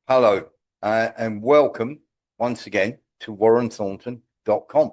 Hello, and welcome once again to WarrenThornton.com.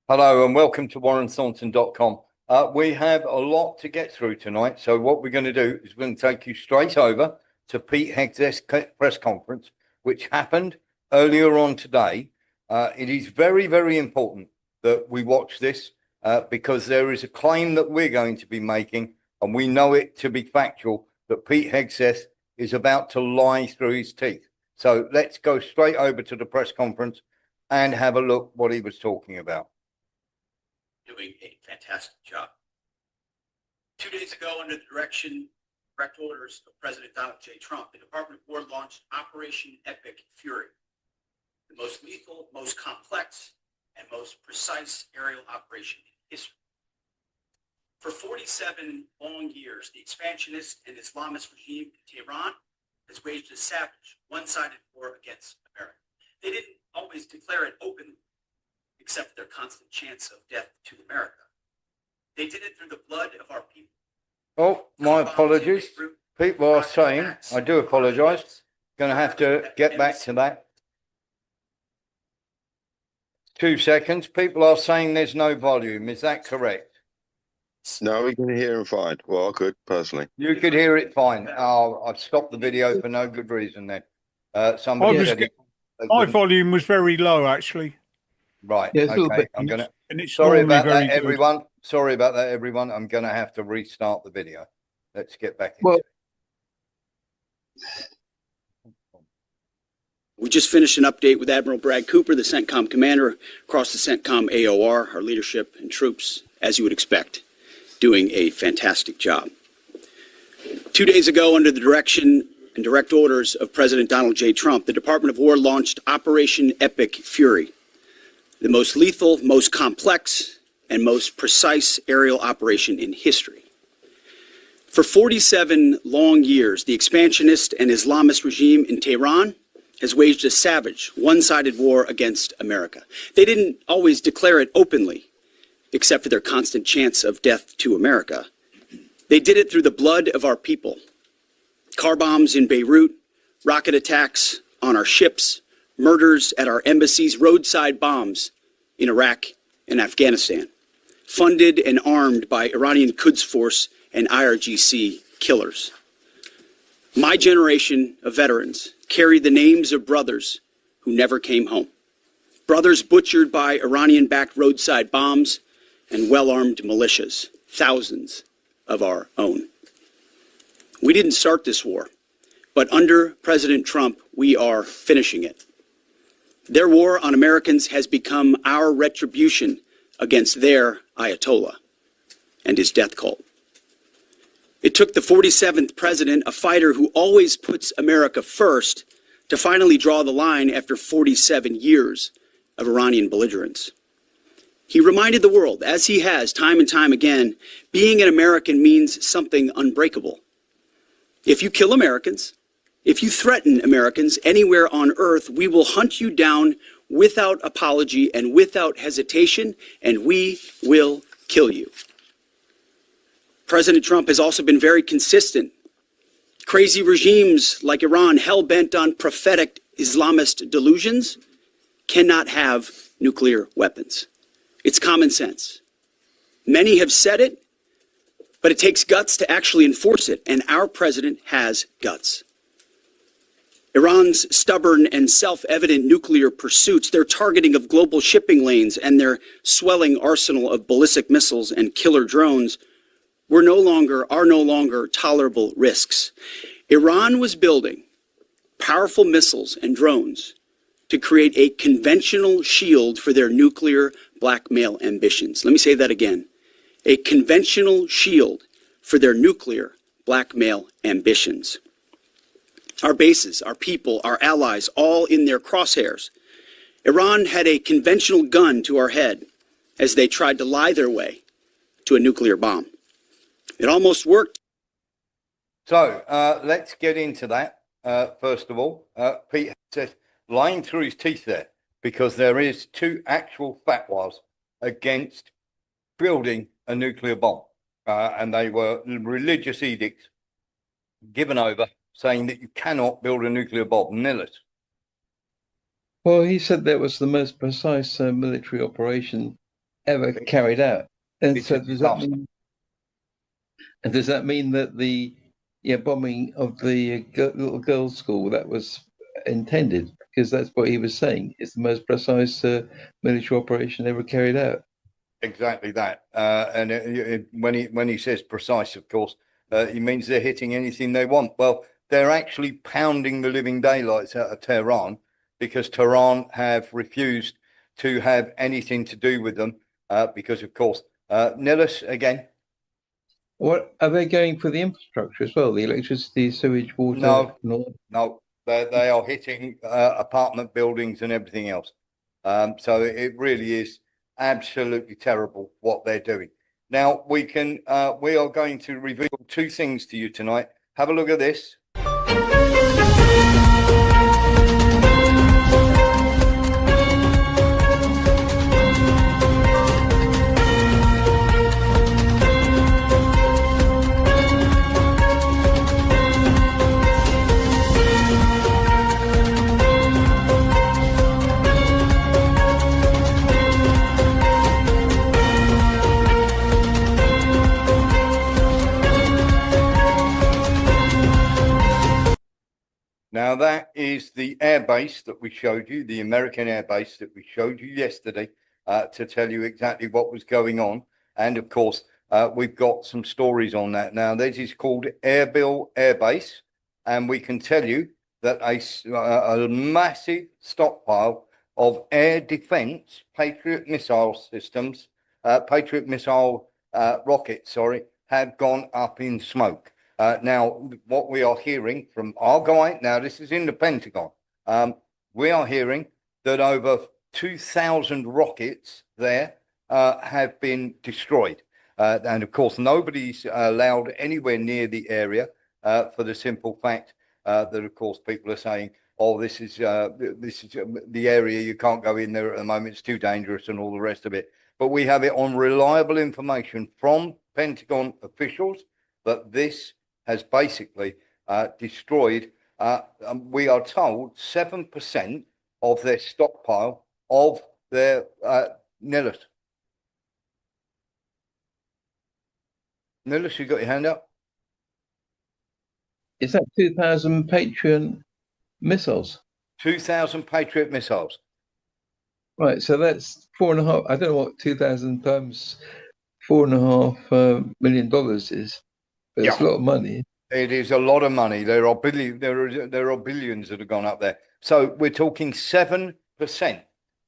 Hello and welcome to WarrenThornton.com. We have a lot to get through tonight, so what we're going to do is we're going to take you straight over to Pete Hegseth's press conference, which happened earlier on today. It is very, very important that we watch this because there is a claim that we're going to be making, and we know it to be factual, that Pete Hegseth is about to lie through his teeth. So let's go straight over to the press conference and have a look what he was talking about. Doing a fantastic job. 2 days ago, under the direct orders of President Donald J. Trump, the Department of War launched Operation Epic Fury, the most lethal, most complex, and most precise aerial operation in history. For 47 long years, the expansionist and Islamist regime in Tehran has waged a savage, one-sided war against America. They didn't always declare it openly, except for their constant chance of death to America. They did it through the blood of our people. Oh, my apologies. People are saying, I do apologize. Going to have to get back to that. 2 seconds. People are saying there's no volume. Is that correct? No, we can hear him fine. Well, I could, personally. You could hear it fine. Oh, I've stopped the video for no good reason then. Somebody said my volume was very low, actually. Right. Yeah, okay. I'm gonna. Sorry about that, everyone. Sorry about that, everyone. I'm gonna have to restart the video. Let's get back into it. We just finished an update with Admiral Brad Cooper, the CENTCOM commander, across the CENTCOM AOR, our leadership and troops, as you would expect, doing a fantastic job. 2 days ago, under the direction and direct orders of President Donald J. Trump, the Department of War launched Operation Epic Fury, the most lethal, most complex, and most precise aerial operation in history. For 47 long years, the expansionist and Islamist regime in Tehran has waged a savage, one-sided war against America. They didn't always declare it openly, except for their constant chance of death to America. They did it through the blood of our people. Car bombs in Beirut, rocket attacks on our ships, murders at our embassies, roadside bombs in Iraq and Afghanistan, funded and armed by Iranian Quds Force and IRGC killers. My generation of veterans carried the names of brothers who never came home, brothers butchered by Iranian-backed roadside bombs and well-armed militias, thousands of our own. We didn't start this war, but under President Trump, we are finishing it. Their war on Americans has become our retribution against their Ayatollah and his death cult. It took the 47th president, a fighter who always puts America first, to finally draw the line after 47 years of Iranian belligerence. He reminded the world, as he has time and time again, being an American means something unbreakable. If you kill Americans, if you threaten Americans anywhere on earth, we will hunt you down without apology and without hesitation, and we will kill you. President Trump has also been very consistent. Crazy regimes like Iran, hell-bent on prophetic Islamist delusions, cannot have nuclear weapons. It's common sense. Many have said it, but it takes guts to actually enforce it, and our president has guts. Iran's stubborn and self-evident nuclear pursuits, their targeting of global shipping lanes, and their swelling arsenal of ballistic missiles and killer drones are no longer tolerable risks. Iran was building powerful missiles and drones to create a conventional shield for their nuclear blackmail ambitions. Let me say that again. A conventional shield for their nuclear blackmail ambitions. Our bases, our people, our allies, all in their crosshairs. Iran had a conventional gun to our head as they tried to lie their way to a nuclear bomb. It almost worked. So let's get into that. First of all, Pete says lying through his teeth there, because there is two actual fatwas against building a nuclear bomb. And they were religious edicts given over saying that you cannot build a nuclear bomb. Nillis. Well, he said that was the most precise military operation ever carried out. And It's so a disaster. does that mean that the bombing of the little girls' school, that was intended? Because that's what he was saying. It's the most precise military operation ever carried out. Exactly that. And when he says precise, of course, he means they're hitting anything they want. Well, they're actually pounding the living daylights out of Tehran, because Tehran have refused to have anything to do with them because, of course, Nillis, again. What are they going for the infrastructure as well? The electricity, sewage, water? No, they are hitting apartment buildings and everything else. So it really is absolutely terrible what they're doing. Now we are going to reveal two things to you tonight. Have a look at this. Now, that is the airbase that we showed you, the American airbase that we showed you yesterday, to tell you exactly what was going on. And of course, we've got some stories on that. Now, this is called Erbil Air Base, and we can tell you that a massive stockpile of air defense Patriot missile systems, Patriot missile rockets, sorry, have gone up in smoke. Now, what we are hearing from our guy, now this is in the Pentagon, we are hearing that over 2,000 rockets there have been destroyed. And of course, nobody's allowed anywhere near the area for the simple fact that, of course, people are saying, oh, this is the area, you can't go in there at the moment, it's too dangerous and all the rest of it. But we have it on reliable information from Pentagon officials that this has basically destroyed, we are told, 7% of their stockpile of their Nillis. Nillis, you got your hand up? Is that 2,000 Patriot missiles? 2,000 Patriot missiles. Right, so that's 4.5. I don't know what 2,000 times $4.5 million is. But it's a lot of money. It is a lot of money. There are billions that have gone up there. So we're talking 7%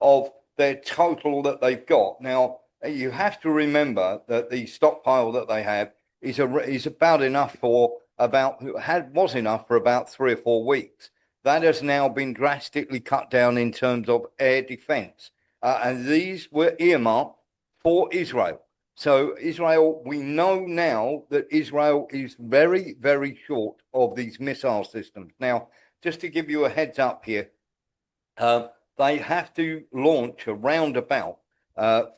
of their total that they've got. Now, you have to remember that the stockpile that they have is about enough for was enough for about 3 or 4 weeks. That has now been drastically cut down in terms of air defense. And these were earmarked for Israel. So Israel, we know now that Israel is very, very short of these missile systems. Now, just to give you a heads up here, they have to launch around about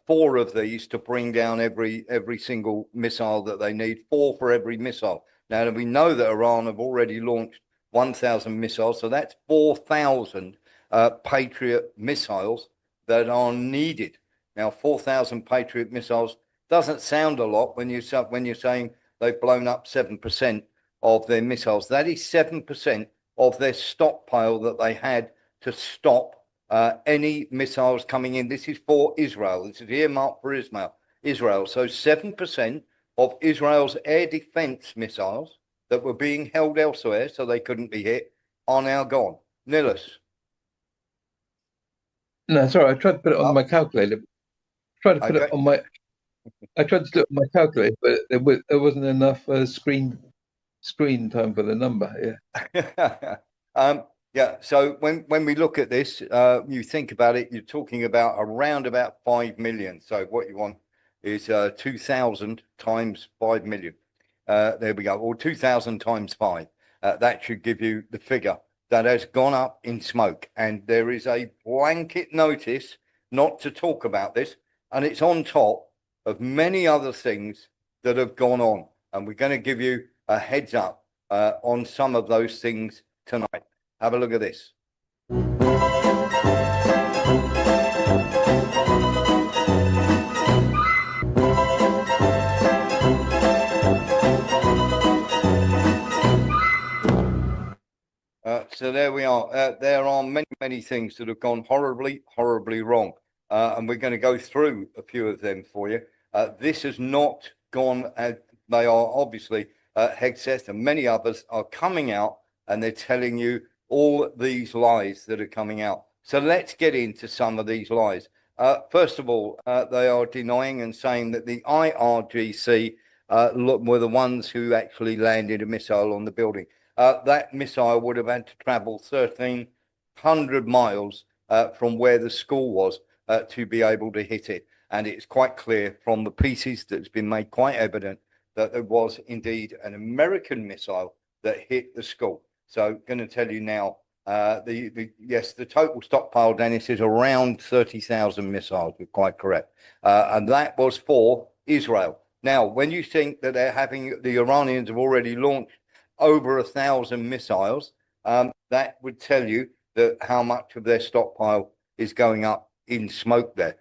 4 of these to bring down every single missile that they need, 4 for every missile. Now, we know that Iran have already launched 1,000 missiles, so that's 4,000 Patriot missiles that are needed. Now, 4,000 Patriot missiles doesn't sound a lot when you're saying they've blown up 7% of their missiles. That is 7% of their stockpile that they had to stop any missiles coming in. This is for Israel. This is earmarked for Israel. So 7% of Israel's air defense missiles that were being held elsewhere so they couldn't be hit are now gone. Nicholas. No, sorry, I tried to put it on my calculator. Tried to put it on my. I tried to do it on my calculator, but there wasn't enough screen time for the number. Yeah. Yeah. So when we look at this, you think about it, you're talking about around about 5 million. So what you want is 2,000 times 5 million. There we go. Or 2,000 times 5. That should give you the figure that has gone up in smoke. And there is a blanket notice not to talk about this. And it's on top of many other things that have gone on. And we're going to give you a heads up on some of those things tonight. Have a look at this. So there we are. There are many things that have gone horribly wrong. And we're going to go through a few of them for you. This has not gone as they are obviously Hegseth and many others are coming out and they're telling you all these lies that are coming out. So let's get into some of these lies. First of all, they are denying and saying that the IRGC were the ones who actually landed a missile on the building. That missile would have had to travel 1,300 miles from where the school was to be able to hit it. And it's quite clear from the pieces that's been made quite evident that there was indeed an American missile that hit the school. So going to tell you now, yes, the total stockpile, Dennis, is around 30,000 missiles. We're quite correct. And that was for Israel. Now, when you think that the Iranians have already launched over 1,000 missiles, that would tell you that how much of their stockpile is going up in smoke there.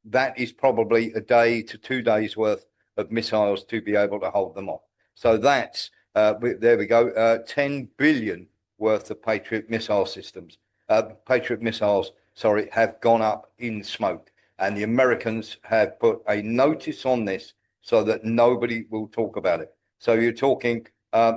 That is probably a day to 2 days worth of missiles to be able to hold them off. So that's, there we go, 10 billion worth of Patriot missile systems. Patriot missiles, sorry, have gone up in smoke. And the Americans have put a notice on this so that nobody will talk about it. So you're talking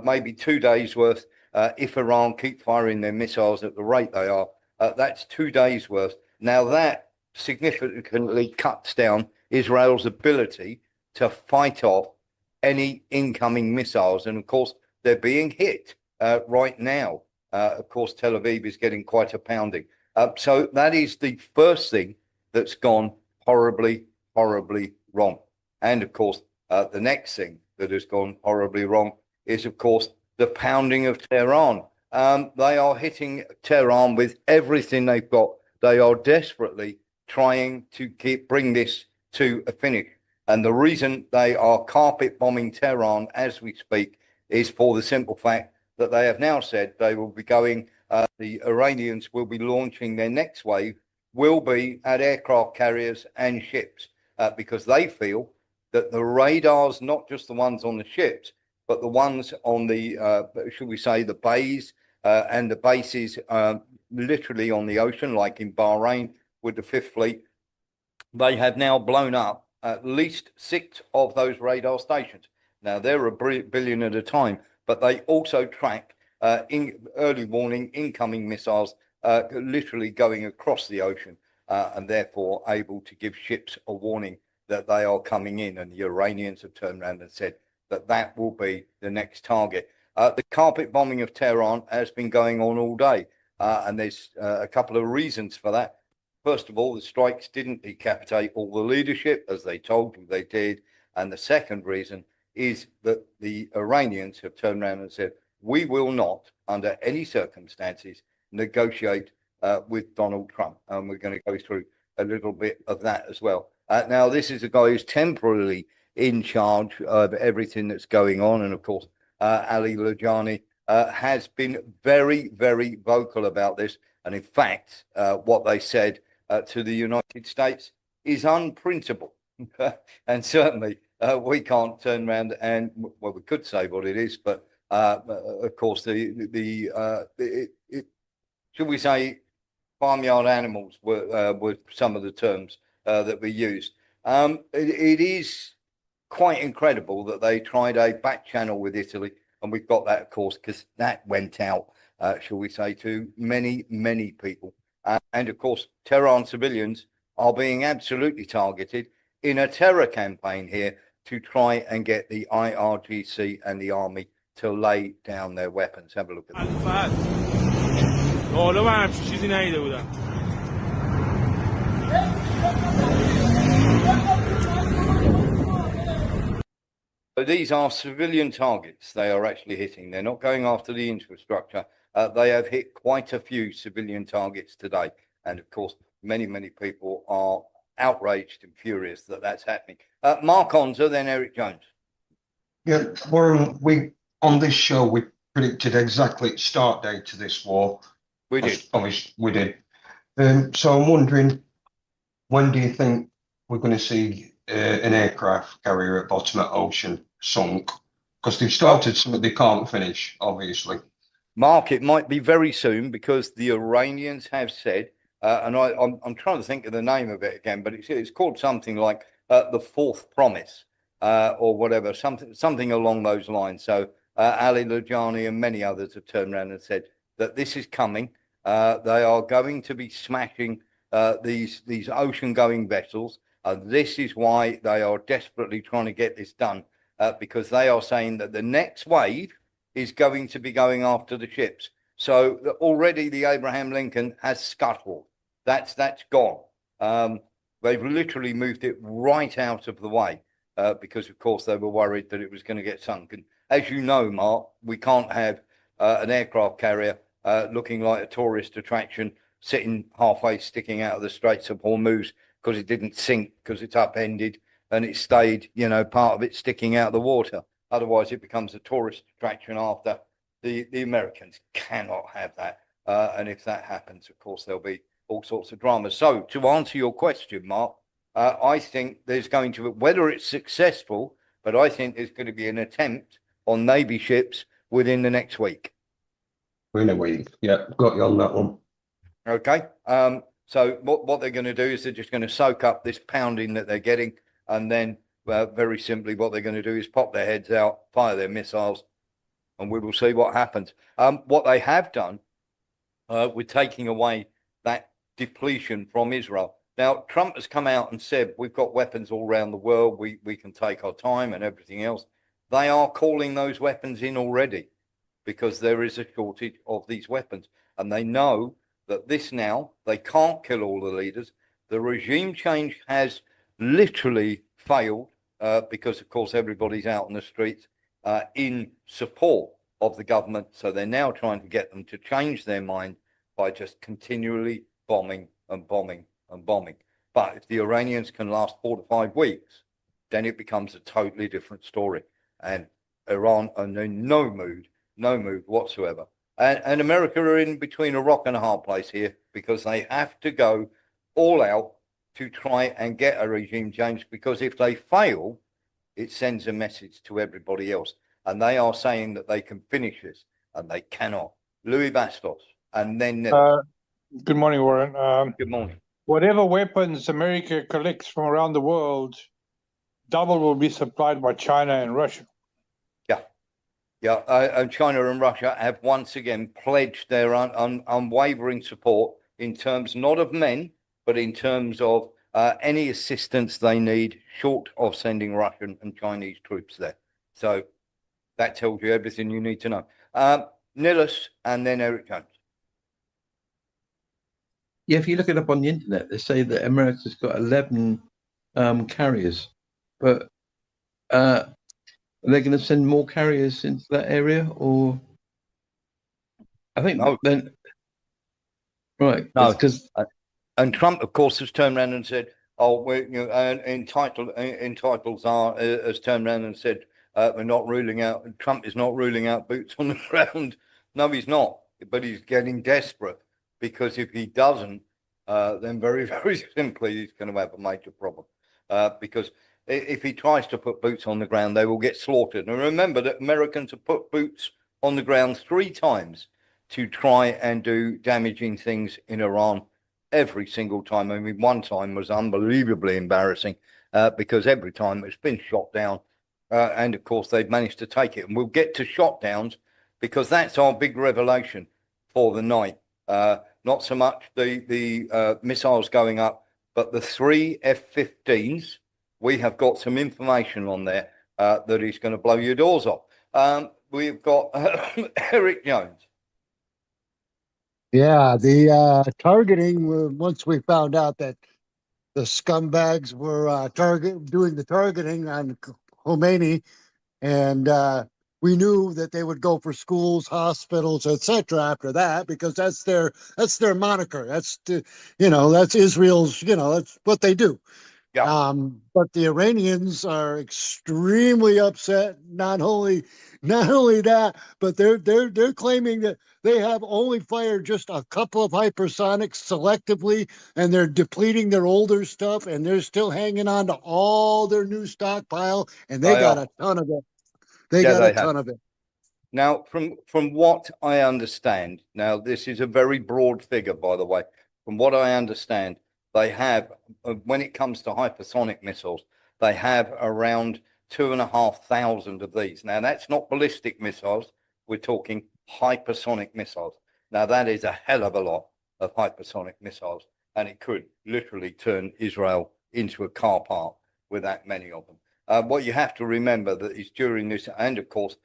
maybe 2 days worth. If Iran keep firing their missiles at the rate they are, that's 2 days worth. Now that significantly cuts down Israel's ability to fight off any incoming missiles. And of course, they're being hit right now. Of course, Tel Aviv is getting quite a pounding. So that is the first thing that's gone horribly wrong. And of course, the next thing that has gone horribly wrong is, of course, the pounding of Tehran. They are hitting Tehran with everything they've got. They are desperately trying to bring this to a finish. And the reason they are carpet bombing Tehran as we speak is for the simple fact that they have now said they will be going, the Iranians will be launching their next wave, will be at aircraft carriers and ships, because they feel that the radars, not just the ones on the ships, but the ones on the, should we say, the bays and the bases literally on the ocean, like in Bahrain with the Fifth Fleet, they have now blown up at least 6 of those radar stations. Now, they're a billion at a time, but they also track in early warning incoming missiles literally going across the ocean and therefore able to give ships a warning that they are coming in. And the Iranians have turned around and said that that will be the next target. The carpet bombing of Tehran has been going on all day. And there's a couple of reasons for that. First of all, the strikes didn't decapitate all the leadership as they told you they did. And the second reason is that the Iranians have turned around and said, we will not, under any circumstances, negotiate with Donald Trump. And we're going to go through a little bit of that as well. Now, this is a guy who's temporarily in charge of everything that's going on. And of course, Ali Lajani has been very vocal about this. And in fact, what they said to the United States is unprintable. And certainly we can't turn around and, well, we could say what it is, but Of course, should we say, farmyard animals were some of the terms that we used. It is quite incredible that they tried a back channel with Italy, and we've got that, of course, because that went out, shall we say, to many, many people. And of course, Tehran civilians are being absolutely targeted in a terror campaign here to try and get the IRGC and the army to lay down their weapons. Have a look at that. So these are civilian targets they are actually hitting. They're not going after the infrastructure. They have hit quite a few civilian targets today. And of course, many, many people are outraged and furious that that's happening. Mark Onza, then Eric Jones. Yeah, Warren, we on this show we predicted exactly its start date to this war. We did. Obviously, we did. So I'm wondering, when do you think we're going to see an aircraft carrier at bottom of ocean sunk? Because they've started something they can't finish, obviously. Mark, it might be very soon because the Iranians have said, and I'm trying to think of the name of it again, but it's called something like the Fourth Promise or whatever, something along those lines. So Ali Lajani and many others have turned around and said that this is coming. They are going to be smashing these ocean-going vessels. This is why they are desperately trying to get this done, because they are saying that the next wave is going to be going after the ships. So already the Abraham Lincoln has scuttled. That's gone. They've literally moved it right out of the way because, of course, they were worried that it was going to get sunk. And as you know, Mark, we can't have an aircraft carrier looking like a tourist attraction sitting halfway sticking out of the Straits of Hormuz because it didn't sink, because it's upended and it stayed, part of it sticking out of the water. Otherwise, it becomes a tourist attraction after. The Americans cannot have that. And if that happens, of course, there'll be all sorts of dramas. So to answer your question, Mark, I think there's going to, whether it's successful, but I think there's going to be an attempt on Navy ships within the next week. In a week. Yeah, got you on that one. Okay. So what they're going to do is they're just going to soak up this pounding that they're getting, and then very simply what they're going to do is pop their heads out, fire their missiles, and we will see what happens. What they have done with taking away that depletion from Israel. Now, Trump has come out and said, we've got weapons all around the world. We can take our time and everything else. They are calling those weapons in already because there is a shortage of these weapons. And they know that this now, they can't kill all the leaders. The regime change has literally failed because, of course, everybody's out on the streets in support of the government. So they're now trying to get them to change their mind by just continually bombing and bombing and bombing. But if the Iranians can last 4 to 5 weeks, then it becomes a totally different story. And Iran are in no mood whatsoever. And America are in between a rock and a hard place here because they have to go all out to try and get a regime change, because if they fail, it sends a message to everybody else. And they are saying that they can finish this, and they cannot. Louis Bastos, and then Good morning, Warren. good morning. Whatever weapons America collects from around the world, double will be supplied by China and Russia. Yeah, and China and Russia have once again pledged their unwavering support in terms not of men, but in terms of any assistance they need, short of sending Russian and Chinese troops there. So that tells you everything you need to know. Nilis and then Eric Jones. Yeah, if you look it up on the internet, they say that America's got 11 carriers, but are they going to send more carriers into that area, or I think No. then right? No, because and Trump, of course, has turned around and said, "Oh, entitles are has turned around and said we're not ruling out." Trump is not ruling out boots on the ground. No, he's not. But he's getting desperate because if he doesn't, then very, very simply, he's going to have a major problem. because if he tries to put boots on the ground, they will get slaughtered. And remember that Americans have put boots on the ground 3 times to try and do damaging things in Iran every single time. I mean, one time was unbelievably embarrassing because every time it's been shot down. And of course, they've managed to take it. And we'll get to shot downs because that's our big revelation for the night. Not so much the missiles going up, but the 3 F-15s. We have got some information on there that is going to blow your doors off. We've got Eric Jones. Yeah, the targeting, once we found out that the scumbags were doing the targeting on Khomeini, and we knew that they would go for schools, hospitals, etc. after that, because that's their moniker. That's that's Israel's, that's what they do. Yeah. But the Iranians are extremely upset. Not only that, but they're claiming that they have only fired just a couple of hypersonics selectively, and they're depleting their older stuff, and they're still hanging on to all their new stockpile, and they got a ton of it. They got a ton of it. Now, from what I understand, now this is a very broad figure, by the way. From what I understand, they have, when it comes to hypersonic missiles, they have around 2,500 of these. Now, that's not ballistic missiles. We're talking hypersonic missiles. Now, that is a hell of a lot of hypersonic missiles, and it could literally turn Israel into a car park with that many of them. What you have to remember that is during this, and of course,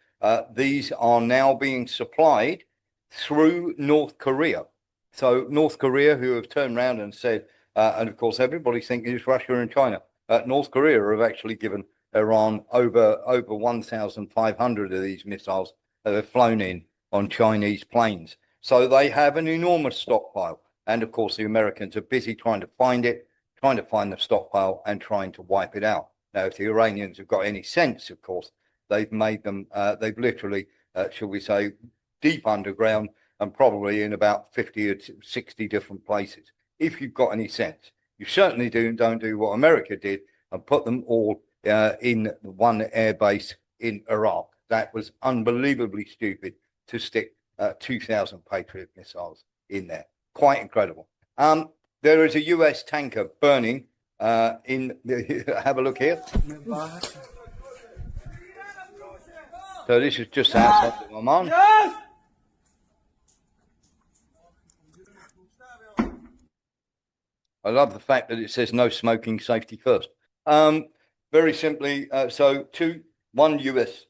these are now being supplied through North Korea. So North Korea, who have turned around and said, and of course, everybody's thinking it's Russia and China. North Korea have actually given Iran over 1,500 of these missiles that have flown in on Chinese planes. So they have an enormous stockpile. And of course, the Americans are busy trying to find it, trying to find the stockpile and trying to wipe it out. Now, if the Iranians have got any sense, of course, they've made them, they've literally, shall we say, deep underground and probably in about 50 or 60 different places. If you've got any sense, you certainly don't do what America did and put them all in one air base in Iraq. That was unbelievably stupid to stick 2,000 Patriot missiles in there. Quite incredible. There is a US tanker burning in the, have a look here. So this is just outside of Oman. I love the fact that it says no smoking, safety first. Very simply, so one US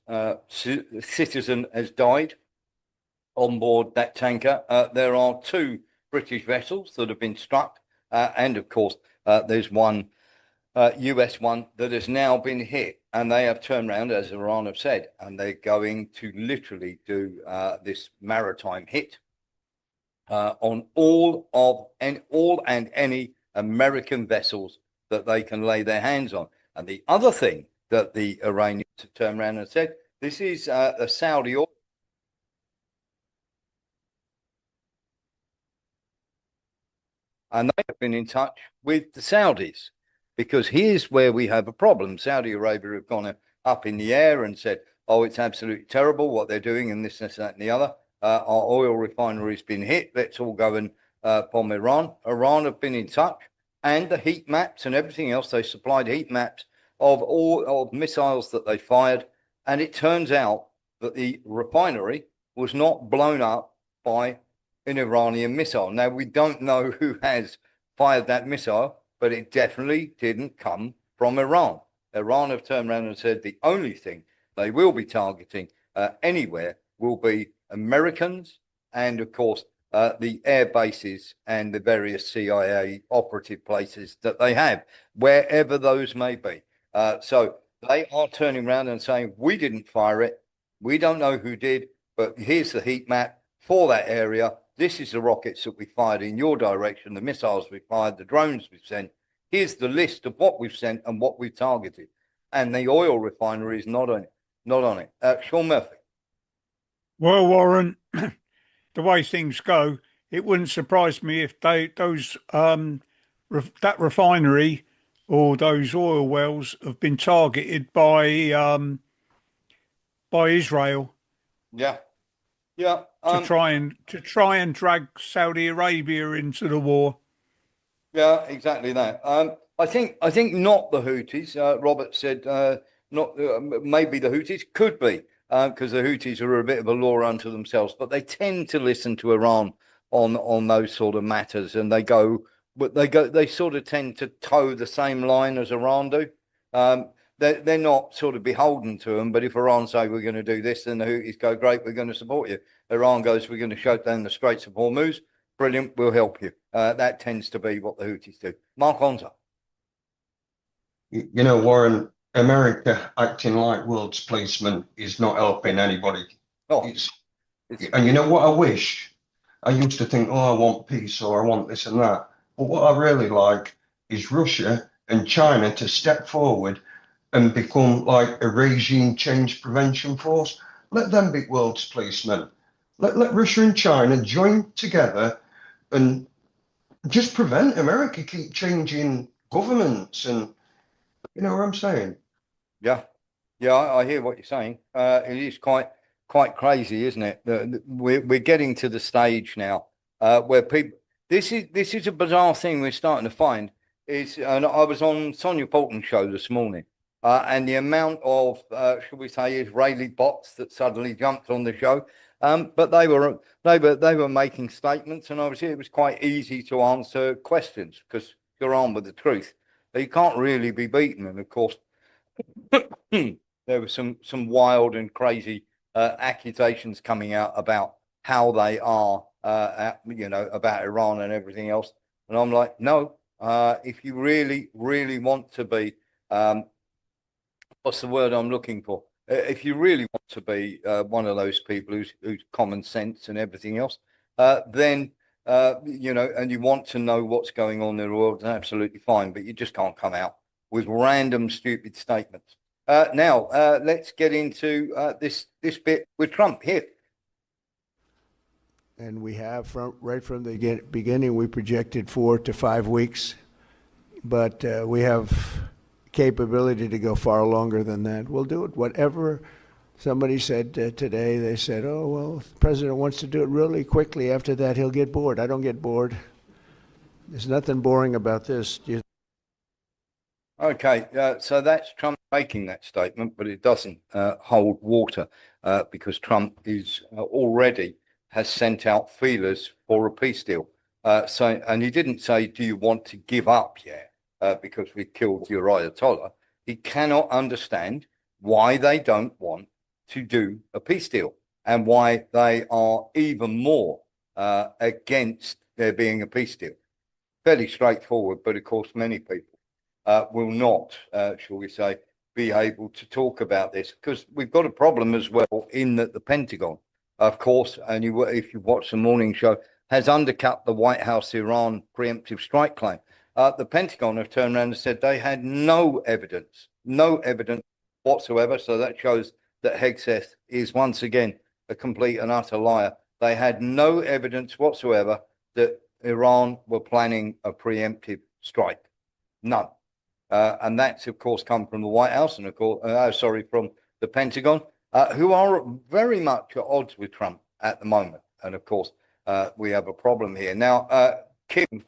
citizen has died on board that tanker. There are 2 British vessels that have been struck, and of course, there's one US one that has now been hit, and they have turned around, as Iran have said, and they're going to literally do this maritime hit on all and any American vessels that they can lay their hands on. And the other thing that the Iranians have turned around and said, this is a Saudi oil. And they have been in touch with the Saudis, because here's where we have a problem. Saudi Arabia have gone up in the air and said, oh, it's absolutely terrible what they're doing and this, that, and the other. Our oil refinery's been hit. Let's all go and bomb Iran. Iran have been in touch, and the heat maps and everything else. They supplied heat maps of all of missiles that they fired. And it turns out that the refinery was not blown up by an Iranian missile. Now, we don't know who has fired that missile, but it definitely didn't come from Iran. Iran have turned around and said the only thing they will be targeting anywhere will be Americans and, of course, the air bases and the various CIA operative places that they have, wherever those may be. So they are turning around and saying, we didn't fire it. We don't know who did, but here's the heat map for that area. This is the rockets that we fired in your direction, the missiles we fired, the drones we've sent. Here's the list of what we've sent and what we've targeted. And the oil refinery is not on it. Sean Murphy. Well, Warren, the way things go, it wouldn't surprise me if that refinery or those oil wells have been targeted by Israel Yeah. Yeah. to try and drag Saudi Arabia into the war. Yeah, exactly that. I think not the Houthis. Robert said not maybe the Houthis could be because the Houthis are a bit of a law unto themselves, but they tend to listen to Iran on those sort of matters, and they sort of tend to toe the same line as Iran do. They're not sort of beholden to them, but if Iran say we're going to do this, then the Houthis go, great, we're going to support you. Iran goes, we're going to shut down the Straits of Hormuz. Brilliant, we'll help you. That tends to be what the Houthis do. Mark Onza. You know, Warren, America acting like world's policeman is not helping anybody. Oh, It's, it's and you know what I wish? I used to think, oh, I want peace or I want this and that. But what I really like is Russia and China to step forward and become like a regime change prevention force. Let them be world's policemen. Let Russia and China join together and just prevent America keep changing governments. And you know what I'm saying? yeah, yeah. I hear what you're saying. It is quite crazy, isn't it? We're getting to the stage now where people. This is a bizarre thing we're starting to find. And I was on Sonia Bolton's show this morning, and the amount of shall we say Israeli bots that suddenly jumped on the show. But they were making statements, and obviously it was quite easy to answer questions because you're on with the truth. You can't really be beaten, and of course, there were some wild and crazy accusations coming out about how they are, about Iran and everything else. And I'm like, no, if you really want to be, what's the word I'm looking for? If you really want to be one of those people who's common sense and everything else, then and you want to know what's going on in the world, then absolutely fine. But you just can't come out with random stupid statements. Now let's get into this bit with Trump here. And we have right from the beginning, we projected 4 to 5 weeks, but we have capability to go far longer than that. We'll do it. Whatever somebody said today, they said, oh, well, the president wants to do it really quickly. After that, he'll get bored. I don't get bored. There's nothing boring about this. Okay, so that's Trump making that statement, but it doesn't hold water because Trump is already has sent out feelers for a peace deal. And he didn't say, do you want to give up yet? Because we killed your Ayatollah. He cannot understand why they don't want to do a peace deal and why they are even more against there being a peace deal. Fairly straightforward, but of course, many people will not, shall we say, be able to talk about this because we've got a problem as well in that the Pentagon, of course, and if you watch the morning show, has undercut the White House Iran preemptive strike claim. The Pentagon have turned around and said they had no evidence whatsoever. So that shows that Hegseth is once again a complete and utter liar. They had no evidence whatsoever that Iran were planning a preemptive strike. None. And that's, of course, come from the White House and, of course, from the Pentagon, who are very much at odds with Trump at the moment. And, of course, we have a problem here. Now, Kim,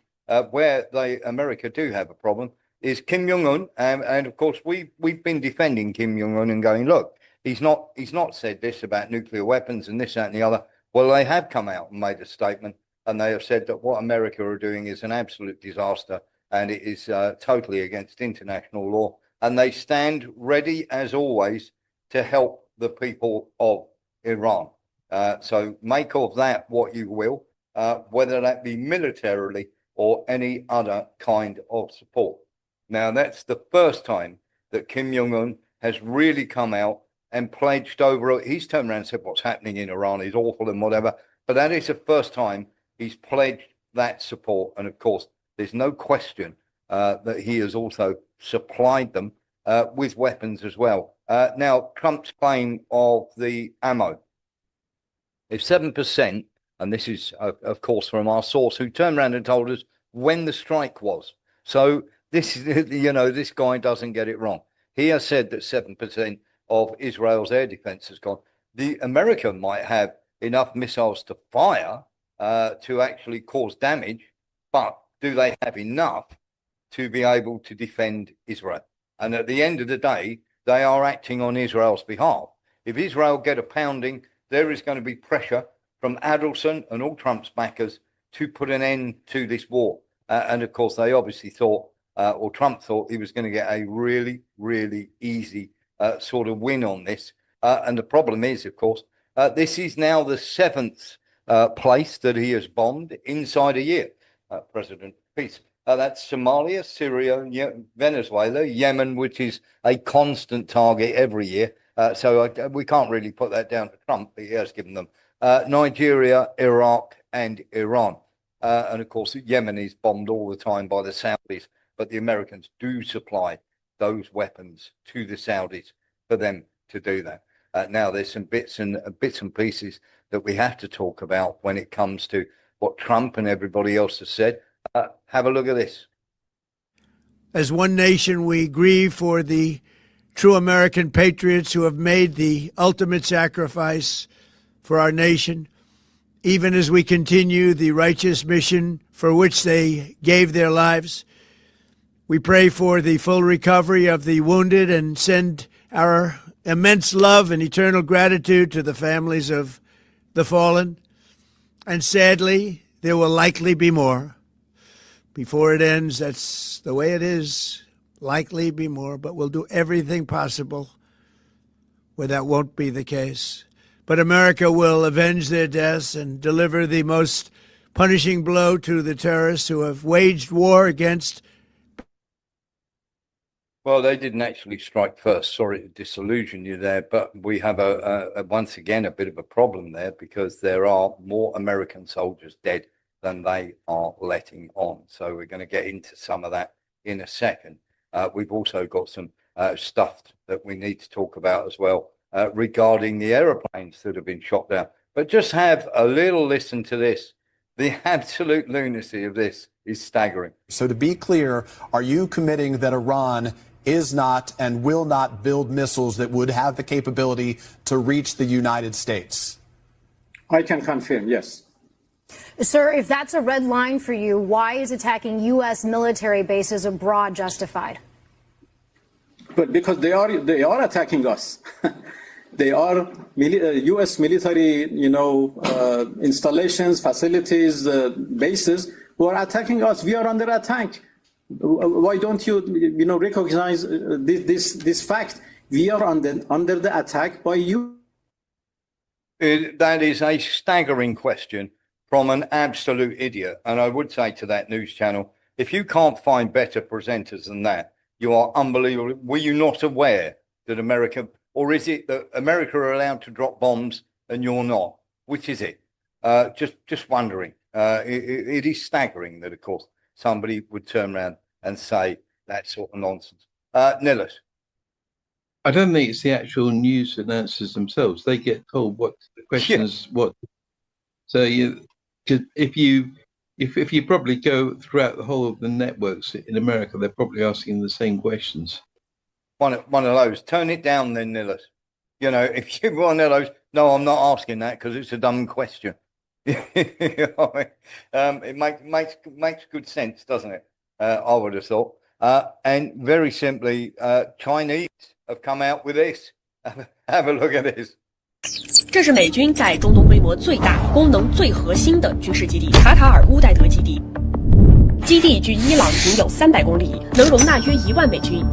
where America do have a problem is Kim Jong-un. And, of course, we've been defending Kim Jong-un and going, look, he's not said this about nuclear weapons and this, that, and the other. Well, they have come out and made a statement, and they have said that what America are doing is an absolute disaster. And it is totally against international law. And they stand ready, as always, to help the people of Iran. So make of that what you will, whether that be militarily or any other kind of support. Now, that's the first time that Kim Jong-un has really come out and pledged over. He's turned around and said what's happening in Iran is awful and whatever. But that is the first time he's pledged that support. And, of course, there's no question that he has also supplied them with weapons as well. Now, Trump's claim of the ammo is 7%, and this is, of course, from our source who turned around and told us when the strike was. So this is, this guy doesn't get it wrong. He has said that 7% of Israel's air defense has gone. The America might have enough missiles to fire to actually cause damage, but do they have enough to be able to defend Israel? And at the end of the day, they are acting on Israel's behalf. If Israel get a pounding, there is going to be pressure from Adelson and all Trump's backers to put an end to this war. And of course, they obviously thought, or Trump thought, he was going to get a really, really easy sort of win on this. And the problem is, of course, this is now the 7th place that he has bombed inside a year. President, peace. That's Somalia, Syria, Venezuela, Yemen, which is a constant target every year. So we can't really put that down to Trump, but he has given them Nigeria, Iraq, and Iran. And of course, Yemen is bombed all the time by the Saudis, but the Americans do supply those weapons to the Saudis for them to do that. Now, there's some bits and pieces that we have to talk about when it comes to what Trump and everybody else has said. Have a look at this. As one nation, we grieve for the true American patriots who have made the ultimate sacrifice for our nation, even as we continue the righteous mission for which they gave their lives. We pray for the full recovery of the wounded and send our immense love and eternal gratitude to the families of the fallen. And sadly, there will likely be more. Before it ends, that's the way it is. Likely be more, but we'll do everything possible where that won't be the case. But America will avenge their deaths and deliver the most punishing blow to the terrorists who have waged war against. Well, they didn't actually strike first. Sorry to disillusion you there, but we have once again a bit of a problem there because there are more American soldiers dead than they are letting on. So we're going to get into some of that in a second. We've also got some stuff that we need to talk about as well regarding the aeroplanes that have been shot down. But just have a little listen to this. The absolute lunacy of this is staggering. So to be clear, are you committing that Iran is not and will not build missiles that would have the capability to reach the United States? I can confirm, yes. Sir, if that's a red line for you, why is attacking U.S. military bases abroad justified? But because they are attacking us. They are U.S. military, installations, facilities, bases who are attacking us. We are under attack. Why don't you, recognize this fact? We are under the attack by you. That is a staggering question from an absolute idiot. And I would say to that news channel, if you can't find better presenters than that, you are unbelievable. Were you not aware that America, or is it that America are allowed to drop bombs and you're not? Which is it? Just wondering. It is staggering that, of course, somebody would turn around and say that sort of nonsense. Nillis. I don't think it's the actual news announcers themselves. They get told what the questions, what. So if you probably go throughout the whole of the networks in America, they're probably asking the same questions. One of those. Turn it down then, Nillis. If you're one of those, no, I'm not asking that because it's a dumb question. It makes good sense, doesn't it? I would have thought. And very simply, Chinese have come out with this. Have a look at this. 这是美军在中东规模最大、功能最核心的军事基地——查塔尔乌代德基地。基地距伊朗仅有300公里，能容纳约1万美军，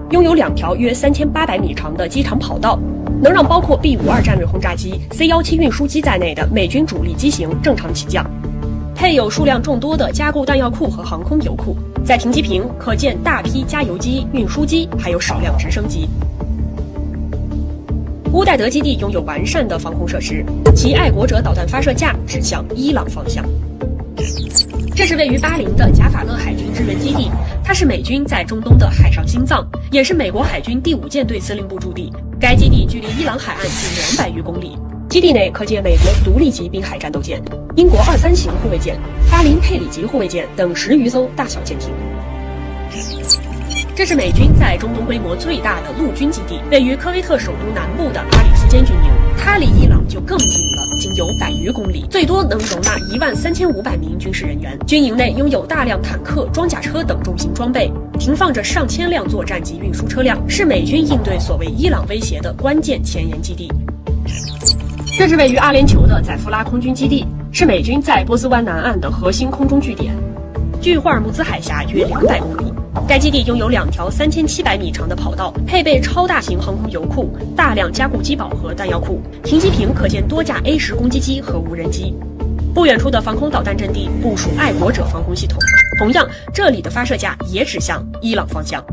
拥有2条约3800米长的机场跑道，能让包括 B-52战略轰炸机、C-17运输机在内的美军主力机型正常起降。配有数量众多的加固弹药库和航空油库，在停机坪可见大批加油机、运输机，还有少量直升机。乌代德基地拥有完善的防空设施，其爱国者导弹发射架指向伊朗方向。这是位于巴林的贾法勒海军支援基地，它是美军在中东的海上心脏，也是美国海军第5舰队司令部驻地。该基地距离伊朗海岸近200余公里。基地内可见美国独立级滨海战斗舰、英国23型护卫舰、巴林佩里级护卫舰等10余艘大小舰艇。这是美军在中东规模最大的陆军基地，位于科威特首都南部的阿里斯间军营。它离伊朗就更近了，仅有100余公里，最多能容纳13500名军事人员。军营内拥有大量坦克、装甲车等重型装备，停放着上千辆作战及运输车辆，是美军应对所谓伊朗威胁的关键前沿基地。这是位于阿联酋的载夫拉空军基地，是美军在波斯湾南岸的核心空中据点，距霍尔木兹海峡约200公里。该基地拥有2条3700米长的跑道，配备超大型航空油库、大量加固机堡和弹药库，停机坪可建多架 A10攻击机和无人机。不远处的防空导弹阵地部署爱国者防空系统，同样，这里的发射架也指向伊朗方向。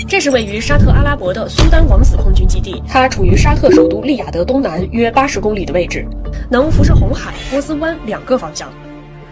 这是位于沙特阿拉伯的苏丹王子空军基地，它处于沙特首都利雅得东南约80公里的位置，能辐射红海、波斯湾2个方向。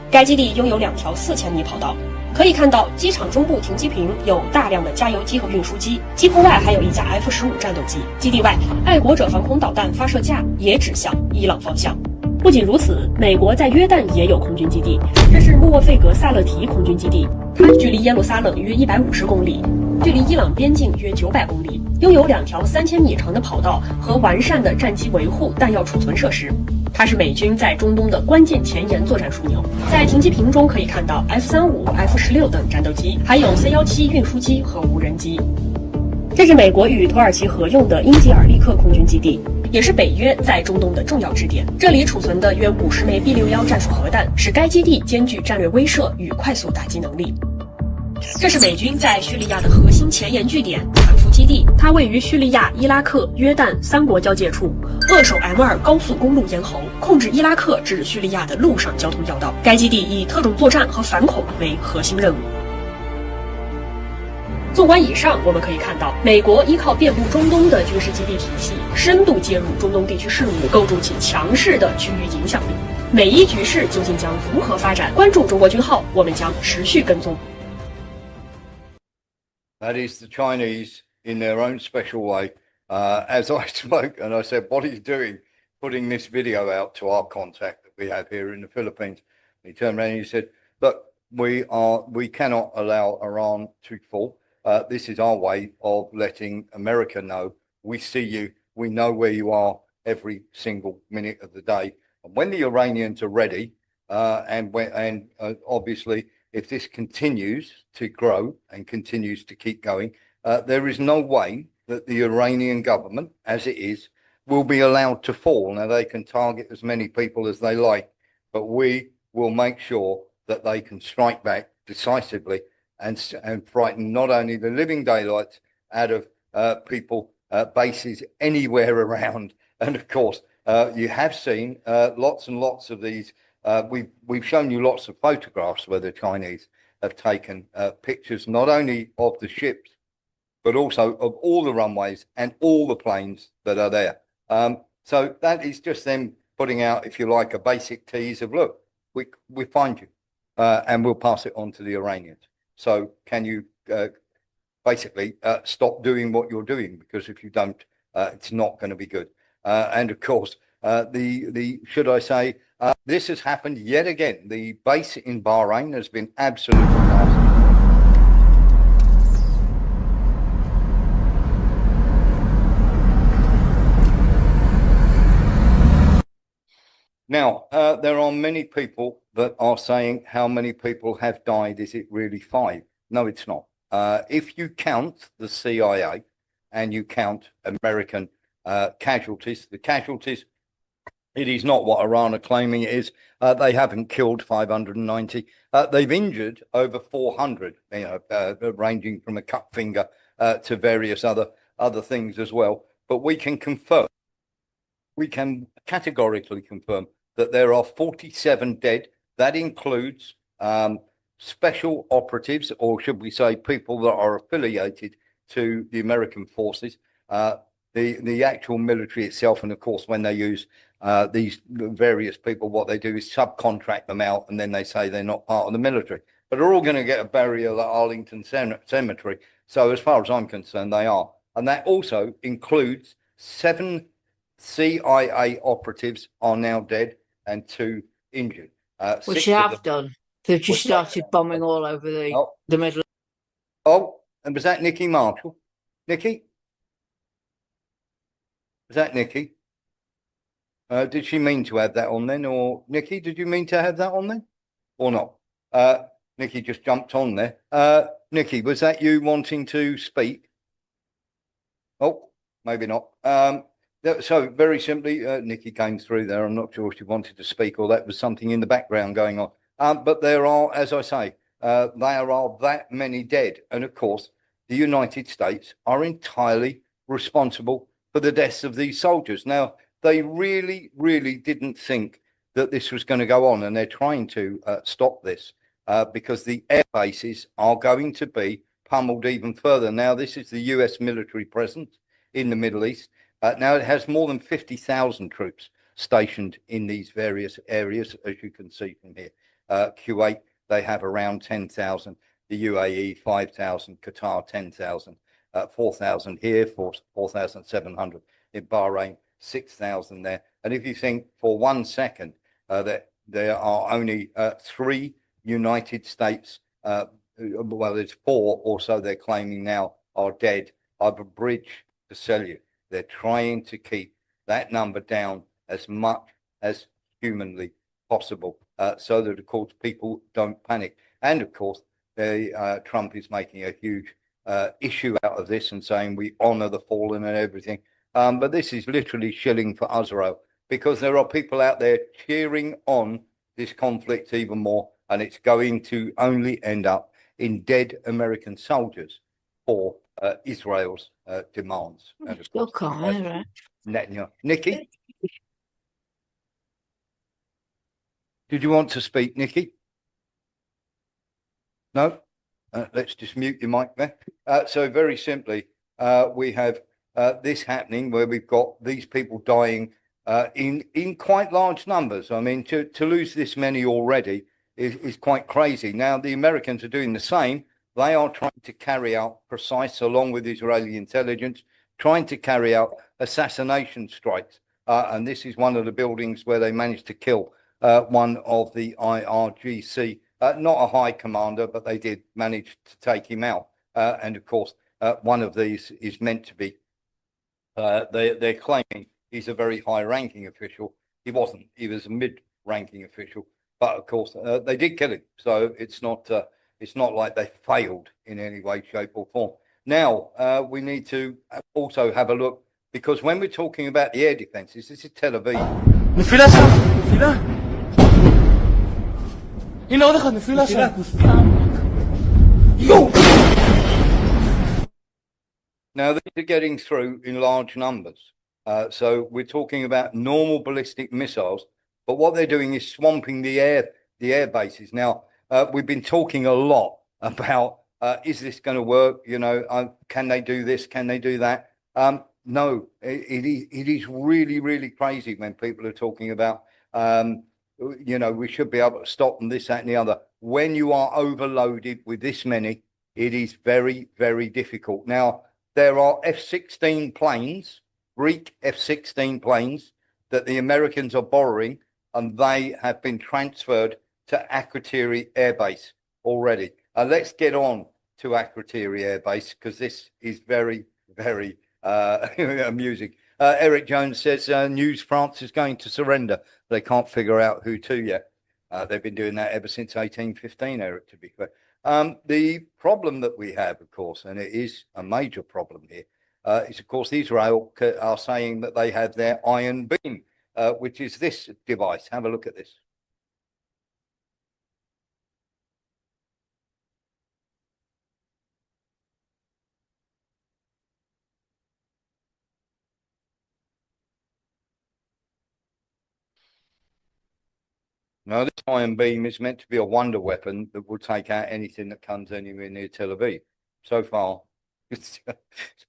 该基地拥有2条4000米跑道。可以看到，机场中部停机坪有大量的加油机和运输机，机库外还有一架 F-15战斗机。基地外，爱国者防空导弹发射架也指向伊朗方向。不仅如此，美国在约旦也有空军基地，这是穆沃费格萨勒提空军基地，它距离耶路撒冷约150公里，距离伊朗边境约900公里，拥有2条3000米长的跑道和完善的战机维护、弹药储存设施。它是美军在中东的关键前沿作战枢纽。在停机坪中可以看到 F-35、F-16等战斗机，还有 C-17运输机和无人机。这是美国与土耳其合用的英吉尔利克空军基地，也是北约在中东的重要支点。这里储存的约50枚 B61战术核弹，使该基地兼具战略威慑与快速打击能力。这是美军在叙利亚的核心前沿据点坦夫基地，它位于叙利亚、伊拉克、约旦3国交界处，扼守 M2高速公路咽喉，控制伊拉克至叙利亚的陆上交通要道。该基地以特种作战和反恐为核心任务。纵观以上，我们可以看到，美国依靠遍布中东的军事基地体系，深度介入中东地区事务，构筑起强势的区域影响力。美伊局势究竟将如何发展？关注中国军号，我们将持续跟踪。That is the Chinese in their own special way. As I spoke and I said, what are you doing putting this video out to our contact that we have here in the Philippines? And he turned around and he said, look, we cannot allow Iran to fall. This is our way of letting America know we see you, we know where you are every single minute of the day. And when the Iranians are ready, and obviously if this continues to grow and continues to keep going, there is no way that the Iranian government, as it is, will be allowed to fall. Now, they can target as many people as they like, but we will make sure that they can strike back decisively and frighten not only the living daylights out of people, bases anywhere around. And of course, you have seen lots and lots of these. We've shown you lots of photographs where the Chinese have taken pictures not only of the ships, but also of all the runways and all the planes that are there. So that is just them putting out, if you like, a basic tease of, look, we find you and we'll pass it on to the Iranians. So can you basically stop doing what you're doing? Because if you don't, it's not going to be good. And of course, should I say, this has happened yet again. The base in Bahrain has been absolutely massive. Now, there are many people that are saying how many people have died. Is it really 5? No, it's not. If you count the CIA and you count American casualties, the casualties, it is not what Iran are claiming it is. They haven't killed 590. They've injured over 400, ranging from a cut finger to various other things as well. But we can categorically confirm that there are 47 dead. That includes special operatives, or should we say people that are affiliated to the American forces, the actual military itself. And of course, when they use these various people, what they do is subcontract them out, and then they say they're not part of the military. But they're all going to get a burial at Arlington Cemetery. So as far as I'm concerned, they are. And that also includes 7 CIA operatives are now dead and 2 injured. Which they have done. They've just started bombing all over the Middle East. Oh, And was that Nikki Marshall? Nikki? Was that Nikki? Did she mean to have that on then? Or Nikki, did you mean to have that on then? Or not? Nikki just jumped on there. Nikki, was that you wanting to speak? Oh, maybe not. So very simply, Nikki came through there. I'm not sure if she wanted to speak or that was something in the background going on. But there are, as I say, there are that many dead. And of course, the United States are entirely responsible for the deaths of these soldiers. Now, they really, really didn't think that this was going to go on. And they're trying to stop this because the air bases are going to be pummeled even further. Now, this is the US military presence in the Middle East. Now, it has more than 50,000 troops stationed in these various areas, as you can see from here. Kuwait, they have around 10,000. The UAE, 5,000. Qatar, 10,000. 4,000 here, 4,700 in Bahrain, 6,000 there. And if you think for 1 second that there are only 3 United States, well, there's 4 or so they're claiming now are dead, I have a bridge to sell you. They're trying to keep that number down as much as humanly possible so that, of course, people don't panic. And, of course, Trump is making a huge issue out of this and saying we honor the fallen and everything. But this is literally shilling for Israel because there are people out there cheering on this conflict even more, and it's going to only end up in dead American soldiers for Israel's demands. And of course, Netanyahu. Nikki, did you want to speak, Nikki? No? Let's just mute your mic there. So very simply, we have this happening where we've got these people dying in quite large numbers. I mean, to lose this many already is quite crazy. Now, the Americans are doing the same. They are trying to carry out precise, along with Israeli intelligence, trying to carry out assassination strikes. And this is one of the buildings where they managed to kill one of the IRGC, not a high commander, but they did manage to take him out. And of course, one of these is meant to be, they're claiming he's a very high ranking official. He wasn't, he was a mid-ranking official. But of course, they did kill him. So it's not like they failed in any way, shape or form. Now, we need to also have a look, because when we're talking about the air defenses, this is Tel Aviv. Now, these are getting through in large numbers. So we're talking about normal ballistic missiles, but what they're doing is swamping the air bases. Now, we've been talking a lot about, is this going to work? You know, can they do this? Can they do that? No, it is really, really crazy when people are talking about, you know, we should be able to stop them, this, that, and the other. When you are overloaded with this many, it is very, very difficult. Now, there are F-16 planes, Greek F-16 planes, that the Americans are borrowing, and they have been transferred to Akrotiri Air Base already. Let's get on to Akrotiri Air Base, because this is very, very amusing. Eric Jones says, news France is going to surrender. They can't figure out who to yet. They've been doing that ever since 1815, Eric, to be fair. The problem that we have, of course, and it is a major problem here, is, of course, Israel are saying that they have their Iron Beam, which is this device. Have a look at this. Now, this Iron Beam is meant to be a wonder weapon that will take out anything that comes anywhere near Tel Aviv. So far, it's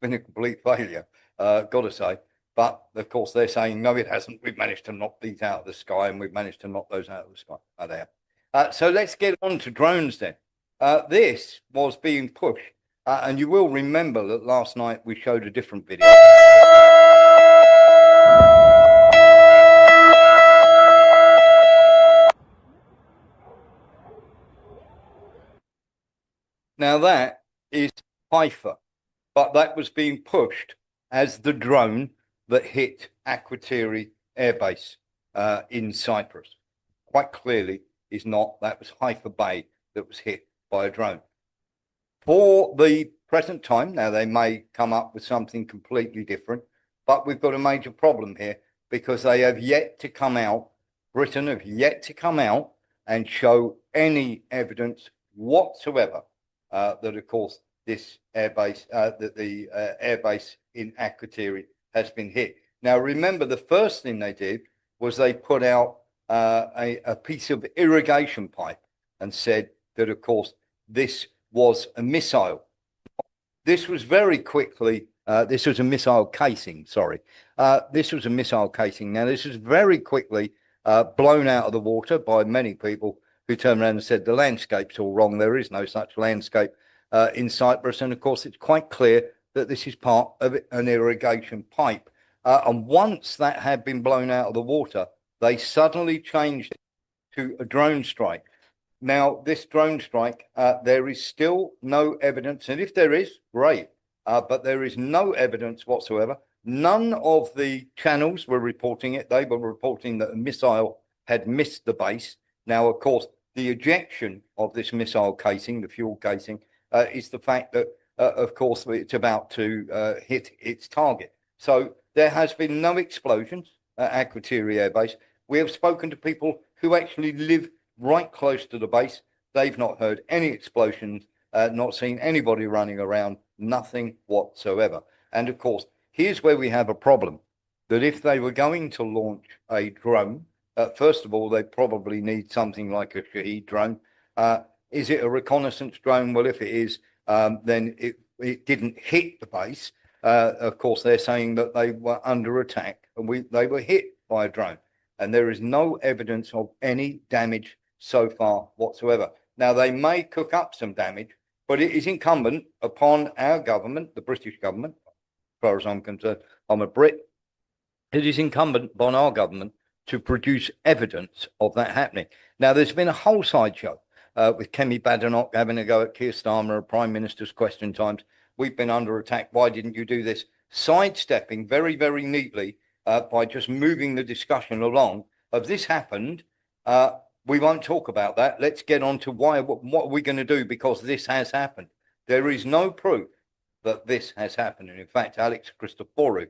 been a complete failure, got to say. But, of course, they're saying, no, it hasn't. We've managed to knock these out of the sky, and we've managed to knock those out of the sky. There. So let's get on to drones then. This was being pushed, and you will remember that last night we showed a different video. Now, that is Haifa, but that was being pushed as the drone that hit Akrotiri Air Base in Cyprus. Quite clearly is not. That was Haifa Bay that was hit by a drone. For the present time, now they may come up with something completely different, but we've got a major problem here because they have yet to come out, Britain have yet to come out and show any evidence whatsoever that, of course, this airbase, that the airbase in Akrotiri has been hit. Now, remember, the first thing they did was they put out a piece of irrigation pipe and said that, of course, this was a missile. This was very quickly, this was a missile casing, sorry. This was a missile casing. Now, this was very quickly blown out of the water by many people who turned around and said the landscape's all wrong. There is no such landscape in Cyprus. And of course, it's quite clear that this is part of an irrigation pipe. And once that had been blown out of the water, they suddenly changed it to a drone strike. Now, this drone strike, there is still no evidence. And if there is, great. But there is no evidence whatsoever. None of the channels were reporting it. They were reporting that a missile had missed the base. Now, of course, the ejection of this missile casing, the fuel casing, is the fact that, of course, it's about to hit its target. So there has been no explosions at Akrotiri Air Base. We have spoken to people who actually live right close to the base. They've not heard any explosions, not seen anybody running around, nothing whatsoever. And of course, here's where we have a problem, that if they were going to launch a drone, first of all, they probably need something like a Shahed drone. Is it a reconnaissance drone? Well, if it is, then it didn't hit the base. Of course, they're saying that they were under attack and they were hit by a drone. And there is no evidence of any damage so far whatsoever. Now, they may cook up some damage, but it is incumbent upon our government, the British government, as far as I'm concerned, I'm a Brit. It is incumbent upon our government to produce evidence of that happening. Now, there's been a whole sideshow with Kemi Badenoch having a go at Keir Starmer at Prime Minister's question times. We've been under attack. Why didn't you do this? Sidestepping very, very neatly by just moving the discussion along of this happened. We won't talk about that. Let's get on to what are we going to do because this has happened. There is no proof that this has happened. And in fact, Alex Christoforou,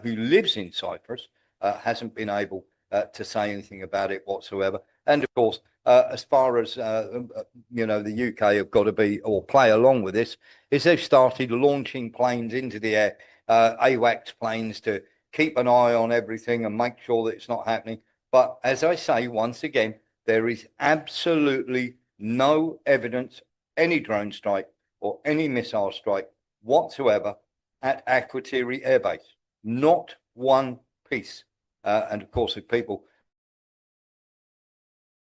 who lives in Cyprus, hasn't been able to say anything about it whatsoever. And of course, as far as, you know, the UK have got to be or play along with this, is they've started launching planes into the air, AWACS planes to keep an eye on everything and make sure that it's not happening. But as I say, once again, there is absolutely no evidence, any drone strike or any missile strike whatsoever at Akrotiri Air Base. Not one piece. And of course, if people,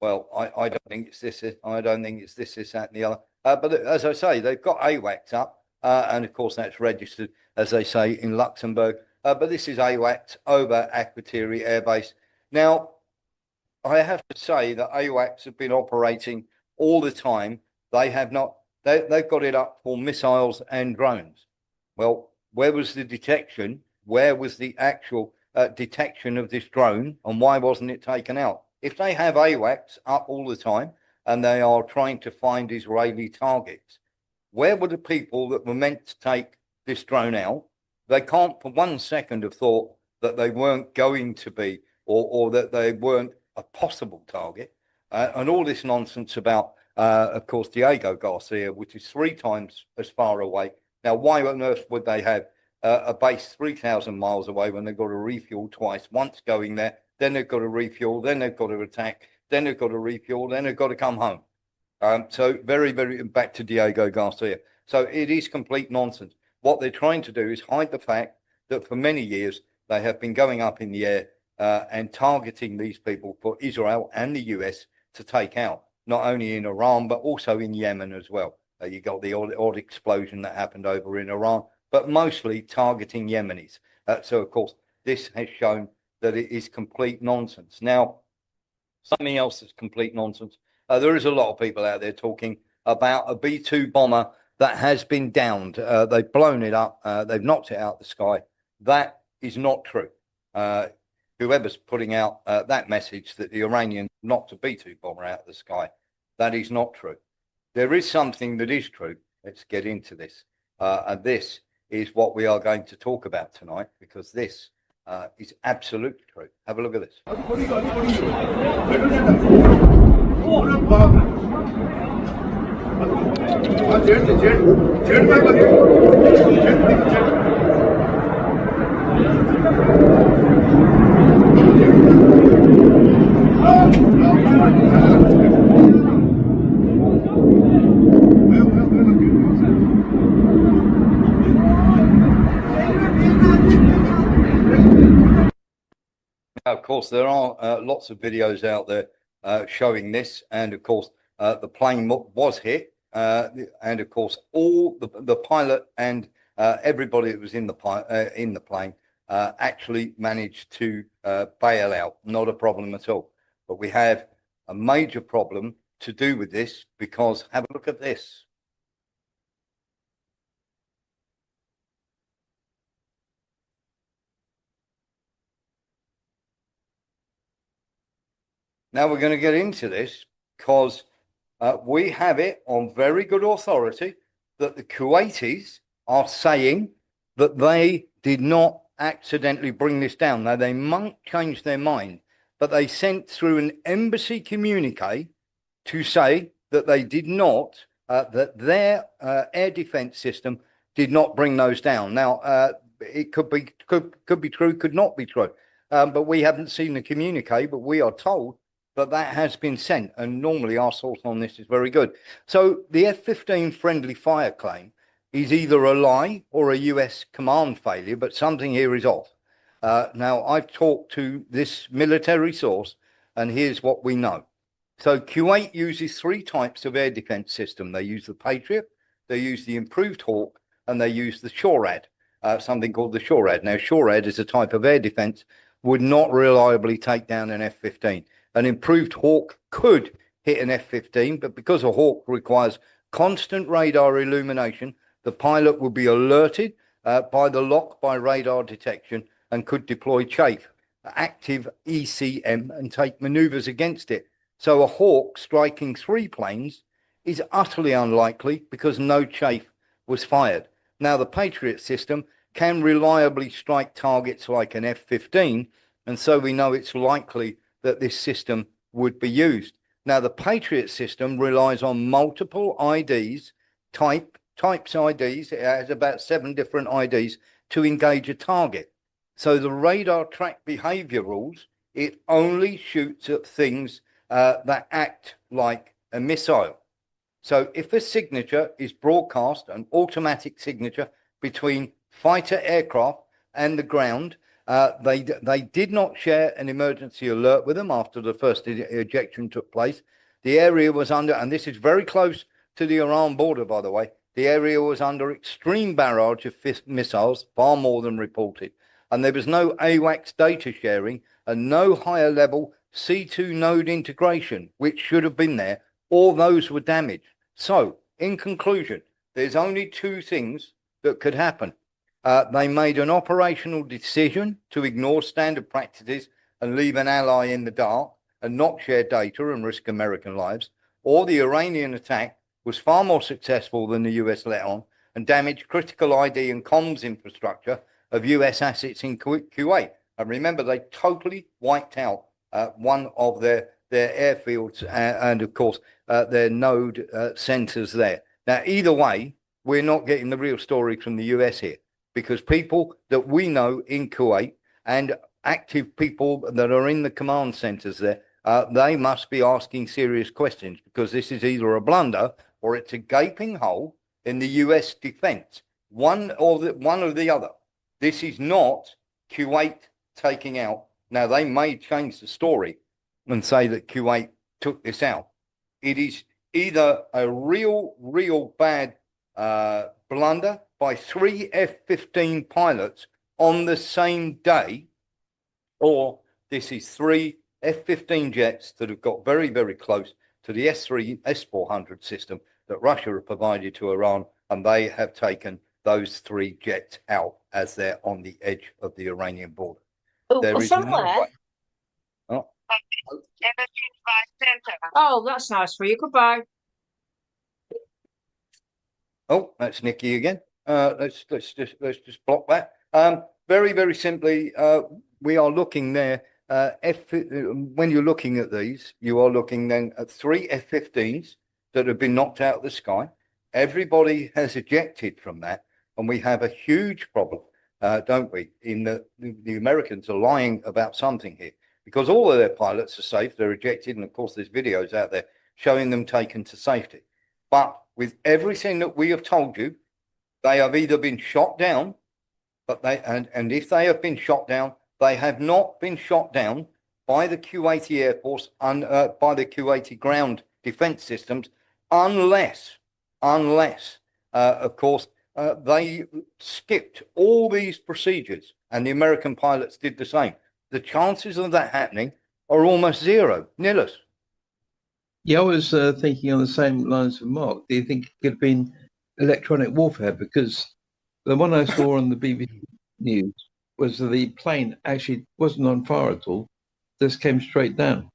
well, I don't think it's this, I don't think it's this, that, and the other. But as I say, they've got AWACS up, and of course, that's registered, as they say, in Luxembourg. But this is AWACS over Akrotiri Air Base. Now, I have to say that AWACS have been operating all the time. They have not, they've got it up for missiles and drones. Well, where was the detection? Where was the actual detection of this drone, and why wasn't it taken out? If they have AWACS up all the time and they are trying to find Israeli targets, where were the people that were meant to take this drone out? They can't for 1 second have thought that they weren't going to be, or that they weren't a possible target. And all this nonsense about, of course, Diego Garcia, which is 3 times as far away. Now, why on earth would they have a base 3,000 miles away when they've got to refuel twice, once going there, then they've got to refuel, then they've got to attack, then they've got to refuel, then they've got to come home. So very, very, back to Diego Garcia. So it is complete nonsense. What they're trying to do is hide the fact that for many years they have been going up in the air and targeting these people for Israel and the US to take out, not only in Iran, but also in Yemen as well. You got the odd explosion that happened over in Iran, but mostly targeting Yemenis. So, of course, this has shown that it is complete nonsense. Now, something else that's complete nonsense. There is a lot of people out there talking about a B-2 bomber that has been downed. They've blown it up. They've knocked it out of the sky. That is not true. Whoever's putting out that message that the Iranians knocked a B-2 bomber out of the sky, that is not true. There is something that is true. Let's get into this. And this is what we are going to talk about tonight, because this is absolutely true. Have a look at this. Of course, there are lots of videos out there showing this, and of course, the plane was hit, and of course, all the pilot and everybody that was in the plane actually managed to bail out. Not a problem at all. But we have a major problem to do with this, because have a look at this. Now we're going to get into this because we have it on very good authority that the Kuwaitis are saying that they did not accidentally bring this down. Now, they might change their mind, but they sent through an embassy communique to say that they did not, that their air defense system did not bring those down. Now, it could be true, could not be true, but we haven't seen the communique, but we are told that has been sent, and normally our source on this is very good. So the F-15 friendly fire claim is either a lie or a US command failure, but something here is off. Now, I've talked to this military source, and here's what we know. So Kuwait uses 3 types of air defense system. They use the Patriot, they use the improved Hawk, and they use the SHORAD, something called the SHORAD. Now, SHORAD is a type of air defense, would not reliably take down an F-15. An improved Hawk could hit an F-15, but because a Hawk requires constant radar illumination, the pilot will be alerted by the lock by radar detection and could deploy chafe, active ECM, and take maneuvers against it. So a Hawk striking 3 planes is utterly unlikely because no chafe was fired. Now, the Patriot system can reliably strike targets like an F-15, and so we know it's likely that this system would be used. Now, the Patriot system relies on multiple IDs, types IDs. It has about 7 different IDs to engage a target. So the radar track behavior rules, it only shoots at things that act like a missile. So if a signature is broadcast, an automatic signature between fighter aircraft and the ground, they did not share an emergency alert with them after the first ejection took place. The area was under, and this is very close to the Iran border, by the way, the area was under extreme barrage of missiles, far more than reported. And there was no AWACS data sharing and no higher level C2 node integration, which should have been there. All those were damaged. So, in conclusion, there's only 2 things that could happen. They made an operational decision to ignore standard practices and leave an ally in the dark and not share data and risk American lives, or the Iranian attack was far more successful than the US let on and damaged critical ID and comms infrastructure of US assets in Kuwait. And remember, they totally wiped out one of their airfields and, of course, their node centers there. Now, either way, we're not getting the real story from the US here, because people that we know in Kuwait and active people that are in the command centers there, they must be asking serious questions, because this is either a blunder or it's a gaping hole in the US defense, one or the other. This is not Kuwait taking out. Now, they may change the story and say that Kuwait took this out. It is either a real bad blunder by 3 F-15 pilots on the same day, or this is 3 F-15 jets that have got very, very close to the S-400 system that Russia have provided to Iran and they have taken those 3 jets out as they're on the edge of the Iranian border. Oh, There is from no where? way. Oh, Oh, that's nice for you. Goodbye. oh, that's Nikki again. Let's just block that. Very simply, we are looking there. When you're looking at these, you are looking then at 3 F-15s that have been knocked out of the sky. Everybody has ejected from that, and we have a huge problem, don't we? In that the Americans are lying about something here, because all of their pilots are safe. They're ejected, and of course, there's videos out there showing them taken to safety. But with everything that we have told you, they have either been shot down, but and if they have been shot down, they have not been shot down by the Kuwaiti Air Force and by the Kuwaiti ground defense systems, unless, of course, they skipped all these procedures, and the American pilots did the same. The chances of that happening are almost zero. Nilus. Yeah, I was thinking on the same lines of Mark. Do you think it could have been electronic warfare? Because the one I saw on the BBC News was that the plane actually wasn't on fire at all, just came straight down.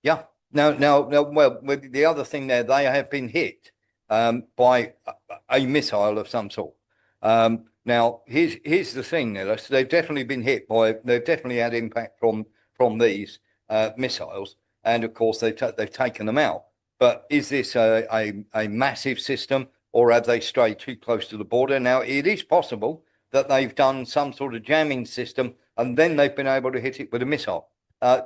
Yeah. Now, well, the other thing there, they have been hit by a missile of some sort. Now, here's the thing, Nilis. They've definitely been hit by. They've definitely had impact from these missiles, and of course they've taken them out. But is this a massive system, or have they strayed too close to the border? Now, it is possible that they've done some sort of jamming system, and then they've been able to hit it with a missile.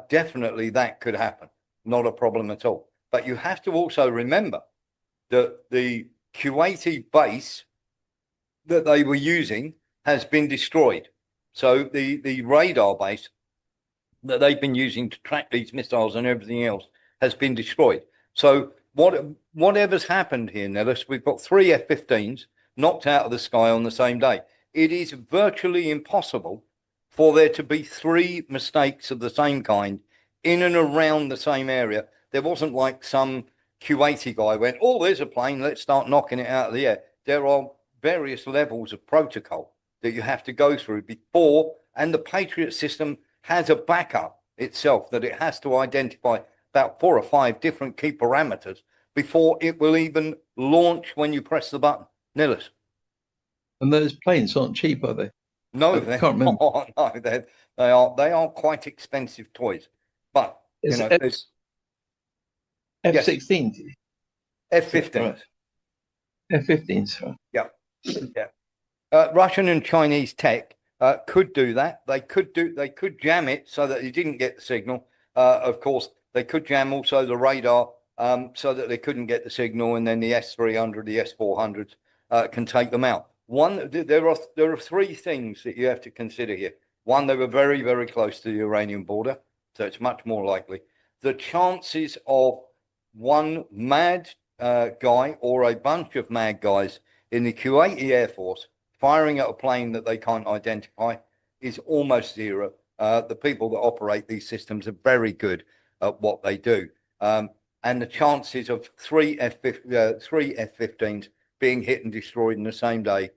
Definitely, that could happen. Not a problem at all. But you have to also remember that the Kuwaiti base that they were using has been destroyed. So the radar base that they've been using to track these missiles and everything else has been destroyed. So whatever's happened here, Nellis, we've got 3 F-15s knocked out of the sky on the same day. It is virtually impossible for there to be 3 mistakes of the same kind in and around the same area. There wasn't like some Kuwaiti guy went, oh, there's a plane, let's start knocking it out of the air. There are various levels of protocol that you have to go through before, and the Patriot system has a backup itself that it has to identify about 4 or 5 different key parameters before it will even launch when you press the button. Nillis. And those planes aren't cheap, are they? No, I can't remember. No, they are quite expensive toys. But you know, there's F-16. F-15. Right. F-15s. Right. Yeah. Russian and Chinese tech could do that. They could jam it so that you didn't get the signal. Of course, they could jam also the radar so that they couldn't get the signal, and then the S-300, the S-400s can take them out. There are 3 things that you have to consider here. One, they were very, very close to the Iranian border, so it's much more likely. The chances of one mad guy or a bunch of mad guys in the Kuwaiti Air Force firing at a plane that they can't identify is almost zero. The people that operate these systems are very at what they do. And the chances of 3 F-15s being hit and destroyed in the same day,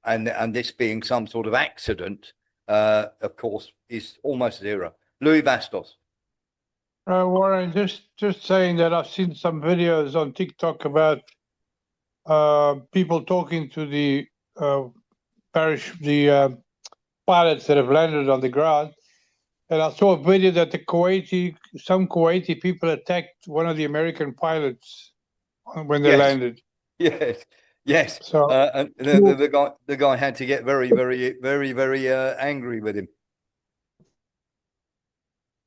and this being some sort of accident, of course, is almost zero. Louis Bastos. Warren, just saying that I've seen some videos on TikTok about people talking to the pilots that have landed on the ground. And I saw a video that some Kuwaiti people attacked one of the American pilots when they landed. Yes. So and the guy had to get very angry with him.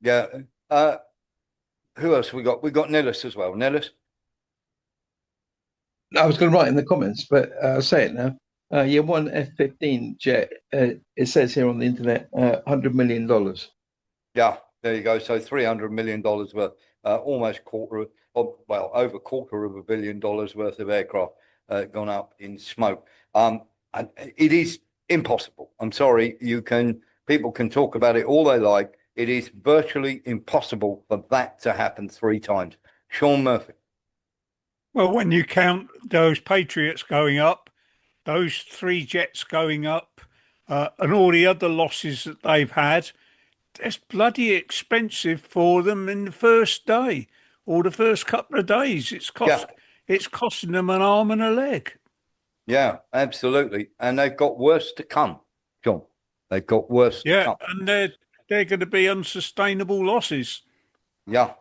Yeah. Who else we got? We got Nellis as well. Nellis. I was going to write in the comments, but I'll say it now. One F-15 jet. It says here on the internet, $100 million. Yeah, there you go. So $300 million worth, almost over $250 million worth of aircraft gone up in smoke. And it is impossible. I'm sorry. People can talk about it all they like. It is virtually impossible for that to happen 3 times. Sean Murphy. Well, when you count those Patriots going up, those three jets going up, and all the other losses that they've had, it's bloody expensive for them in the first day or the first couple of days. Yeah, It's costing them an arm and a leg. yeah, absolutely. And they've got worse to come, John. They've got worse to Yeah, come. and they're going to be unsustainable losses. Yeah.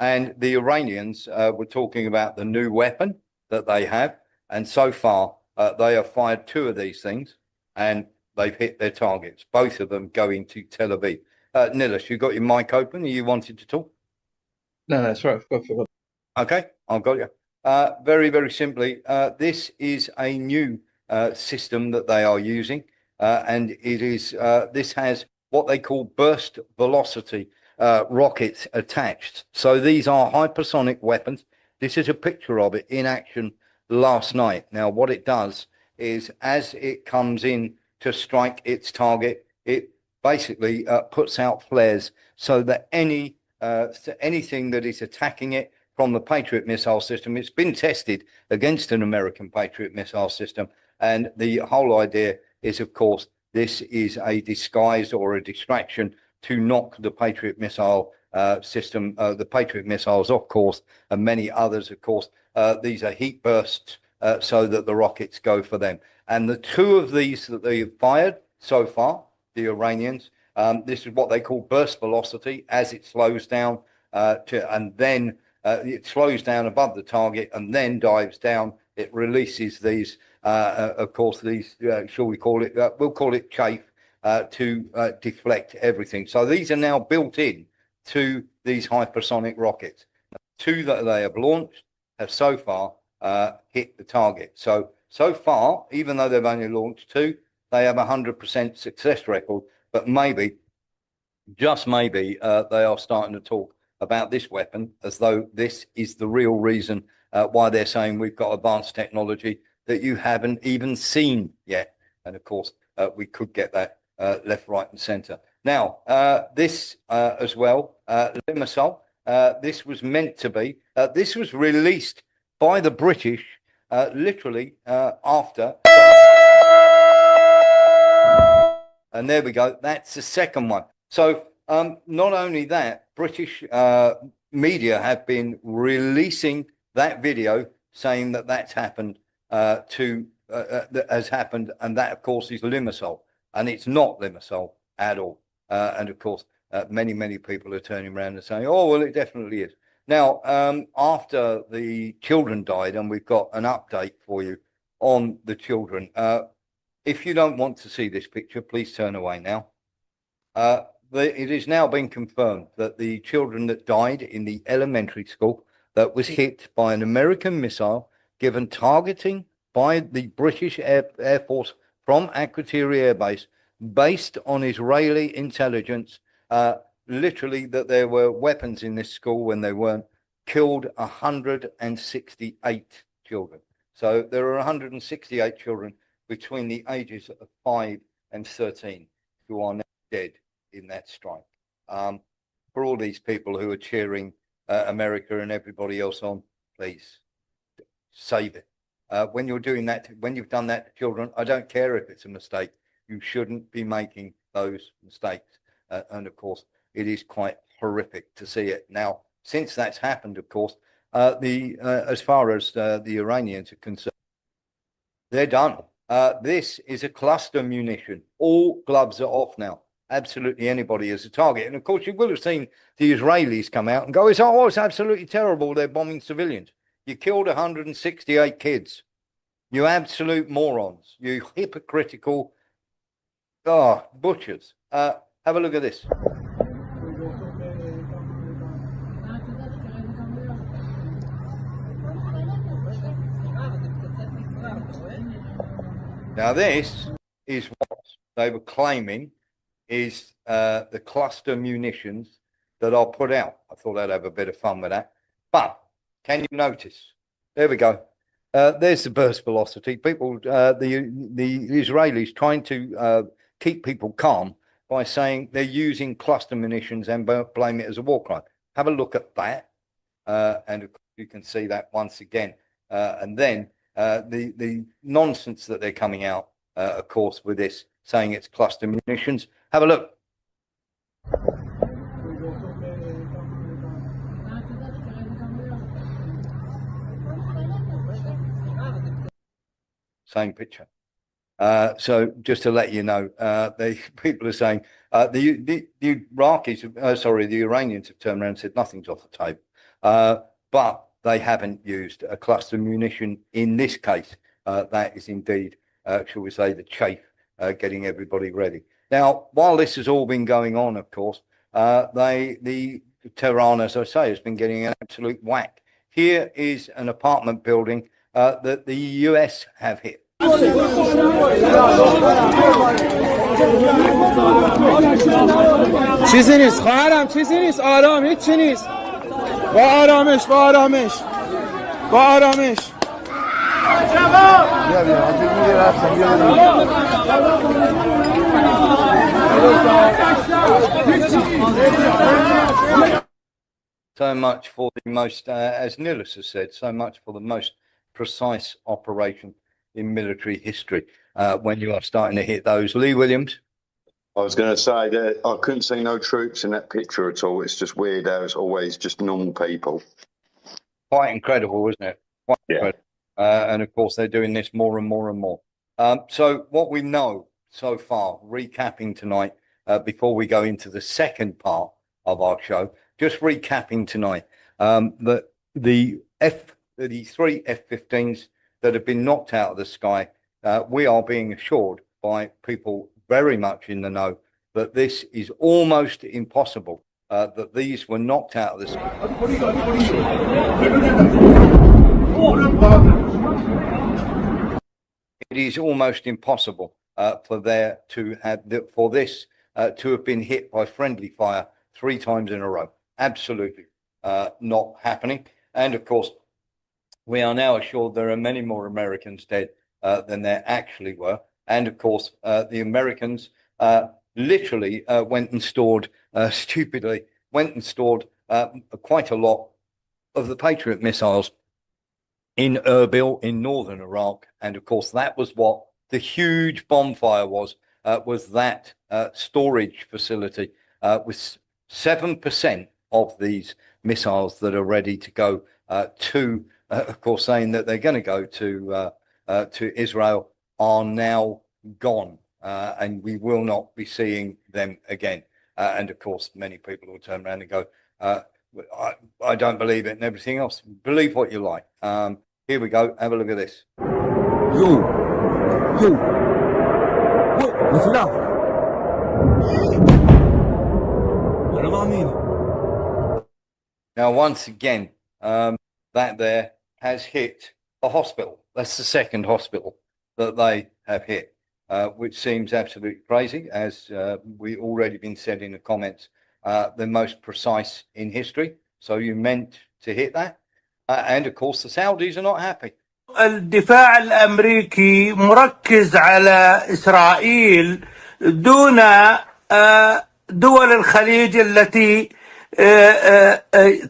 And the Iranians were talking about the new weapon that they have. And so far, they have fired two of these things and they've hit their targets, both of them going to Tel Aviv. Nilis, you got your mic open? You wanted to talk? No, that's right. I forgot. Okay, I've got you. Very, very simply, this is a new system that they are using, and it is this has what they call burst velocity rockets attached. So these are hypersonic weapons. This is a picture of it in action last night. Now, what it does is, as it comes in to strike its target, it basically puts out flares so that anything that is attacking it from the Patriot missile system, it's been tested against an American Patriot missile system. And the whole idea is, of course, this is a disguise or a distraction to knock the Patriot missile system, the Patriot missiles, of course, and many others, of course. These are heat bursts so that the rockets go for them. And the two of these that they've fired so far, the Iranians, this is what they call burst velocity as it slows down and then it slows down above the target and then dives down. It releases these, of course, these, shall we call it, we'll call it chaff to deflect everything. So these are now built in to these hypersonic rockets. Two that they have launched have so far hit the target. So far, even though they've only launched two, they have 100% success record, but maybe, just maybe, they are starting to talk about this weapon as though this is the real reason why they're saying we've got advanced technology that you haven't even seen yet. And of course, we could get that left, right, and center. Now, this as well, Limassol, this was meant to be, this was released by the British literally after. And there we go. That's the second one. So not only that, British media have been releasing that video saying that that's happened that has happened, and that of course is Limassol, and it's not Limassol at all. And of course, many people are turning around and saying, "Oh, well, it definitely is." Now, after the children died, and we've got an update for you on the children. If you don't want to see this picture, please turn away now. It has now been confirmed that the children that died in the elementary school that was hit by an American missile given targeting by the British Air Force from Akrotiri Air Base, based on Israeli intelligence, literally that there were weapons in this school when they weren't, killed 168 children. So there are 168 children between the ages of 5 and 13 who are now dead in that strike. For all these people who are cheering America and everybody else on, please save it. When you're doing that, when you've done that to children, I don't care if it's a mistake. You shouldn't be making those mistakes. And of course, it is quite horrific to see it. Now, since that's happened, of course, as far as the Iranians are concerned, they're done. This is a cluster munition. All gloves are off now. Absolutely anybody is a target. And of course, you will have seen the Israelis come out and go, it's absolutely terrible. They're bombing civilians. You killed 168 kids. You absolute morons. You hypocritical butchers. Have a look at this. Now, this is what they were claiming is the cluster munitions that are put out. I thought I'd have a bit of fun with that. But can you notice? There we go. There's the burst velocity. People, the Israelis trying to keep people calm by saying they're using cluster munitions and blame it as a war crime. Have a look at that. And you can see that once again. And then the nonsense that they're coming out, of course, with this, saying it's cluster munitions. Have a look. Same picture. So just to let you know, people are saying the Iraqis, sorry, the Iranians have turned around and said nothing's off the table, but they haven't used a cluster munition in this case. That is indeed, shall we say, the chafe getting everybody ready. Now, while this has all been going on, of course, the Tehran, as I say, has been getting an absolute whack. Here is an apartment building that the US have hit. چیزی نیست خواهرم چیزی نیست آرام هیچی نیست با آرامش با آرامش با آرامش So much for the most, as Nilis has said, so much for the most precise operation in military history when you are starting to hit those. Lee Williams? I was going to say that I couldn't see no troops in that picture at all. It's just weird how it's always just normal people. Quite incredible, isn't it? Quite incredible. And of course, they're doing this more and more and more. So what we know so far, recapping tonight, before we go into the second part of our show, just recapping tonight, that the three F-15s that have been knocked out of the sky, we are being assured by people very much in the know that this is almost impossible, that these were knocked out of the sky. It is almost impossible for this to have been hit by friendly fire 3 times in a row. Absolutely not happening. And of course, we are now assured there are many more Americans dead than there actually were. And of course, the Americans literally went and stored, stupidly, quite a lot of the Patriot missiles in Erbil in northern Iraq. And of course, that was what the huge bonfire was that storage facility with 7% of these missiles that are ready to go to, of course, saying that they're going to go to Israel are now gone, and we will not be seeing them again. And of course, many people will turn around and go, I don't believe it and everything else. Believe what you like. Here we go. Have a look at this. Now, once again, that there has hit a hospital. That's the second hospital that they have hit, which seems absolutely crazy, as we already been said in the comments, the most precise in history. So you meant to hit that. And of course, the Saudis are not happy. الدفاع الأمريكي مركز على إسرائيل دون دول الخليج التي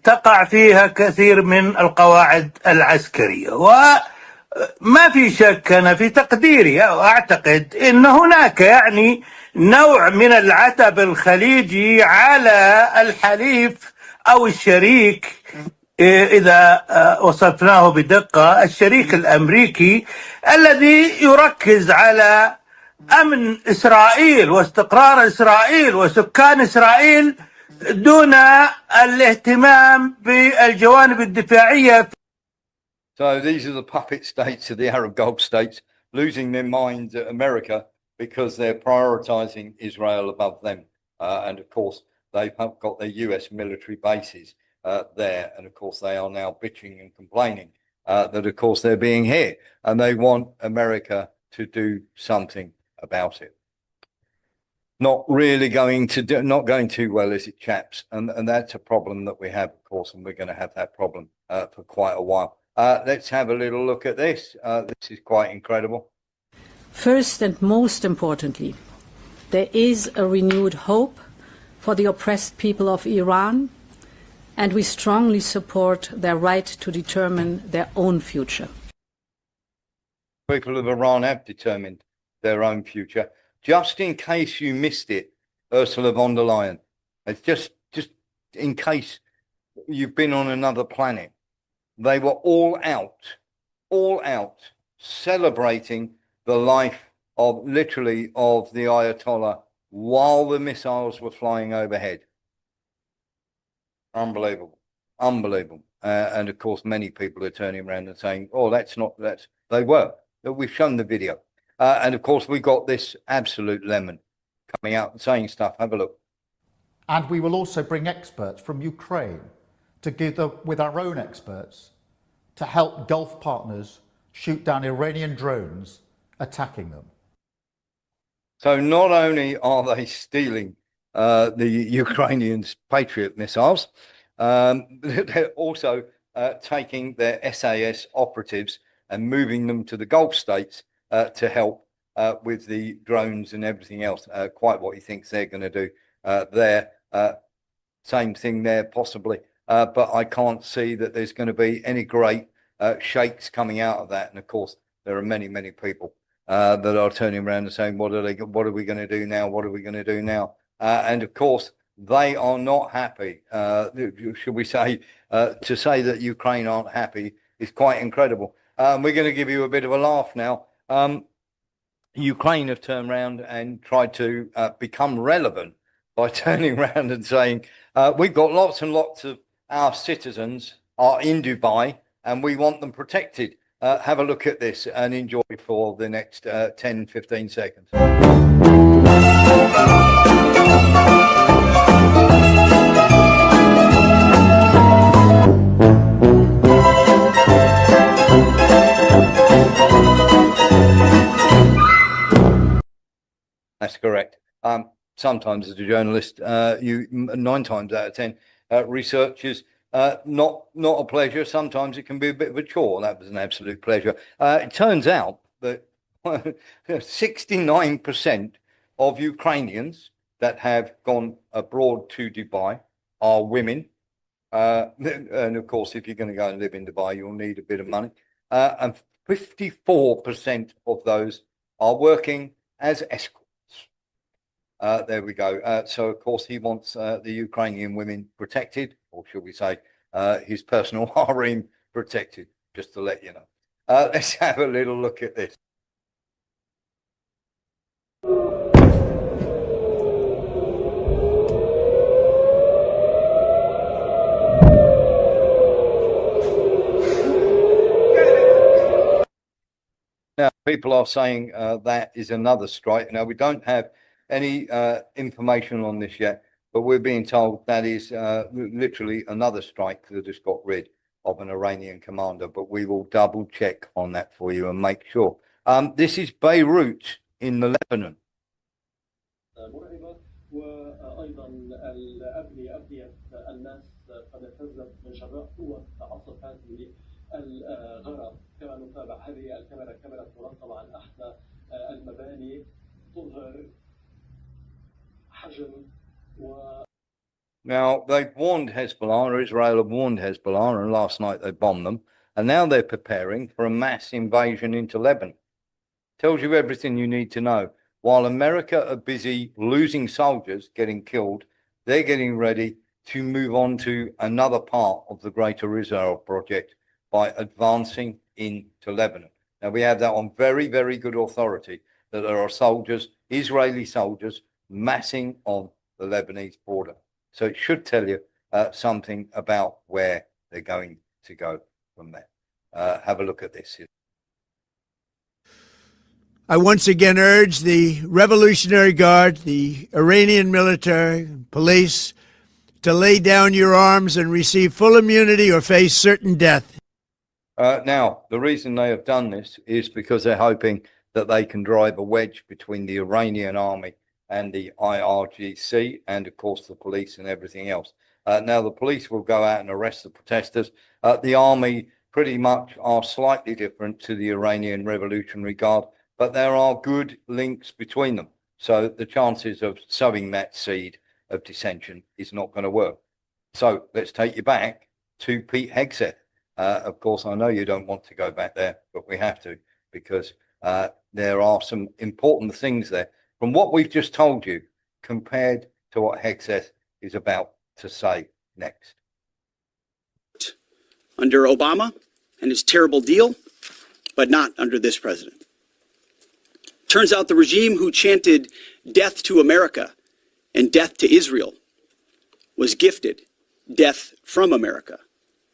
تقع فيها كثير من القواعد العسكرية وما في شك أنا في تقديري وأعتقد أن هناك يعني نوع من العتب الخليجي على الحليف أو الشريك إذا وصفناه بدقة الشريك الأمريكي الذي يركز على أمن إسرائيل واستقرار إسرائيل وسكان إسرائيل دون الاهتمام بالجوانب الدفاعية. So these are the puppet states of the Arab Gulf states losing their minds at America because they're prioritizing Israel above them. And of course, they've got their US military bases there. And of course, they are now bitching and complaining that, of course, they're being hit and they want America to do something about it. Not going too well, is it, chaps? And that's a problem that we have, of course, and we're going to have that problem for quite a while. Let's have a little look at this. This is quite incredible. First and most importantly, there is a renewed hope for the oppressed people of Iran and we strongly support their right to determine their own future. People of Iran have determined their own future. Just in case you missed it, Ursula von der Leyen, it's just in case you've been on another planet, they were all out celebrating the life of literally of the Ayatollah while the missiles were flying overhead. Unbelievable. And of course, many people are turning around and saying, oh, they were. We've shown the video. And of course, we got this absolute lemon coming out and saying stuff. Have a look. And we will also bring experts from Ukraine together with our own experts to help Gulf partners shoot down Iranian drones attacking them. So not only are they stealing the Ukrainians' Patriot missiles, they're also taking their SAS operatives and moving them to the Gulf states to help with the drones and everything else. Quite what he thinks they're going to do there. Same thing there, possibly. But I can't see that there's going to be any great shakes coming out of that. And of course, there are many, many people that are turning around and saying, what are we going to do now? What are we going to do now? And of course, they are not happy. Should we say, to say that Ukraine aren't happy is quite incredible. We're going to give you a bit of a laugh now. Ukraine have turned around and tried to become relevant by turning around and saying, we've got lots and lots of our citizens are in Dubai and we want them protected. Have a look at this and enjoy for the next 10, 15 seconds. That's correct. Sometimes as a journalist, 9 times out of 10, researchers, not a pleasure. Sometimes it can be a bit of a chore. That was an absolute pleasure. It turns out that 69% of Ukrainians that have gone abroad to Dubai are women. And of course, if you're going to go and live in Dubai, you'll need a bit of money. And 54% of those are working as escorts. There we go. So, of course, he wants the Ukrainian women protected, or should we say his personal harem protected, just to let you know. Let's have a little look at this. Now, people are saying that is another strike. Now, we don't have any information on this yet, but we're being told that is literally another strike that has got rid of an Iranian commander. But we will double check on that for you and make sure. This is Beirut in the Lebanon. وأيضا أبنية الناس قد اهتزت من جراء قوة عصف هذه الغرق. كما نتابع هذه الكاميرا ترصد عن أحدى المباني تظهر حجم و. Now, they've warned Hezbollah, Israel have warned Hezbollah, and last night they bombed them, and now they're preparing for a mass invasion into Lebanon. Tells you everything you need to know. While America are busy losing soldiers, getting killed, they're getting ready to move on to another part of the Greater Israel Project by advancing into Lebanon. Now, we have that on very, very good authority that there are soldiers, Israeli soldiers, massing on the Lebanese border. So it should tell you something about where they're going to go from there. Have a look at this. I once again urge the Revolutionary Guard, the Iranian military, police, to lay down your arms and receive full immunity or face certain death. Now, the reason they have done this is because they're hoping that they can drive a wedge between the Iranian army and the IRGC and, of course, the police and everything else. Now, the police will go out and arrest the protesters. The army pretty much are slightly different to the Iranian Revolutionary Guard, but there are good links between them. So the chances of sowing that seed of dissension is not going to work. So let's take you back to Pete Hegseth. Of course, I know you don't want to go back there, but we have to because there are some important things there from what we've just told you compared to what Hegseth is about to say next. Under Obama and his terrible deal, but not under this president. Turns out the regime who chanted death to America and death to Israel was gifted death from America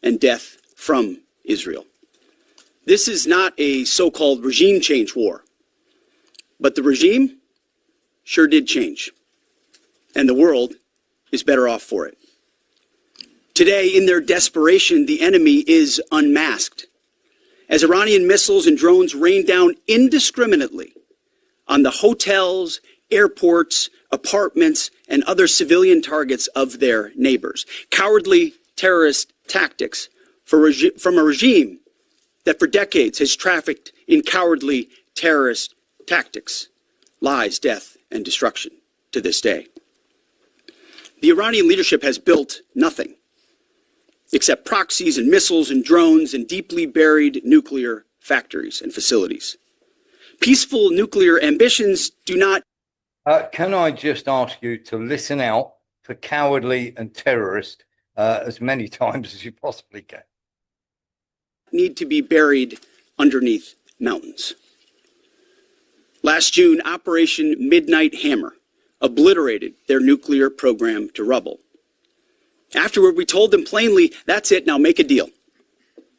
and death from Israel. This is not a so-called regime change war, but the regime sure did change, and the world is better off for it. Today, in their desperation, the enemy is unmasked as Iranian missiles and drones rain down indiscriminately on the hotels, airports, apartments, and other civilian targets of their neighbors. Cowardly terrorist tactics from a regime that for decades has trafficked in cowardly terrorist tactics, lies, death, and destruction to this day. The Iranian leadership has built nothing except proxies and missiles and drones and deeply buried nuclear factories and facilities. Peaceful nuclear ambitions do not. Can I just ask you to listen out for cowardly and terrorist as many times as you possibly can? Need to be buried underneath mountains. Last June, Operation Midnight Hammer obliterated their nuclear program to rubble. Afterward, we told them plainly, that's it, now make a deal.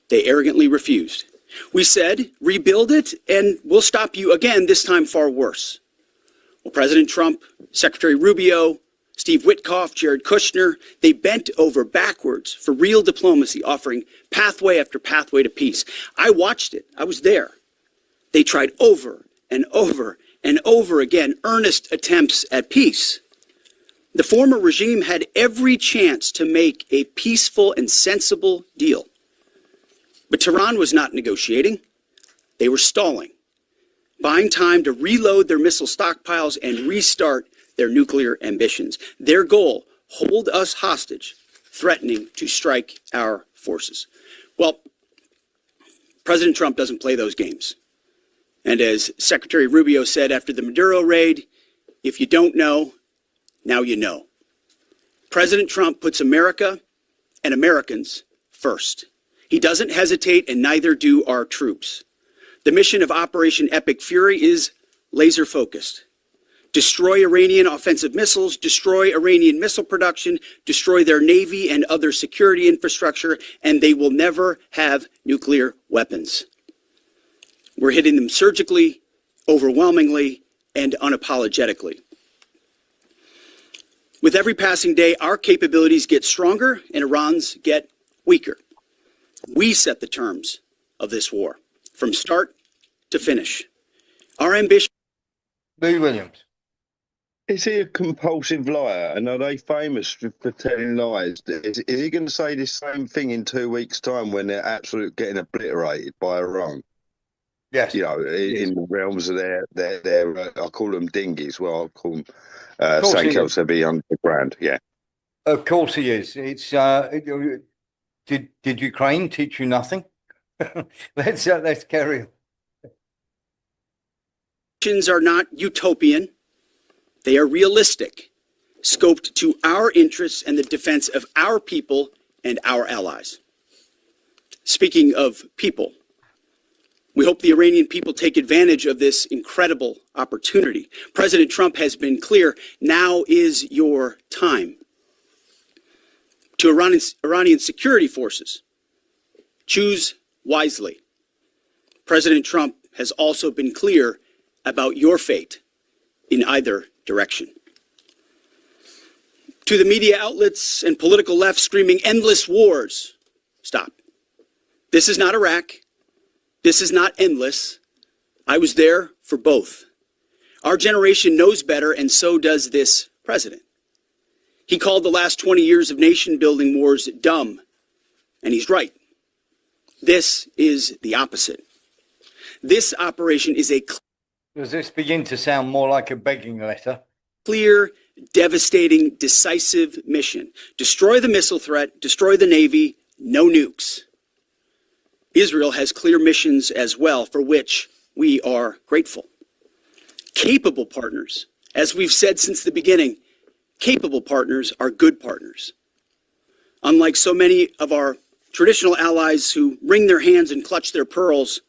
They arrogantly refused. We said, rebuild it, and we'll stop you again, this time far worse. Well, President Trump, Secretary Rubio, Steve Witkoff, Jared Kushner, they bent over backwards for real diplomacy, offering pathway after pathway to peace. I watched it. I was there. They tried over and over and over again earnest attempts at peace. The former regime had every chance to make a peaceful and sensible deal. But Tehran was not negotiating. They were stalling, buying time to reload their missile stockpiles and restart their nuclear ambitions. Their goal, hold us hostage, threatening to strike our forces. Well, President Trump doesn't play those games. And as Secretary Rubio said after the Maduro raid, if you don't know, now you know. President Trump puts America and Americans first. He doesn't hesitate, and neither do our troops. The mission of Operation Epic Fury is laser focused. Destroy Iranian offensive missiles, destroy Iranian missile production, destroy their navy and other security infrastructure, and they will never have nuclear weapons. We're hitting them surgically, overwhelmingly, and unapologetically. With every passing day, our capabilities get stronger and Iran's get weaker. We set the terms of this war, from start to finish. Our ambition. Lee Williams. Is he a compulsive liar? And are they famous for telling lies? Is he going to say the same thing in 2 weeks' time when they're absolutely getting obliterated by Iran? Yes. You know, in the realms of their I call them dinghies. Well, I'll call them St. Kelsevi underground. Yeah. Of course he is. It's did Ukraine teach you nothing? Let's carry on. Are not utopian. They are realistic, scoped to our interests and the defense of our people and our allies. Speaking of people, we hope the Iranian people take advantage of this incredible opportunity. President Trump has been clear, now is your time. To Iranian security forces, choose wisely. President Trump has also been clear about your fate in either direction. To the media outlets and political left screaming endless wars, stop. This is not Iraq. This is not endless. I was there for both. Our generation knows better, and so does this president. He called the last 20 years of nation-building wars dumb, and he's right. This is the opposite. This operation is a... Does this begin to sound more like a begging letter clear, devastating, decisive mission. Destroy the missile threat, destroy the Navy, no nukes. Israel has clear missions as well, for which we are grateful. Capable partners, as we've said since the beginning, capable partners are good partners. Unlike so many of our traditional allies who wring their hands and clutch their pearls,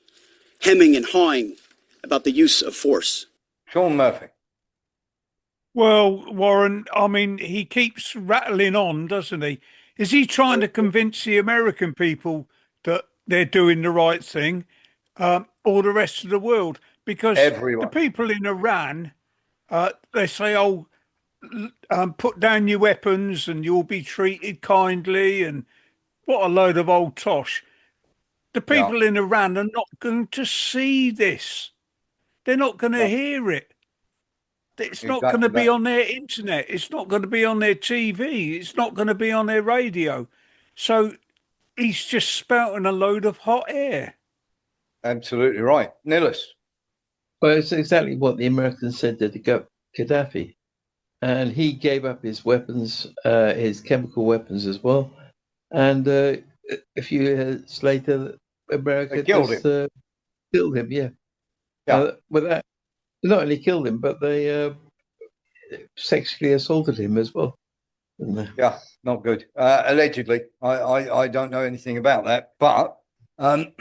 hemming and hawing about the use of force. Sean Murphy. Well, Warren, I mean, he keeps rattling on, doesn't he? Is he trying to convince the American people that they're doing the right thing, or the rest of the world? Because Everyone. the people in Iran, they say, oh, put down your weapons and you'll be treated kindly, and what a load of old tosh. The people in Iran are not going to see this. They're not going to hear it. It's not going to be on their internet. It's not going to be on their TV. It's not going to be on their radio. So he's just spouting a load of hot air. Absolutely right. Nilis. Well, it's exactly what the Americans said to Gaddafi. And he gave up his weapons, his chemical weapons as well. And a few years later, America killed killed him, yeah. With that, not only killed him, but they sexually assaulted him as well. Yeah, not good. Allegedly, I don't know anything about that, but I'm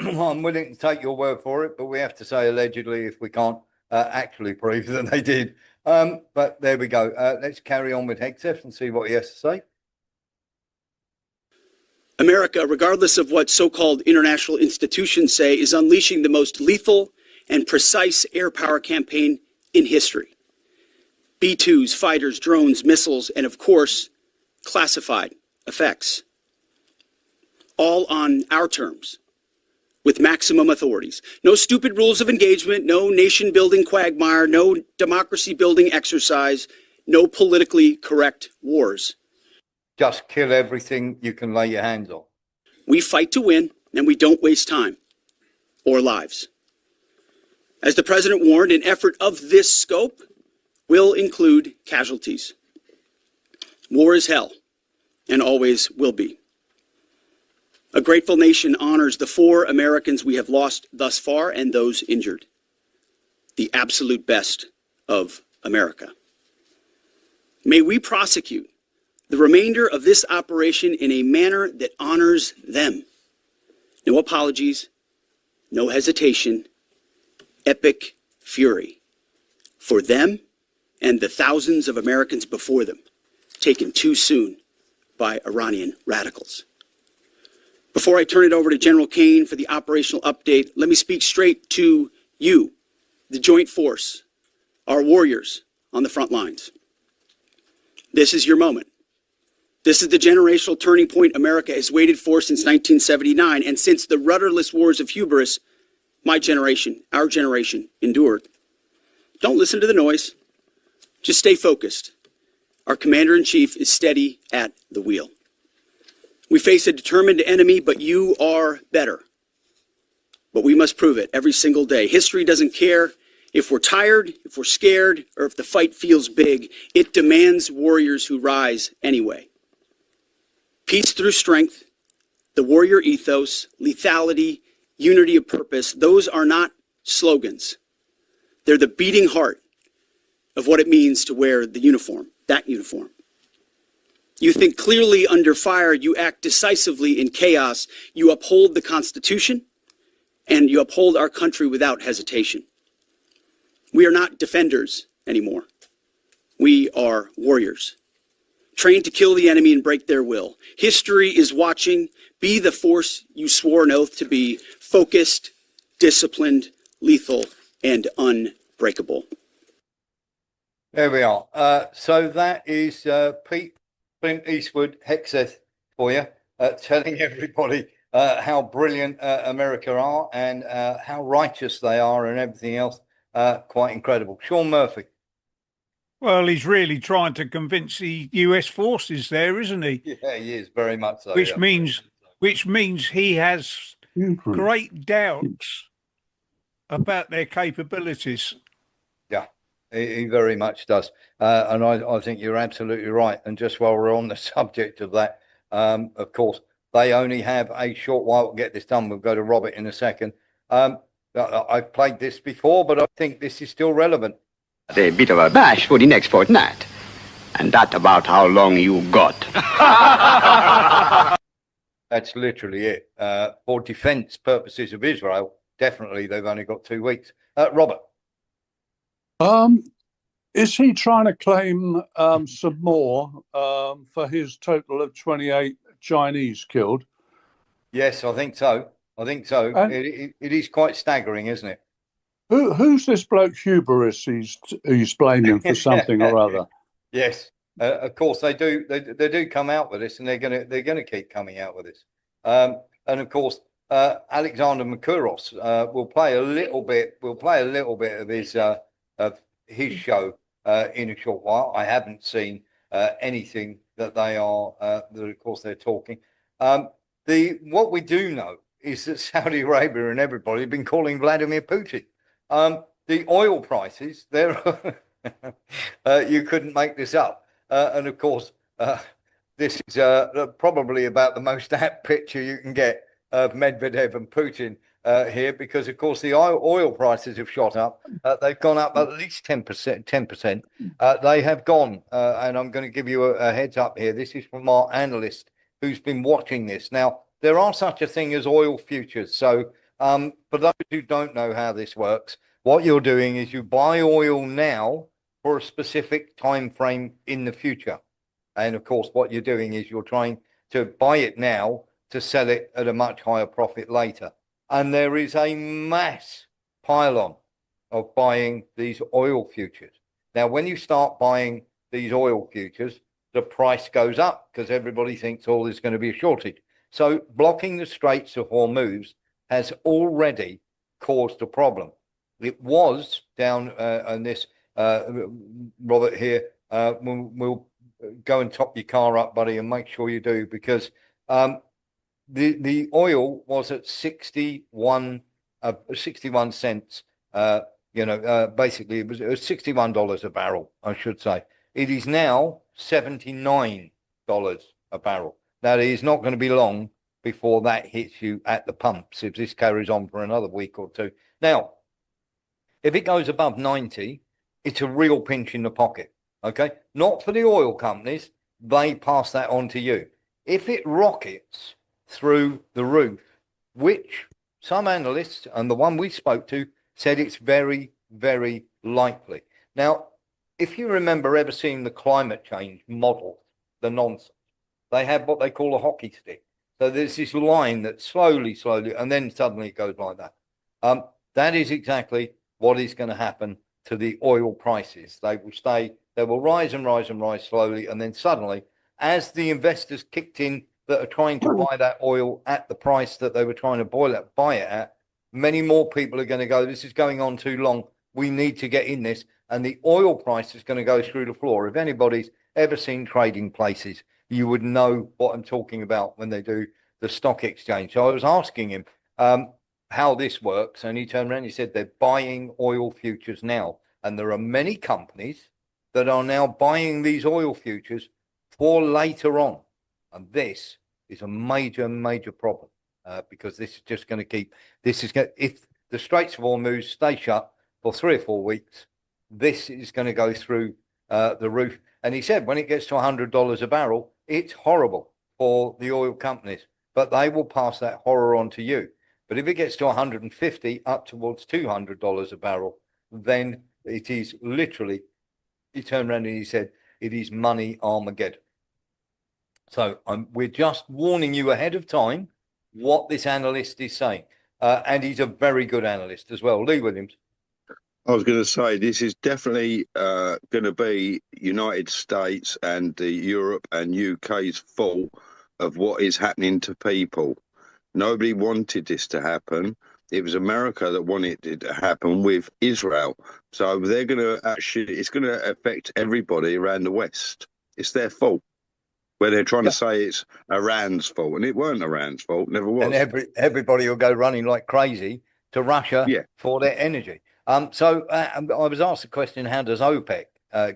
willing to take your word for it. But we have to say allegedly if we can't actually prove that they did. But there we go. Let's carry on with Hegseth and see what he has to say. America, regardless of what so-called international institutions say, is unleashing the most lethal and precise air power campaign in history. B-2s, fighters, drones, missiles, and of course, classified effects. All on our terms, with maximum authorities. No stupid rules of engagement, no nation-building quagmire, no democracy-building exercise, no politically correct wars. Just kill everything you can lay your hands on. We fight to win, and we don't waste time or lives. As the president warned, an effort of this scope will include casualties. War is hell, and always will be. A grateful nation honors the 4 Americans we have lost thus far and those injured. The absolute best of America. May we prosecute the remainder of this operation in a manner that honors them. No apologies, no hesitation, epic fury for them and the thousands of Americans before them, taken too soon by Iranian radicals. Before I turn it over to General Kane for the operational update, let me speak straight to you, the Joint Force, our warriors on the front lines. This is your moment. This is the generational turning point America has waited for since 1979, and since the rudderless wars of hubris my generation, our generation, endured. Don't listen to the noise. Just stay focused. Our commander-in-chief is steady at the wheel. We face a determined enemy, but you are better. But we must prove it every single day. History doesn't care if we're tired, if we're scared, or if the fight feels big. It demands warriors who rise anyway. Peace through strength, the warrior ethos, lethality, unity of purpose, those are not slogans. They're the beating heart of what it means to wear the uniform, that uniform. You think clearly under fire, you act decisively in chaos, you uphold the Constitution, and you uphold our country without hesitation. We are not defenders anymore. We are warriors, trained to kill the enemy and break their will. History is watching. Be the force you swore an oath to be, focused, disciplined, lethal, and unbreakable. There we are. So that is Pete Clint Eastwood Hegseth for you, telling everybody how brilliant America are and how righteous they are and everything else. Quite incredible. Sean Murphy. Well, he's really trying to convince the US forces there, isn't he? Yeah, he is very much so. Which means he has great doubts about their capabilities. Yeah. He very much does. And I think you're absolutely right. And just while we're on the subject of that, of course, they only have a short while to get this done. We'll go to Robert in a second. I've played this before, but I think this is still relevant. A bit of a bash for the next fortnight. And that about how long you got. That's literally it. For defense purposes of Israel, definitely they've only got 2 weeks. Robert. Is he trying to claim some more for his total of 28 Chinese killed? Yes, I think so. It is quite staggering, isn't it? Who's this bloke Hubris he's blaming for something or other? Yes, of course they do. They do come out with this, and they're gonna keep coming out with this. And of course, Alexander Makuros will play a little bit. We'll play a little bit of his show in a short while. I haven't seen anything that they are. That of course they're talking. What we do know is that Saudi Arabia and everybody have been calling Vladimir Putin. The oil prices, there, you couldn't make this up. And of course, this is probably about the most apt picture you can get of Medvedev and Putin here, because of course the oil prices have shot up. They've gone up at least 10%. 10%. They have gone, and I'm going to give you a heads up here. This is from our analyst who's been watching this. Now, there are such a thing as oil futures. So for those who don't know how this works, what you're doing is you buy oil now for a specific time frame in the future. And of course, what you're doing is you're trying to buy it now to sell it at a much higher profit later. And there is a mass pile-on of buying these oil futures. Now, when you start buying these oil futures, the price goes up because everybody thinks, oh, there's going to be a shortage. So blocking the Straits of Hormuz has already caused a problem. It was down on this, Robert here, we'll go and top your car up, buddy, and make sure you do, because the oil was at 61 cents. Basically it was $61 a barrel, I should say. It is now $79 a barrel. Now, it is not going to be long before that hits you at the pumps if this carries on for another week or two. Now, if it goes above 90, it's a real pinch in the pocket. Okay, not for the oil companies, they pass that on to you. If it rockets through the roof, which some analysts and the one we spoke to said it's very, very likely. Now, if you remember ever seeing the climate change model, the nonsense, they have what they call a hockey stick. So there's this line that slowly, and then suddenly it goes like that. That is exactly what is going to happen to the oil prices. They will rise and rise and rise slowly, and then suddenly, as the investors kicked in that are trying to buy that oil at the price that they were trying to buy it at, many more people are going to go, this is going on too long, we need to get in this, and the oil price is going to go through the floor. If anybody's ever seen trading places, you would know what I'm talking about when they do the stock exchange. So I was asking him how this works, and he turned around and he said they're buying oil futures now, and there are many companies that are now buying these oil futures for later on. And this is a major, major problem because this is just going to keep, if the Straits of Hormuz stay shut for 3 or 4 weeks, this is going to go through the roof. And he said when it gets to $100 a barrel, it's horrible for the oil companies, but they will pass that horror on to you. But if it gets to 150 up towards $200 a barrel, then it is literally, he turned around and he said, it is money Armageddon. So we're just warning you ahead of time what this analyst is saying. And he's a very good analyst as well. Lee Williams. I was going to say, this is definitely going to be United States and Europe and UK's fault of what is happening to people. Nobody wanted this to happen. It was America that wanted it to happen with Israel. So they're going to actually, it's going to affect everybody around the West. It's their fault. Where they're trying to say it's Iran's fault, and it weren't Iran's fault, never was. And everybody will go running like crazy to Russia for their energy. I was asked the question, how does OPEC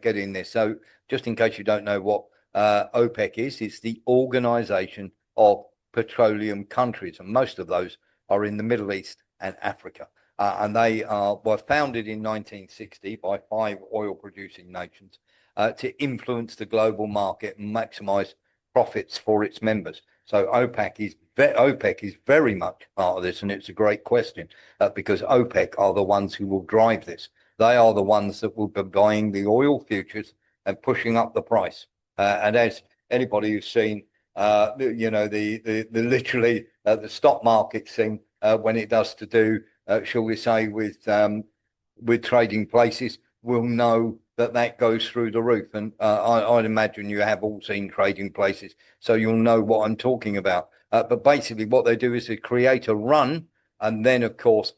get in this? So just in case you don't know what OPEC is, it's the Organization of Petroleum Countries, and most of those are in the Middle East and Africa. And they were founded in 1960 by 5 oil-producing nations to influence the global market and maximize profits for its members. So OPEC is very much part of this, and it's a great question because OPEC are the ones who will drive this. They are the ones that will be buying the oil futures and pushing up the price. And as anybody who's seen, the literally the stock market thing when it does to do, shall we say, with trading places, will know that goes through the roof. And I'd imagine you have all seen trading places, so you'll know what I'm talking about. But basically what they do is they create a run, and then of course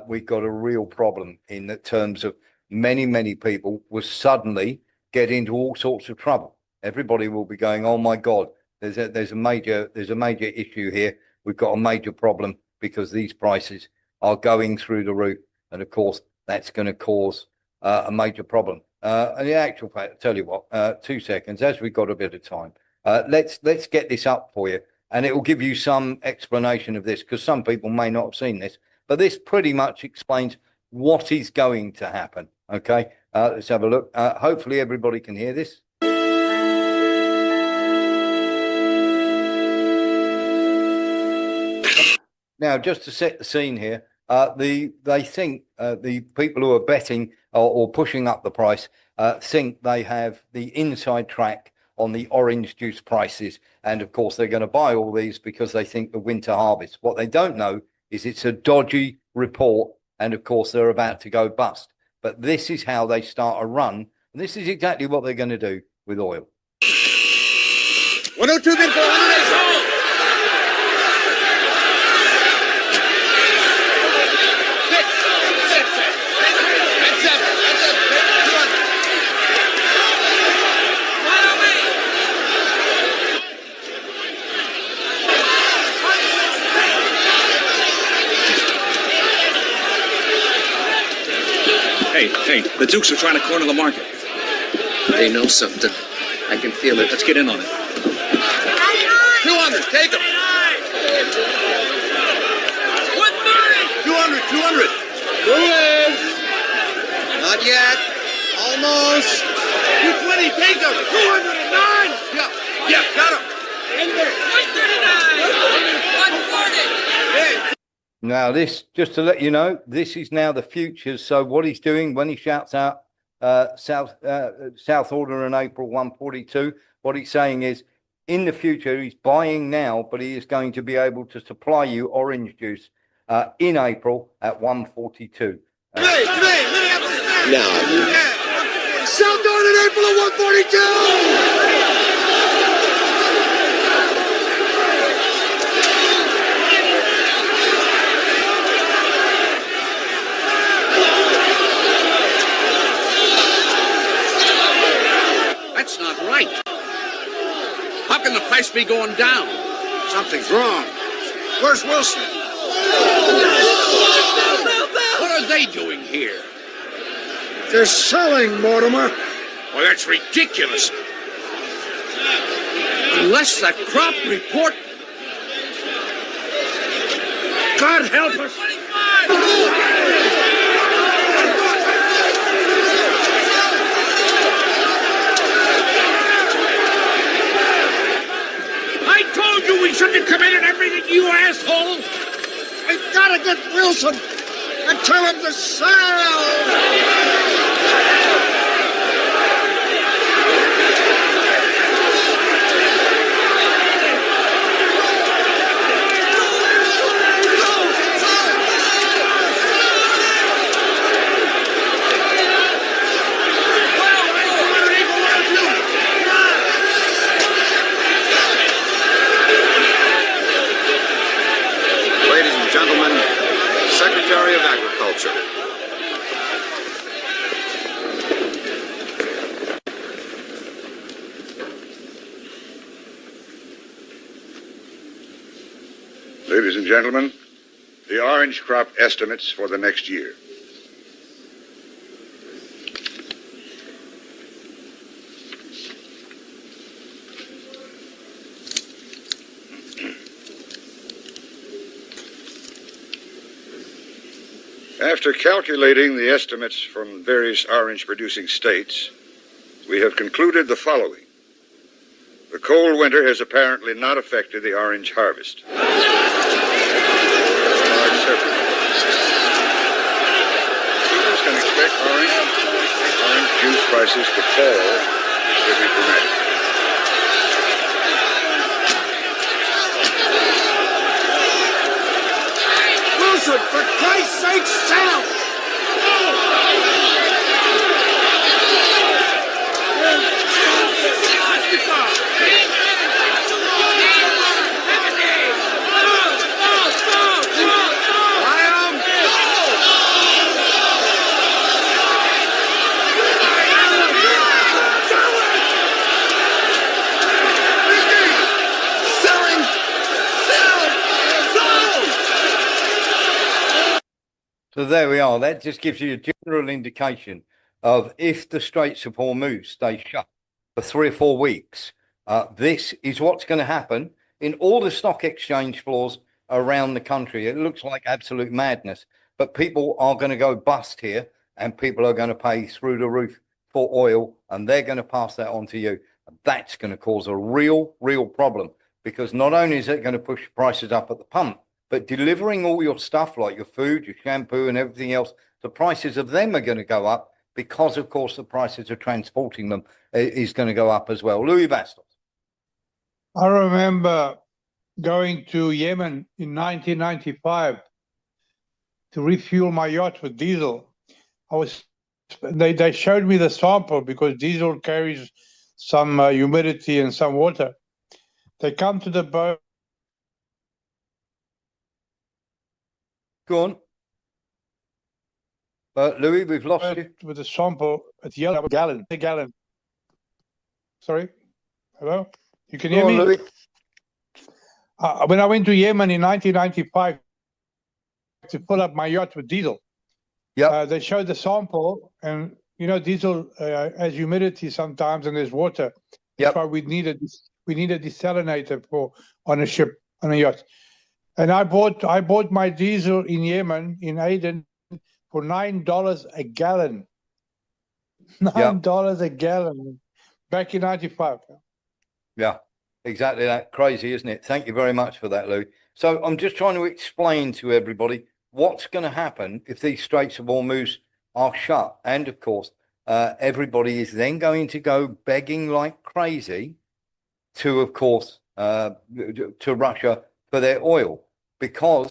we've got a real problem in the terms of many people will suddenly get into all sorts of trouble. Everybody will be going, oh my God, there's a major issue here. We've got a major problem because these prices are going through the roof, and of course that's going to cause a major problem. And the actual fact, I'll tell you what, 2 seconds, as we've got a bit of time, let's get this up for you, and it will give you some explanation of this, because some people may not have seen this, but this pretty much explains what is going to happen. Okay, let's have a look. Hopefully everybody can hear this. Now, just to set the scene here, they think the people who are betting or pushing up the price think they have the inside track on the orange juice prices, and of course they're going to buy all these because they think the winter harvest. What they don't know is it's a dodgy report, and of course they're about to go bust. But this is how they start a run, and this is exactly what they're going to do with oil. 102 bid for 108 sold. Hey, the Dukes are trying to corner the market. They know something. I can feel it. Let's get in on it. 200, take them. 130. 200. Not yet. Almost. 220, take them. 209. Yeah, got them. 139. 140. Now, this, just to let you know, this is now the futures. So what he's doing when he shouts out South order in April 142, what he's saying is, in the future, he's buying now, but he is going to be able to supply you orange juice in April at 142. Today, now. South order in April at 142. That's not right. How can the price be going down? Something's wrong. Where's Wilson? What are they doing here? They're selling, Mortimer. Well, that's ridiculous. Unless the crop report... God help us. We shouldn't have committed everything, you asshole! I gotta get Wilson and tell him to sell! Secretary of Agriculture. Ladies and gentlemen, the orange crop estimates for the next year. After calculating the estimates from various orange-producing states, we have concluded the following. The cold winter has apparently not affected the orange harvest. Students can expect orange juice prices to fall pretty dramatically. Wilson, for Christ's sake, sell! So there we are. That just gives you a general indication of if the Straits of Hormuz stay shut for 3 or 4 weeks, this is what's going to happen in all the stock exchange floors around the country. It looks like absolute madness, but people are going to go bust here, and people are going to pay through the roof for oil, and they're going to pass that on to you. And that's going to cause a real problem, because not only is it going to push prices up at the pump, but delivering all your stuff like your food, your shampoo and everything else, the prices of them are going to go up because, of course, the prices of transporting them is going to go up as well. Louis Bastos. I remember going to Yemen in 1995 to refuel my yacht with diesel. They showed me the sample because diesel carries some humidity and some water. They come to the boat. Go on. Louis, we've lost you. With a sample, it's yellow, a gallon. Sorry? Hello? You can hear me? Louis. When I went to Yemen in 1995 to fill up my yacht with diesel, they showed the sample, and diesel has humidity sometimes, and there's water. That's why we need a desalinator on a ship, on a yacht. And I bought my diesel in Yemen, in Aden, for $9 a gallon. $9 a gallon back in 95. Yeah, exactly that. Crazy, isn't it? Thank you very much for that, Louis. So I'm just trying to explain to everybody what's going to happen if these Straits of Hormuz are shut. And of course, everybody is then going to go begging like crazy to, of course, to Russia for their oil, because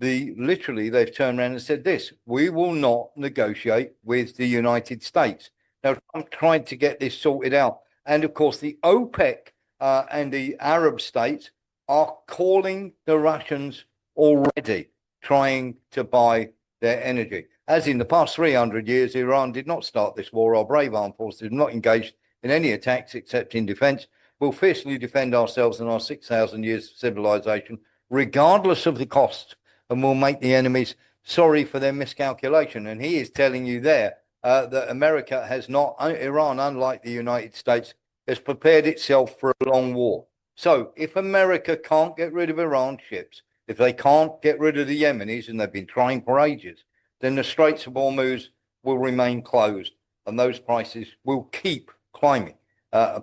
literally they've turned around and said this: we will not negotiate with the United States. Now, Trump tried to get this sorted out, and of course the OPEC and the Arab states are calling the Russians already, trying to buy their energy. As in the past 300 years, Iran did not start this war. Our brave armed forces have not engaged in any attacks except in defense. We'll fiercely defend ourselves and our 6,000 years of civilization, regardless of the cost, and we'll make the enemies sorry for their miscalculation. And he is telling you there that America has not, Iran, unlike the United States, has prepared itself for a long war. So if America can't get rid of Iran ships, if they can't get rid of the Yemenis, and they've been trying for ages, then the Straits of Hormuz will remain closed, and those prices will keep climbing.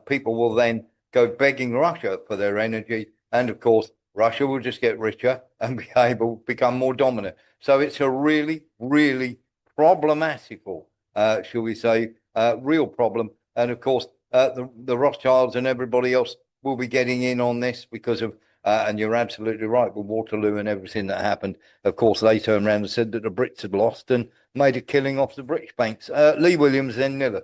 People will then go begging Russia for their energy, and of course, Russia will just get richer and be able to become more dominant. So it's a really problematical, shall we say, real problem. And of course, the Rothschilds and everybody else will be getting in on this because of, and you're absolutely right, with Waterloo and everything that happened. Of course, they turned around and said that the Brits had lost and made a killing off the British banks. Lee Williams, then Niller.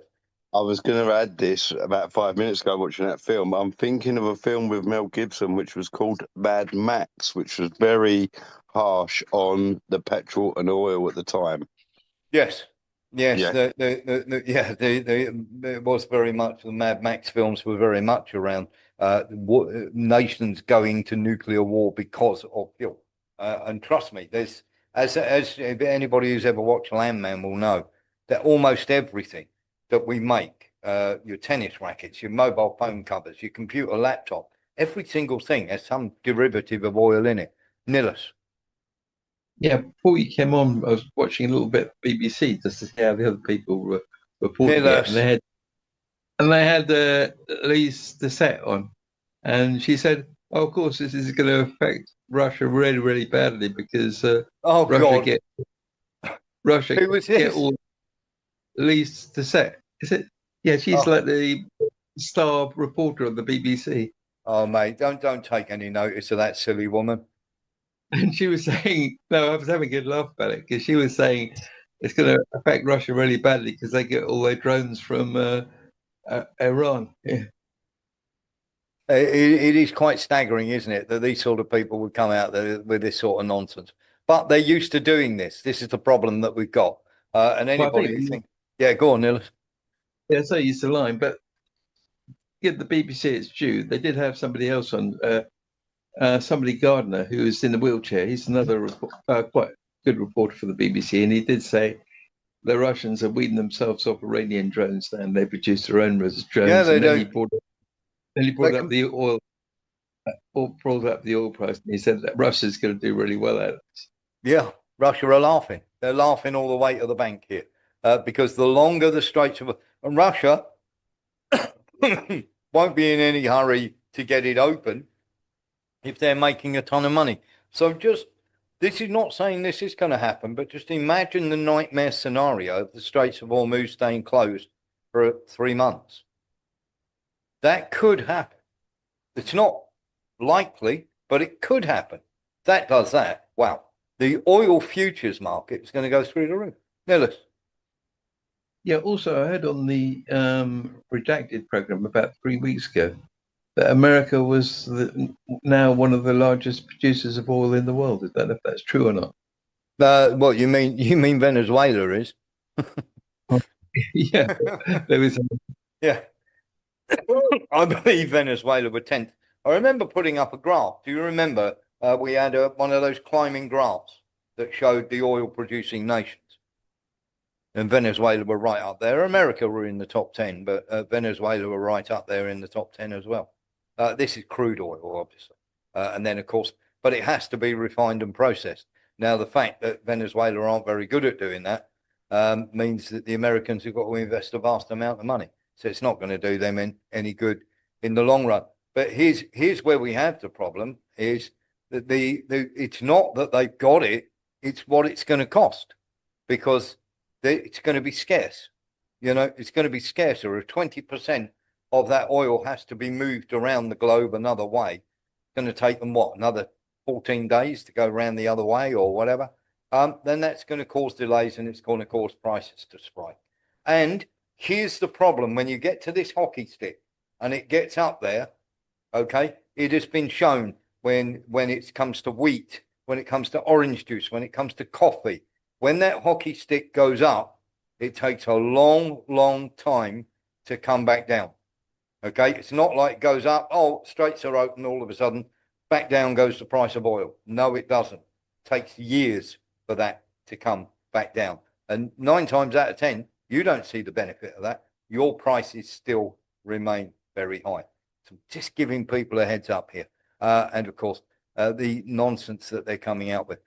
I was going to add this about 5 minutes ago watching that film. I'm thinking of a film with Mel Gibson, which was called Mad Max, which was very harsh on the petrol and oil at the time. Yes. Yeah. It was very much, the Mad Max films were very much around nations going to nuclear war because of fuel. And trust me, there's as anybody who's ever watched Landman will know that almost everything that we make, your tennis rackets, your mobile phone covers, your computer laptop, every single thing has some derivative of oil in it. Nillis. Yeah, before you came on, I was watching a little bit BBC just to see how the other people were reporting it, and they had Elise the set on, and she said, "Oh, of course, this is going to affect Russia really, really badly because oh God, Russia who was get this? all Elise the set. Is it? Yeah, she's like the star reporter on the BBC." Oh mate, don't take any notice of that silly woman. And she was saying, no, I was having a good laugh about it because she was saying it's going to affect Russia really badly because they get all their drones from Iran. Yeah. It is quite staggering, isn't it, that these sort of people would come out there with this sort of nonsense. But they're used to doing this. This is the problem that we've got. And anybody who thinks, yeah, go on, Nicholas. Yeah, so used to lying, but give the BBC its due. They did have somebody else on, somebody Gardner, who is in the wheelchair. He's another quite good reporter for the BBC, and he did say the Russians are weeding themselves off Iranian drones, and they produce their own drones. Yeah, they do. Then he brought up the oil. Brought up the oil price, and he said that Russia's going to do really well at it. Yeah, Russia are laughing. They're laughing all the way to the bank here because the longer the Straits of and Russia won't be in any hurry to get it open if they're making a ton of money. So this is not saying this is going to happen, but just imagine the nightmare scenario of the Straits of Hormuz staying closed for 3 months. That could happen. It's not likely, but it could happen. That does that. Wow. The oil futures market is going to go through the roof. Nicholas. Yeah, also, I heard on the Redacted program about 3 weeks ago that America was now one of the largest producers of oil in the world. I don't know if that's true or not. What you mean Venezuela is? Yeah, there was. Yeah. I believe Venezuela were 10th. I remember putting up a graph. Do you remember we had one of those climbing graphs that showed the oil producing nations? And Venezuela were right up there. America were in the top 10, but Venezuela were right up there in the top 10 as well. This is crude oil, obviously. And then, of course, but it has to be refined and processed. Now, the fact that Venezuela aren't very good at doing that means that the Americans have got to invest a vast amount of money. So it's not going to do them any good in the long run. But here's where we have the problem is that it's not that they've got it, it's what it's going to cost because it's going to be scarce. You know, it's going to be scarcer. If 20% of that oil has to be moved around the globe another way, it's going to take them, another 14 days to go around the other way or whatever. Then that's going to cause delays and it's going to cause prices to spike. And here's the problem. When you get to this hockey stick and it gets up there, okay, it has been shown when it comes to wheat, when it comes to orange juice, when it comes to coffee, when that hockey stick goes up, it takes a long, long time to come back down. Okay, it's not like it goes up, straits are open, all of a sudden, back down goes the price of oil. No, it doesn't. It takes years for that to come back down. And 9 times out of 10, you don't see the benefit of that. Your prices still remain very high. So just giving people a heads up here. And of course, the nonsense that they're coming out with.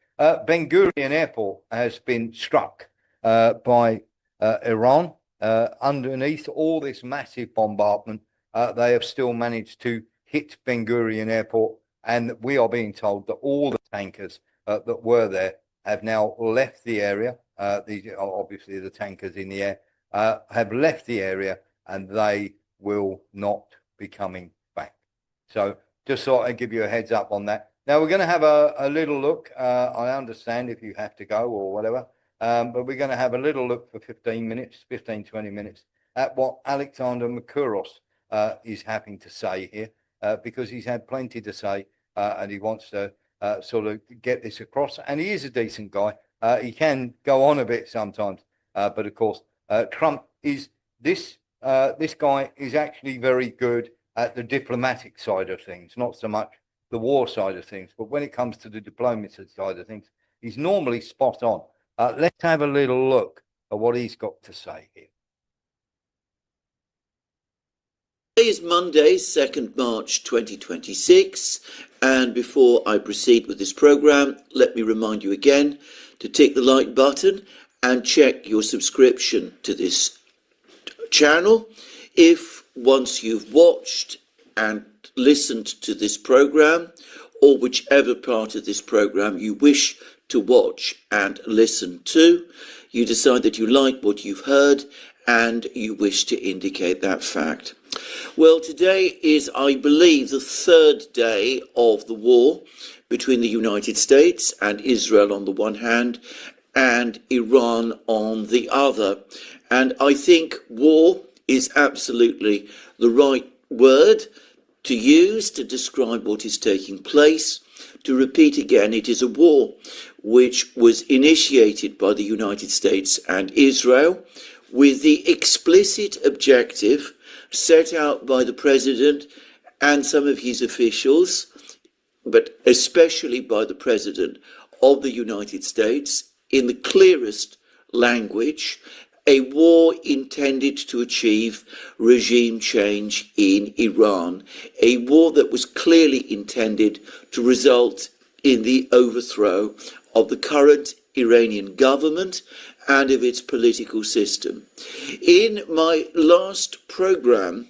Ben Gurion Airport has been struck by Iran. Underneath all this massive bombardment, they have still managed to hit Ben Gurion Airport. And we are being told that all the tankers that were there have now left the area. Obviously, the tankers in the air have left the area and they will not be coming back. So just thought I'd give you a heads up on that. Now, we're going to have a little look. I understand if you have to go or whatever, but we're going to have a little look for 15 minutes, 15, 20 minutes at what Alexander Makouros is having to say here, because he's had plenty to say and he wants to sort of get this across. And he is a decent guy. He can go on a bit sometimes, but of course, Trump is this guy is actually very good at the diplomatic side of things, not so much the war side of things. But when it comes to the diplomacy side of things, he's normally spot on. Let's have a little look at what he's got to say here. Today is Monday, 2nd March 2026, and before I proceed with this program, let me remind you again to tick the like button and check your subscription to this channel. If once you've watched and listened to this program, or whichever part of this program you wish to watch and listen to, you decide that you like what you've heard and you wish to indicate that fact. Well, today is, I believe, the third day of the war between the United States and Israel on the one hand and Iran on the other. And I think war is absolutely the right word to use to describe what is taking place. To repeat again, it is a war which was initiated by the United States and Israel with the explicit objective set out by the President and some of his officials, but especially by the President of the United States, in the clearest language, a war intended to achieve regime change in Iran, a war that was clearly intended to result in the overthrow of the current Iranian government and of its political system. In my last program,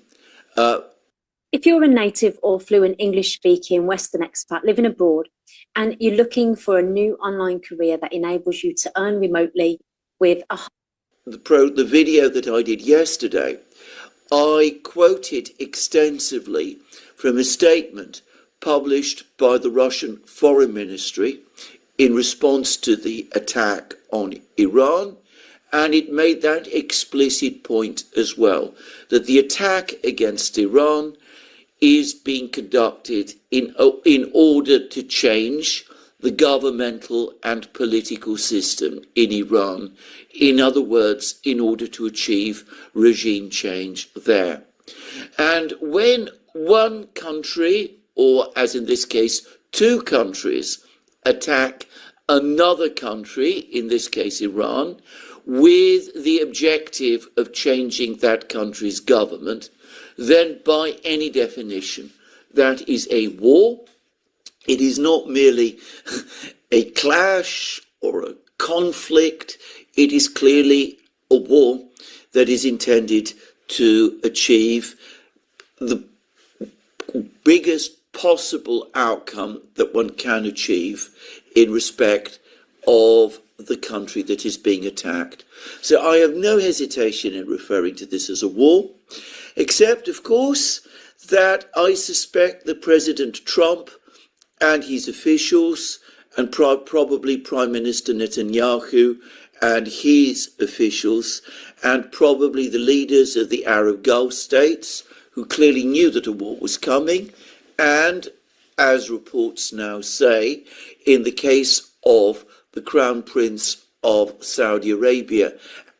if you're a native or fluent English-speaking Western expat living abroad and you're looking for a new online career that enables you to earn remotely with the video that I did yesterday, I quoted extensively from a statement published by the Russian Foreign Ministry in response to the attack on Iran, and it made that explicit point as well, that the attack against Iran is being conducted in order to change the governmental and political system in Iran. In other words, in order to achieve regime change there. And when one country, or as in this case, two countries, attack another country, in this case Iran, with the objective of changing that country's government, then by any definition, that is a war. It is not merely a clash or a conflict. It is clearly a war that is intended to achieve the biggest possible outcome that one can achieve in respect of the country that is being attacked. So I have no hesitation in referring to this as a war, except, of course, that I suspect that President Trump and his officials, and probably Prime Minister Netanyahu and his officials, and probably the leaders of the Arab Gulf states, who clearly knew that a war was coming, and, as reports now say, in the case of the Crown Prince of Saudi Arabia,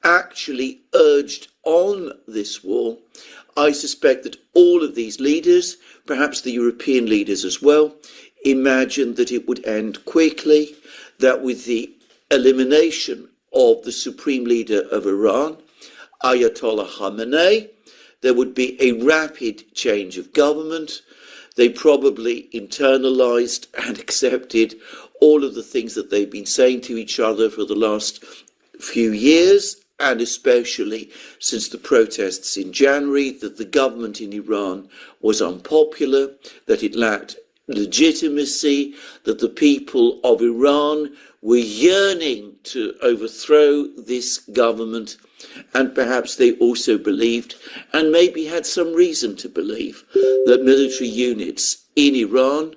actually urged on this war. I suspect that all of these leaders, perhaps the European leaders as well, imagined that it would end quickly, that with the elimination of the supreme leader of Iran, Ayatollah Khamenei, there would be a rapid change of government. They probably internalized and accepted all of the things that they've been saying to each other for the last few years, and especially since the protests in January, that the government in Iran was unpopular, that it lacked legitimacy, that the people of Iran were yearning to overthrow this government, and perhaps they also believed, and maybe had some reason to believe, that military units in Iran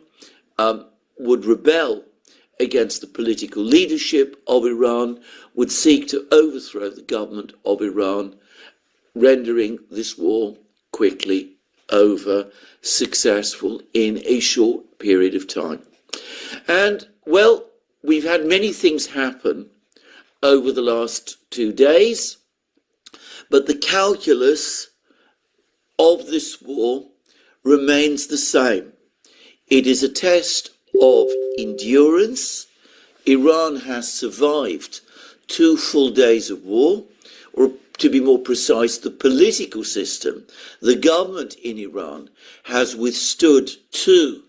would rebel against the political leadership of Iran, would seek to overthrow the government of Iran, rendering this war quickly over, successful in a short period of time. And, well, we've had many things happen over the last 2 days, but the calculus of this war remains the same. It is a test of endurance. Iran has survived 2 full days of war, or to be more precise, the political system, the government in Iran has withstood 2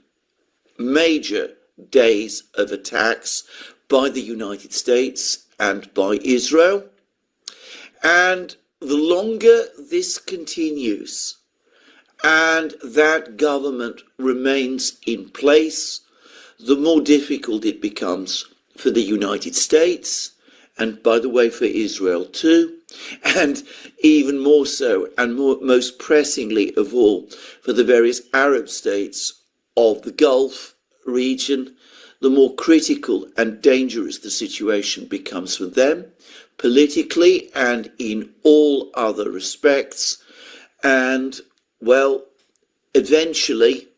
major days of attacks by the United States and by Israel. And the longer this continues and that government remains in place, the more difficult it becomes for the United States, and by the way, for Israel too, and even more so, and most pressingly of all, for the various Arab states of the Gulf region, the more critical and dangerous the situation becomes for them, politically and in all other respects. And, well, eventually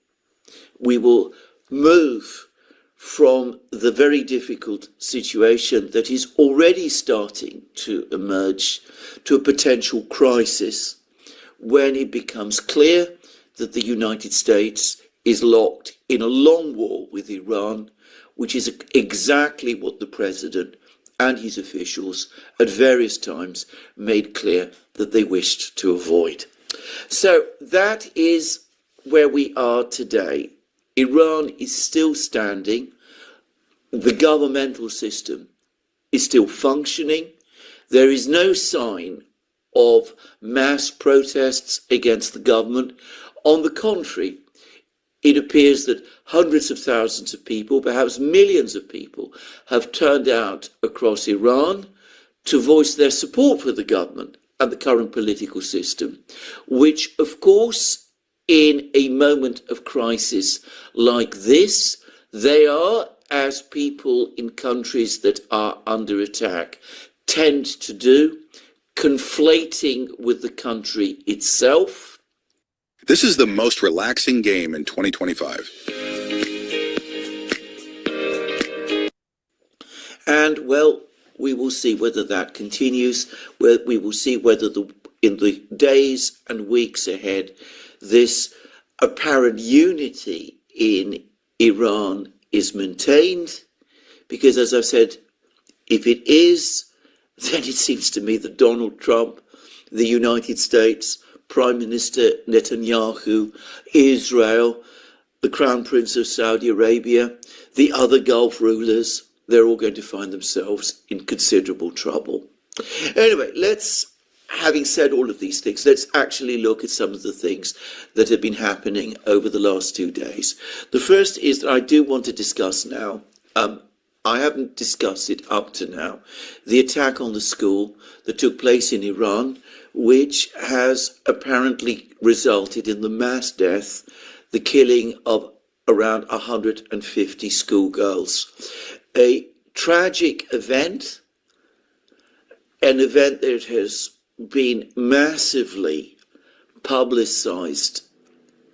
we will move from the very difficult situation that is already starting to emerge to a potential crisis when it becomes clear that the United States is locked in a long war with Iran, which is exactly what the president and his officials at various times made clear that they wished to avoid. So that is where we are today. Iran is still standing. The governmental system is still functioning. There is no sign of mass protests against the government. On the contrary, it appears that hundreds of thousands of people, perhaps millions of people, have turned out across Iran to voice their support for the government and the current political system, which, of course, in a moment of crisis like this, they are, as people in countries that are under attack tend to do, conflating with the country itself. This is the most relaxing game in 2025. And, well, we will see whether that continues. We will see whether in the days and weeks ahead, this apparent unity in Iran is maintained. Because, as I've said, if it is, then it seems to me that Donald Trump, the United States, Prime Minister Netanyahu, Israel, the Crown Prince of Saudi Arabia, the other Gulf rulers, they're all going to find themselves in considerable trouble. Anyway, having said all of these things, let's actually look at some of the things that have been happening over the last 2 days. The first is that I do want to discuss now, I haven't discussed it up to now, the attack on the school that took place in Iran, which has apparently resulted in the mass death, the killing of around 150 schoolgirls. A tragic event, an event that has been massively publicized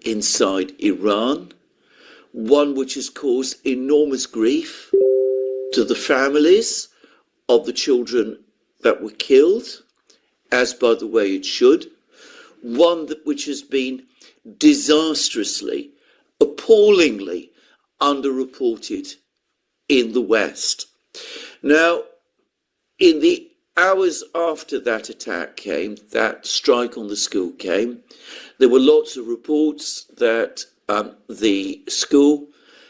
inside Iran, one which has caused enormous grief to the families of the children that were killed, as by the way it should, one which has been disastrously, appallingly underreported in the West. Now, in the hours after that attack came, that strike on the school came, there were lots of reports that the school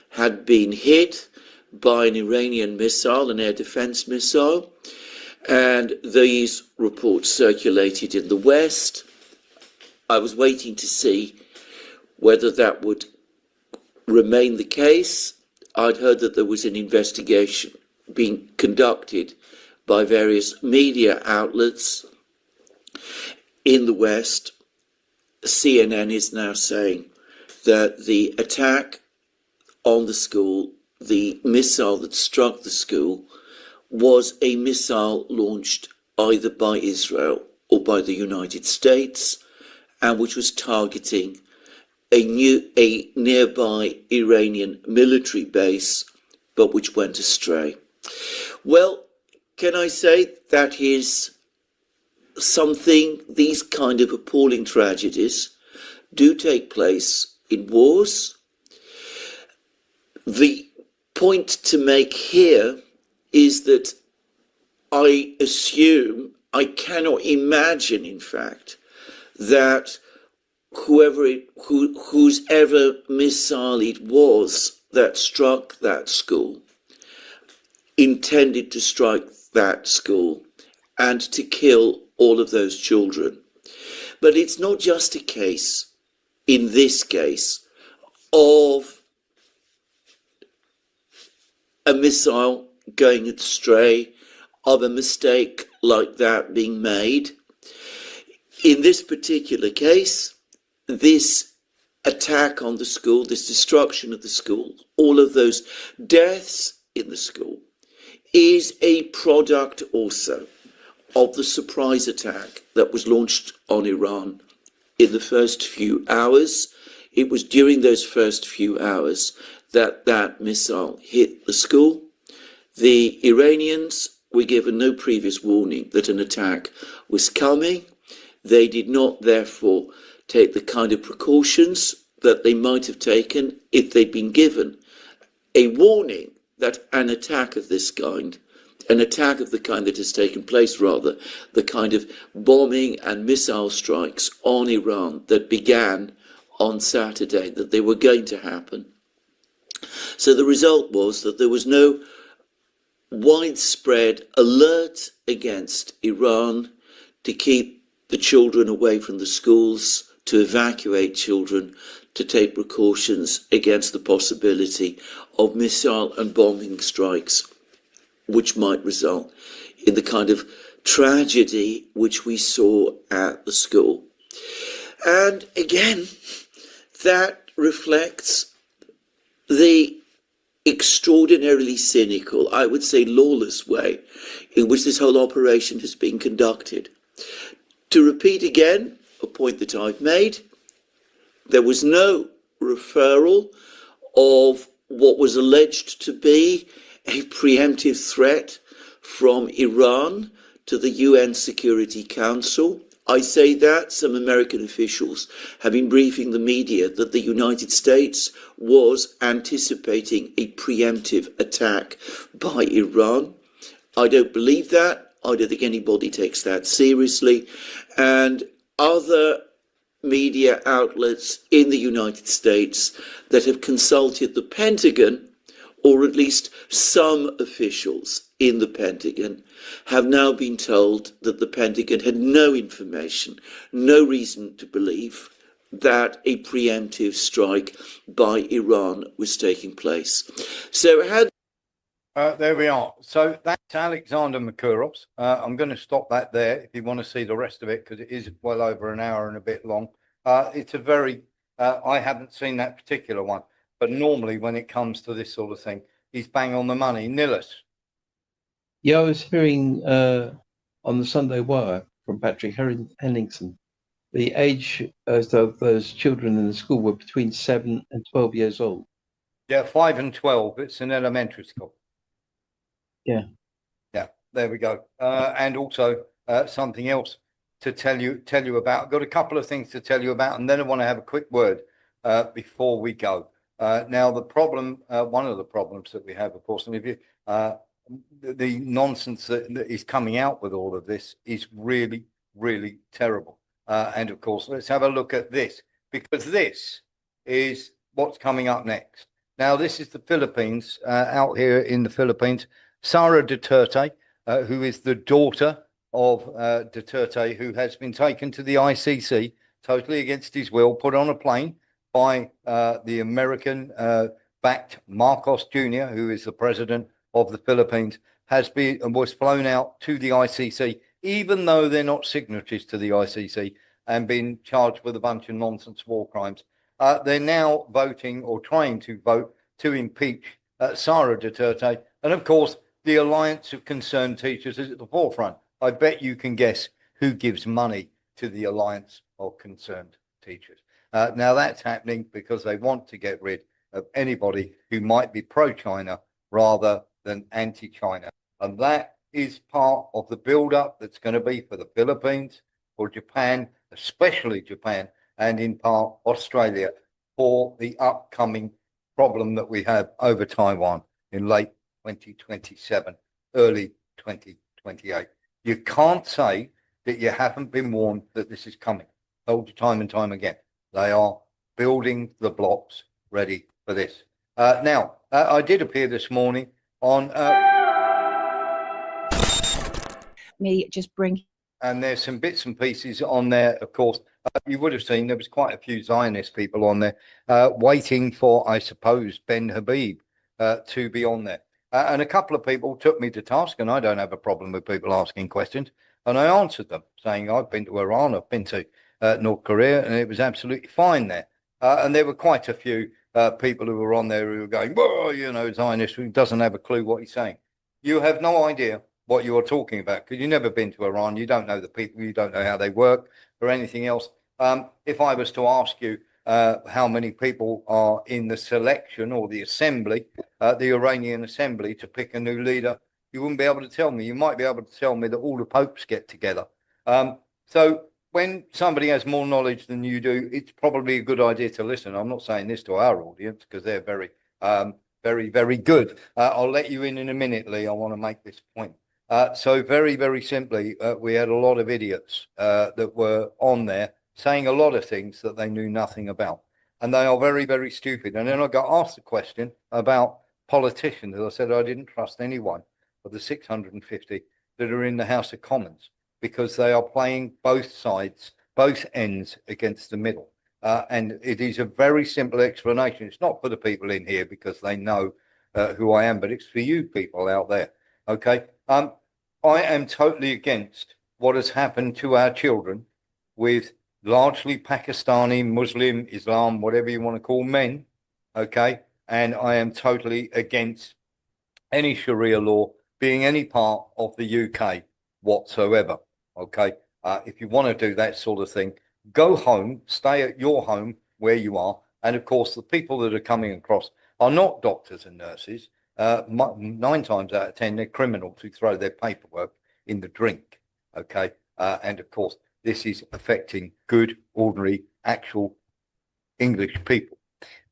had been hit by an Iranian missile, an air defense missile, and these reports circulated in the West. I was waiting to see whether that would remain the case. I'd heard that there was an investigation being conducted by various media outlets in the West. CNN is now saying that the attack on the school, the missile that struck the school, was a missile launched either by Israel or by the United States, and which was targeting a nearby Iranian military base, but which went astray. Well, can I say that is something, these kind of appalling tragedies do take place in wars. The point to make here is that I assume, I cannot imagine, in fact, that whose ever missile it was that struck that school intended to strike that school and to kill all of those children. But it's not just a case, in this case, of a missile going astray, of a mistake like that being made. In this particular case, this attack on the school, this destruction of the school, all of those deaths in the school, is a product also of the surprise attack that was launched on Iran in the first few hours. It was during those first few hours that that missile hit the school. The Iranians were given no previous warning that an attack was coming. They did not, therefore, take the kind of precautions that they might have taken if they'd been given a warning that an attack of this kind, an attack of the kind that has taken place, rather, the kind of bombing and missile strikes on Iran that began on Saturday, that they were going to happen. So the result was that there was no widespread alert against Iran to keep the children away from the schools, to evacuate children, to take precautions against the possibility of missile and bombing strikes, which might result in the kind of tragedy which we saw at the school. And again, that reflects the extraordinarily cynical, I would say lawless way in which this whole operation has been conducted. To repeat again a point that I've made, there was no referral of what was alleged to be a preemptive threat from Iran to the UN Security Council. I say that some American officials have been briefing the media that the United States was anticipating a preemptive attack by Iran. I don't believe that. I don't think anybody takes that seriously. And other media outlets in the United States that have consulted the Pentagon, or at least some officials in the Pentagon, have now been told that the Pentagon had no information, no reason to believe that a preemptive strike by Iran was taking place. So there we are. So that's Alexander Makurov's. I'm going to stop that there if you want to see the rest of it, because it is well over an hour and a bit long. It's a very, I haven't seen that particular one, but normally when it comes to this sort of thing, he's bang on the money. Nillis. Yeah, I was hearing on the Sunday Wire from Patrick Henningson, the age of those children in the school were between 7 and 12 years old. Yeah, 5 and 12. It's an elementary school. Yeah. Yeah, there we go. And also something else to tell you about. I've got a couple of things to tell you about, and then I want to have a quick word before we go. Now, the problem, one of the problems that we have, of course, and if you, the nonsense that is coming out with all of this is really, really terrible. And of course, let's have a look at this, because this is what's coming up next. Now, this is the Philippines, out here in the Philippines. Sara Duterte, who is the daughter of Duterte, who has been taken to the ICC totally against his will, put on a plane by the American-backed Marcos Jr., who is the president of the Philippines, has been and was flown out to the ICC, even though they're not signatories to the ICC, and been charged with a bunch of nonsense war crimes. They're now voting, or trying to vote, to impeach Sara Duterte. And of course, the Alliance of Concerned Teachers is at the forefront. I bet you can guess who gives money to the Alliance of Concerned Teachers. Now, that's happening because they want to get rid of anybody who might be pro-China rather than anti-China. And that is part of the build-up that's going to be for the Philippines, for Japan, especially Japan, and in part Australia, for the upcoming problem that we have over Taiwan in late 2027, early 2028. You can't say that you haven't been warned that this is coming. Told you time and time again. They are building the blocks ready for this. Now, I did appear this morning on me just bring. And there's some bits and pieces on there, of course. You would have seen there was quite a few Zionist people on there waiting for, I suppose, Ben Habib to be on there. And a couple of people took me to task, and I don't have a problem with people asking questions. And I answered them, saying, I've been to Iran, I've been to North Korea, and it was absolutely fine there. And there were quite a few people who were on there who were going, well, you know, Zionist who doesn't have a clue what he's saying. You have no idea what you are talking about because you've never been to Iran. You don't know the people, you don't know how they work or anything else. If I was to ask you how many people are in the selection or the assembly, the Iranian assembly to pick a new leader, you wouldn't be able to tell me. You might be able to tell me that all the popes get together. So when somebody has more knowledge than you do, it's probably a good idea to listen. I'm not saying this to our audience because they're very, very good. I'll let you in a minute, Lee. I want to make this point. So very, very simply, we had a lot of idiots that were on there saying a lot of things that they knew nothing about. And they are very, very stupid. And then I got asked the question about politicians. I said I didn't trust anyone of the 650 that are in the House of Commons because they are playing both sides, both ends against the middle. And it is a very simple explanation. It's not for the people in here because they know who I am, but it's for you people out there. Okay. I am totally against what has happened to our children with largely Pakistani, Muslim, Islam, whatever you want to call men. Okay. And I am totally against any Sharia law being any part of the UK whatsoever. Okay. If you want to do that sort of thing, go home, stay at your home where you are. And of course, the people that are coming across are not doctors and nurses. 9 times out of 10, they're criminals who throw their paperwork in the drink. Okay. And of course, this is affecting good, ordinary, actual English people.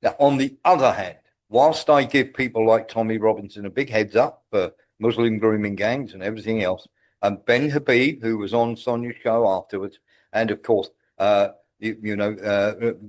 Now, on the other hand, whilst I give people like Tommy Robinson a big heads up for Muslim grooming gangs and everything else, and Ben Habib, who was on Sonia's show afterwards, and of course,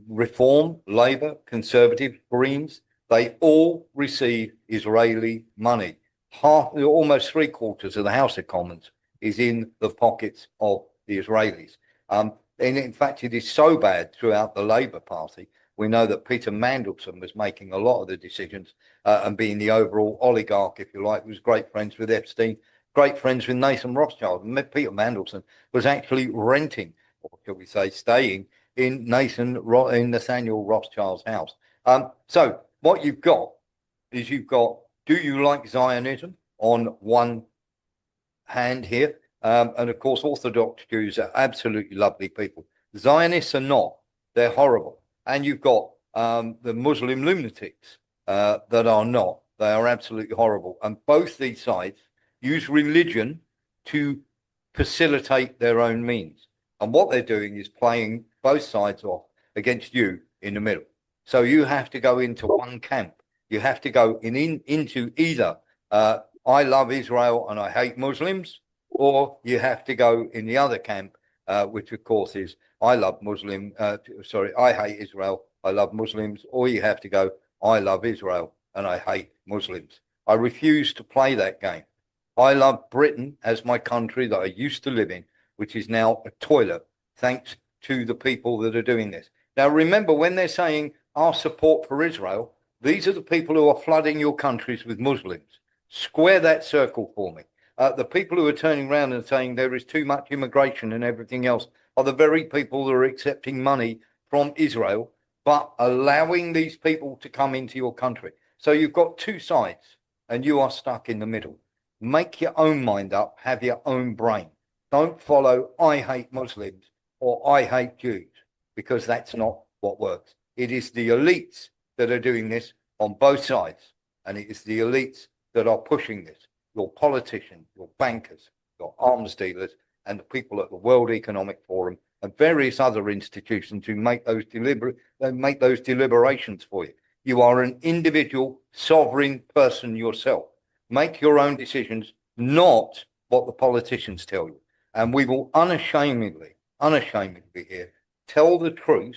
Reform, Labour, Conservative, Greens, they all receive Israeli money. Almost 3/4 of the House of Commons is in the pockets of the Israelis. And in fact, it is so bad throughout the Labour Party. We know that Peter Mandelson was making a lot of the decisions and being the overall oligarch, if you like, was great friends with Epstein, great friends with Nathan Rothschild. And Peter Mandelson was actually renting, or shall we say, staying in Nathaniel Rothschild's house. So what you've got is do you like Zionism on one hand here? And of course, Orthodox Jews are absolutely lovely people. Zionists are not. They're horrible. And you've got the Muslim lunatics that are not. They are absolutely horrible. And both these sides use religion to facilitate their own means. And what they're doing is playing both sides off against you in the middle. So you have to go into one camp. You have to go into either I love Israel and I hate Muslims, or you have to go in the other camp, which of course is I hate Israel, I love Muslims, or you have to go I love Israel and I hate Muslims. I refuse to play that game. I love Britain as my country that I used to live in, which is now a toilet, thanks to the people that are doing this. Now, remember, when they're saying our support for Israel, these are the people who are flooding your countries with Muslims. Square that circle for me. The people who are turning around and saying there is too much immigration and everything else are the very people that are accepting money from Israel, but allowing these people to come into your country. So you've got two sides and you are stuck in the middle. Make your own mind up, have your own brain. Don't follow I hate Muslims or I hate Jews, because that's not what works. It is the elites that are doing this on both sides, and it is the elites that are pushing this. Your politicians, your bankers, your arms dealers, and the people at the World Economic Forum and various other institutions who make those deliberations for you. You are an individual sovereign person yourself. Make your own decisions, not what the politicians tell you. And we will unashamedly here tell the truth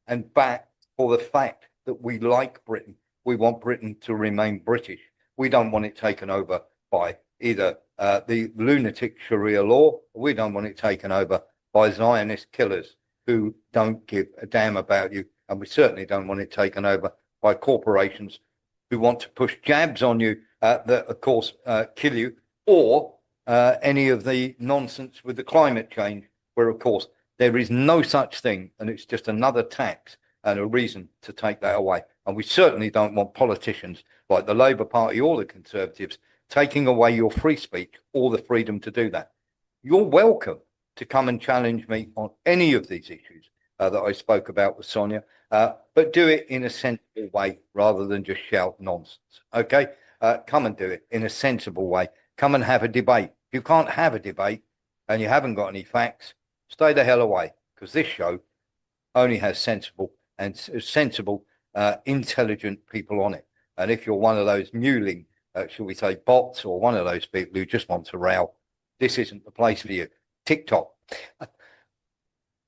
and back for the fact that we like Britain. We want Britain to remain British. We don't want it taken over by either the lunatic Sharia law, or we don't want it taken over by Zionist killers who don't give a damn about you. And we certainly don't want it taken over by corporations who want to push jabs on you that, of course, kill you, or any of the nonsense with the climate change, where, of course, there is no such thing, and it's just another tax and a reason to take that away. And we certainly don't want politicians like the Labour Party or the Conservatives taking away your free speech or the freedom to do that. You're welcome to come and challenge me on any of these issues that I spoke about with Sonia, but do it in a sensible way rather than just shout nonsense. Okay? Come and do it in a sensible way. Come and have a debate. If you can't have a debate and you haven't got any facts, stay the hell away, because this show only has sensible, intelligent people on it. And if you're one of those mewling, shall we say, bots, or one of those people who just want to row, this isn't the place for you. TikTok.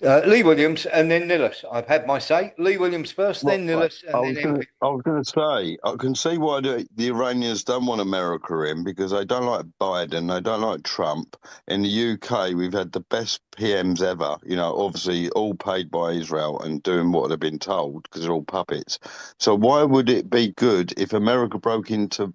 Lee Williams and then Nillis. I've had my say. Lee Williams first, then Nillis, and then MP. I was going to say, I can see why the Iranians don't want America in, because they don't like Biden, they don't like Trump. In the UK, we've had the best PMs ever, you know, obviously all paid by Israel and doing what they've been told, because they're all puppets. So why would it be good if America broke into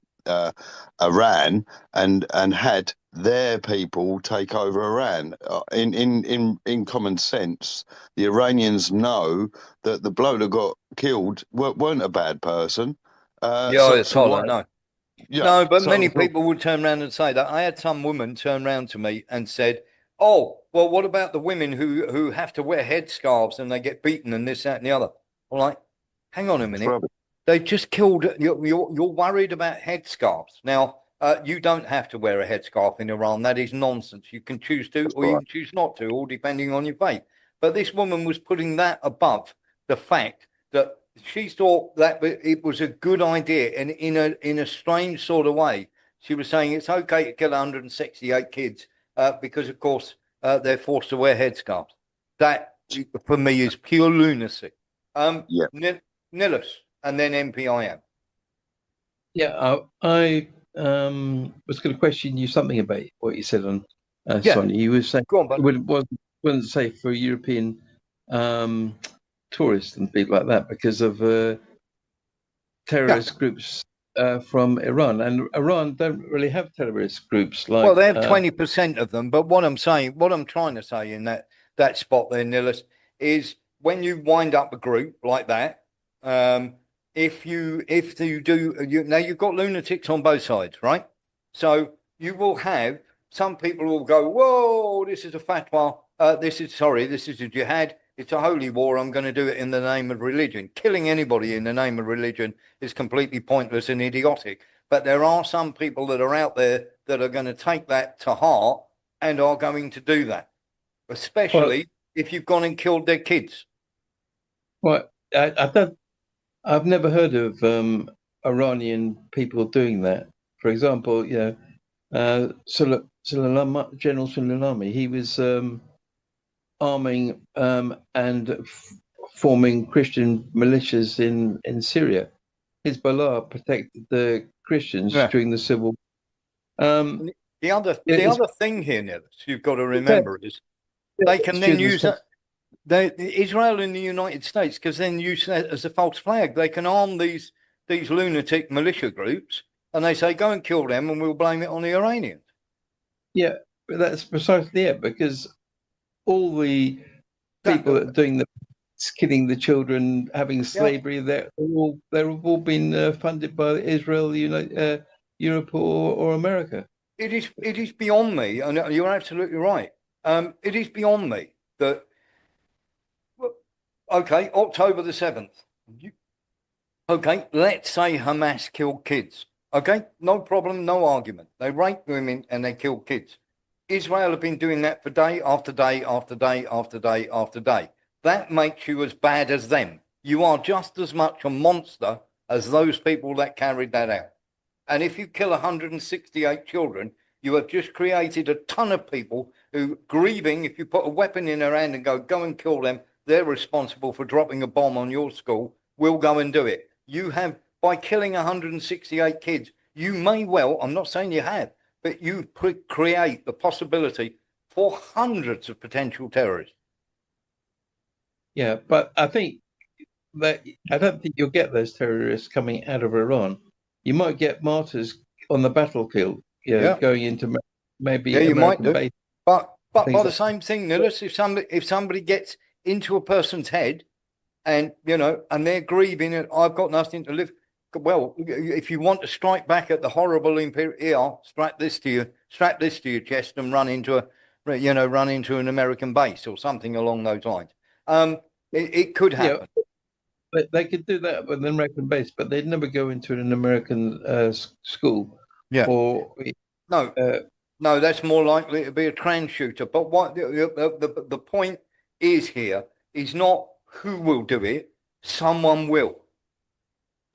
Iran and had their people take over Iran? In common sense, the Iranians know that the bloke that got killed weren't a bad person. No. Yeah, no, but many people would turn around and say that. I had some woman turn around to me and said, "Oh, well, what about the women who have to wear headscarves and they get beaten and this, that, and the other?" I'm like, hang on a minute. They just killed. You're worried about headscarves. Now, you don't have to wear a headscarf in Iran. That is nonsense. You can choose to, or you can choose not to, all depending on your faith. But this woman was putting that above the fact that she thought that it was a good idea, and in a strange sort of way, she was saying it's okay to kill 168 kids because, of course, they're forced to wear headscarves. That, for me, is pure lunacy. Nillis. And then MPIM. Yeah, I was going to question you something about what you said on Sonia. You were saying it wasn't safe for European tourists and people like that because of terrorist groups from Iran. And Iran don't really have terrorist groups like. Well, they have 20% of them. But what I'm trying to say in that spot there, Nillis, is when you wind up a group like that. If you do, now you've got lunatics on both sides, right? So you will have some people will go, whoa, this is a fatwa. This is a jihad. It's a holy war. I'm going to do it in the name of religion. Killing anybody in the name of religion is completely pointless and idiotic. But there are some people that are out there that are going to take that to heart and are going to do that, especially if you've gone and killed their kids. Well, I've never heard of Iranian people doing that. For example, General Soleimani, he was arming and forming Christian militias in Syria. Hezbollah protected the Christians during the civil. The other thing here, Nillis, you've got to remember is they can then use that. Israel and the United States, because then use that as a false flag. They can arm these lunatic militia groups, and they say, "Go and kill them, and we'll blame it on the Iranians." Yeah, but that's precisely it, because all the people that are doing the killing the children, having slavery, they've all been funded by Israel, Europe, or America. It is beyond me, and you're absolutely right. It is beyond me that. Okay, October the 7th. Okay, let's say Hamas killed kids. Okay, no problem, no argument. They rape women and they kill kids. Israel have been doing that for day after day after day after day after day. That makes you as bad as them. You are just as much a monster as those people that carried that out. And if you kill 168 children, You have just created a ton of people who grieving. If you put a weapon in their hand and go and kill them, they're responsible for dropping a bomb on your school. Will go and do it. You have, by killing 168 kids, you may well, I'm not saying you have, but you create the possibility for hundreds of potential terrorists. Yeah, but I think that I don't think you'll get those terrorists coming out of Iran. You might get martyrs on the battlefield, going into maybe you might American do. base. But by Things the like same thing, Nicholas, if somebody gets into a person's head and and they're grieving and I've got nothing to live. Well, if you want to strike back at the horrible imperial, strap this to your chest and run into an American base or something along those lines. It could happen. But they could do that with an American base, but they'd never go into an American school. Yeah. Or no, that's more likely to be a trans shooter. But what the point is here is not who will do it. Someone will.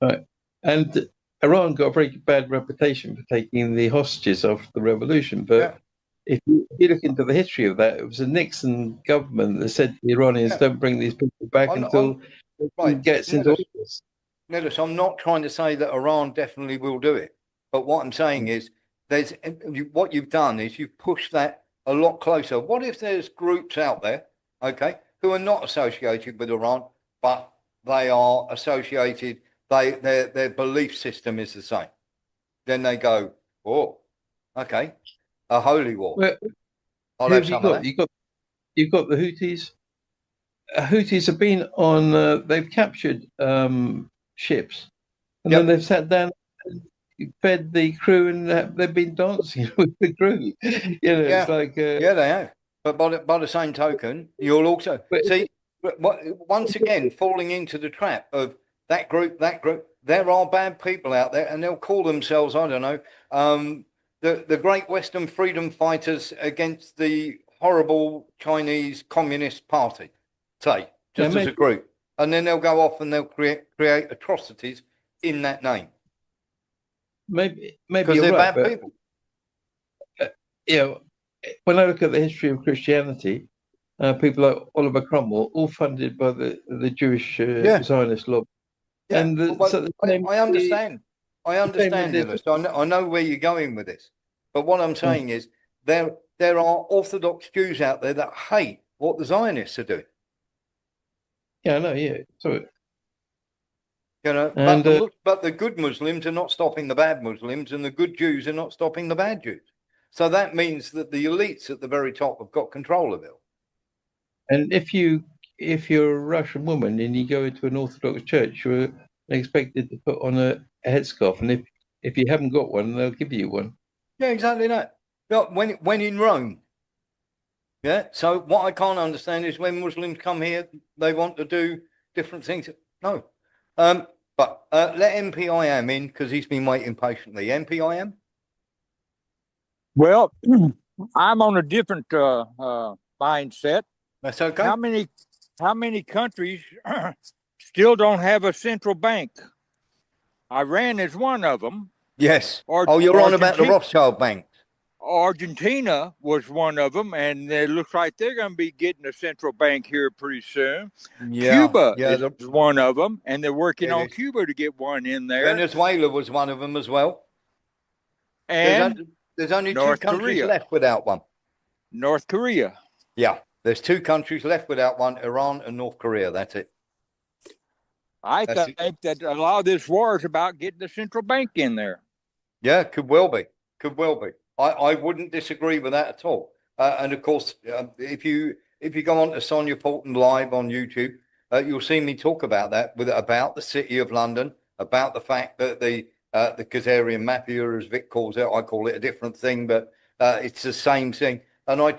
Right. And Iran got a very bad reputation for taking the hostages of the revolution. But if you look into the history of that, it was a Nixon government that said to the Iranians, don't bring these people back until it gets into office. Nicholas, I'm not trying to say that Iran definitely will do it. But what I'm saying is what you've done is you've pushed that a lot closer. What if there's groups out there, who are not associated with Iran, but they are associated, their belief system is the same. Then they go, oh, okay, a holy war. Well, I'll have some of that. You've got the Houthis. Houthis have been on. They've captured ships, and then they've sat down, and fed the crew, and they've been dancing with the crew. It's like they have. But by the same token, you'll also see. Once again, falling into the trap of that group. There are bad people out there, and they'll call themselves, I don't know, the Great Western Freedom Fighters against the horrible Chinese Communist Party, say, just as a group. And then they'll go off and they'll create atrocities in that name. Maybe because they're right, bad people. When I look at the history of Christianity, people like Oliver Cromwell, all funded by the Jewish Zionist lobby. Yeah, And I understand. I understand, Nicholas. I know where you're going with this. But what I'm saying is there are Orthodox Jews out there that hate what the Zionists are doing. Yeah, I know, yeah. So, but the good Muslims are not stopping the bad Muslims, and the good Jews are not stopping the bad Jews. So that means that the elites at the very top have got control of it. And if you're a Russian woman and you go into an Orthodox church, you're expected to put on a headscarf, and if you haven't got one, they'll give you one. Yeah, exactly that. When in Rome. Yeah. So what I can't understand is when Muslims come here, they want to do different things. No. But let MPIM in because he's been waiting patiently. MPIM. Well, I'm on a different mindset. That's okay. How many countries still don't have a central bank? Iran is one of them. Yes. You're on about the Rothschild banks. Argentina was one of them, and it looks like they're going to be getting a central bank here pretty soon. Yeah, Cuba is one of them, and they're working on Cuba to get one in there. Venezuela was one of them as well. And there's only two countries left without one. North Korea. Yeah, there's two countries left without one, Iran and North Korea. That's it. I think that a lot of this war is about getting the central bank in there. Yeah, could well be. Could well be. I wouldn't disagree with that at all. And of course, if you go on to Sonia Porton Live on YouTube, you'll see me talk about that about the City of London, about the fact that the Khazarian Mafia, as Vic calls it, I call it a different thing, but it's the same thing. And I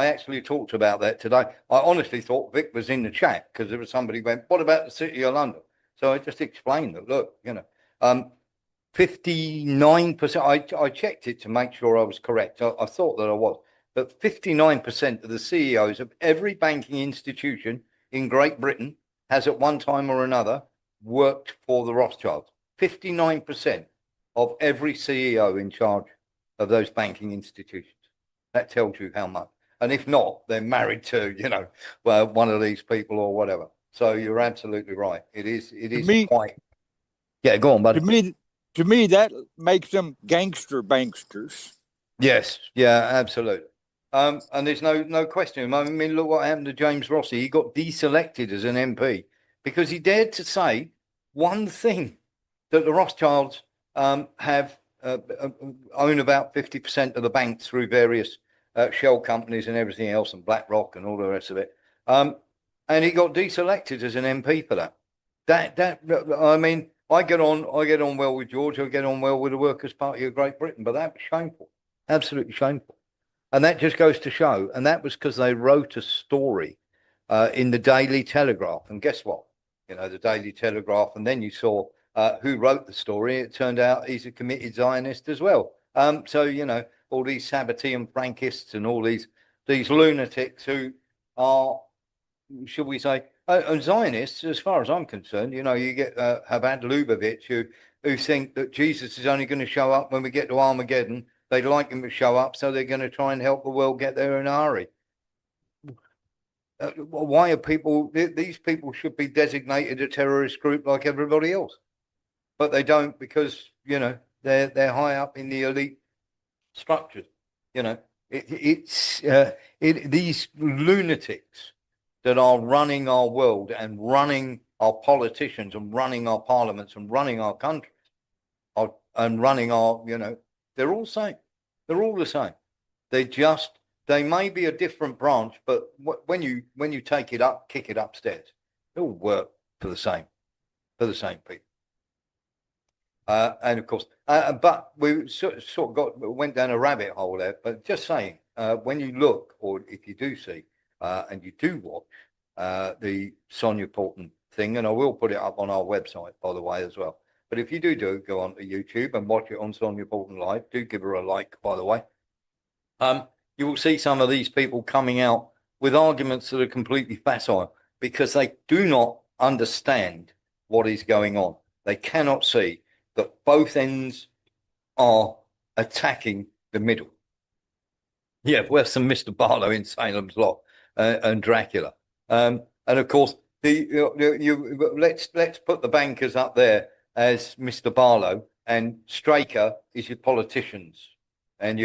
actually talked about that today. I honestly thought Vic was in the chat because there was somebody who went, what about the City of London? So I just explained that, look, 59%, I checked it to make sure I was correct. I thought that I was, but 59% of the CEOs of every banking institution in Great Britain has at one time or another worked for the Rothschilds. 59% of every CEO in charge of those banking institutions. That tells you how much. And if not, they're married to, well, one of these people or whatever. So you're absolutely right. It is quite. Yeah, go on, buddy. To me, that makes them banksters. Yes, yeah, absolutely. And there's no question. I mean, look what happened to James Rossi. He got deselected as an MP because he dared to say one thing, that the Rothschilds have own about 50% of the banks through various shell companies and everything else, and BlackRock and all the rest of it. And he got deselected as an MP for that. I mean, I get on well with George. I get on well with the Workers' Party of Great Britain, but that was shameful, absolutely shameful. And that just goes to show, and that was because they wrote a story in the Daily Telegraph. And guess what? The Daily Telegraph, and then you saw who wrote the story. It turned out he's a committed Zionist as well. So, all these Sabbatean Frankists and all these lunatics who are, should we say, Zionists, as far as I'm concerned, you get Chabad Lubavitch who think that Jesus is only going to show up when we get to Armageddon. They'd like him to show up, so they're going to try and help the world get there in a hurry. Why are these people should be designated a terrorist group like everybody else, but they don't because they're high up in the elite structures. These lunatics that are running our world and running our politicians and running our parliaments and running our countries and running our they're all the same. They're all the same. They may be a different branch, but when you take it up, kick it upstairs, they all work for the same people. And of course, but we sort of went down a rabbit hole there. But just saying, when you look, or if you do see, and you do watch the Sonia Porton thing, and I will put it up on our website, by the way, as well. But if you do go onto YouTube and watch it on Sonia Porton Live, do give her a like, by the way. You will see some of these people coming out with arguments that are completely facile because they do not understand what is going on. They cannot see that both ends are attacking the middle. Yeah, worse than Mr. Barlow in Salem's Lot and Dracula. And of course, let's put the bankers up there as Mr. Barlow, and Straker is your politicians, and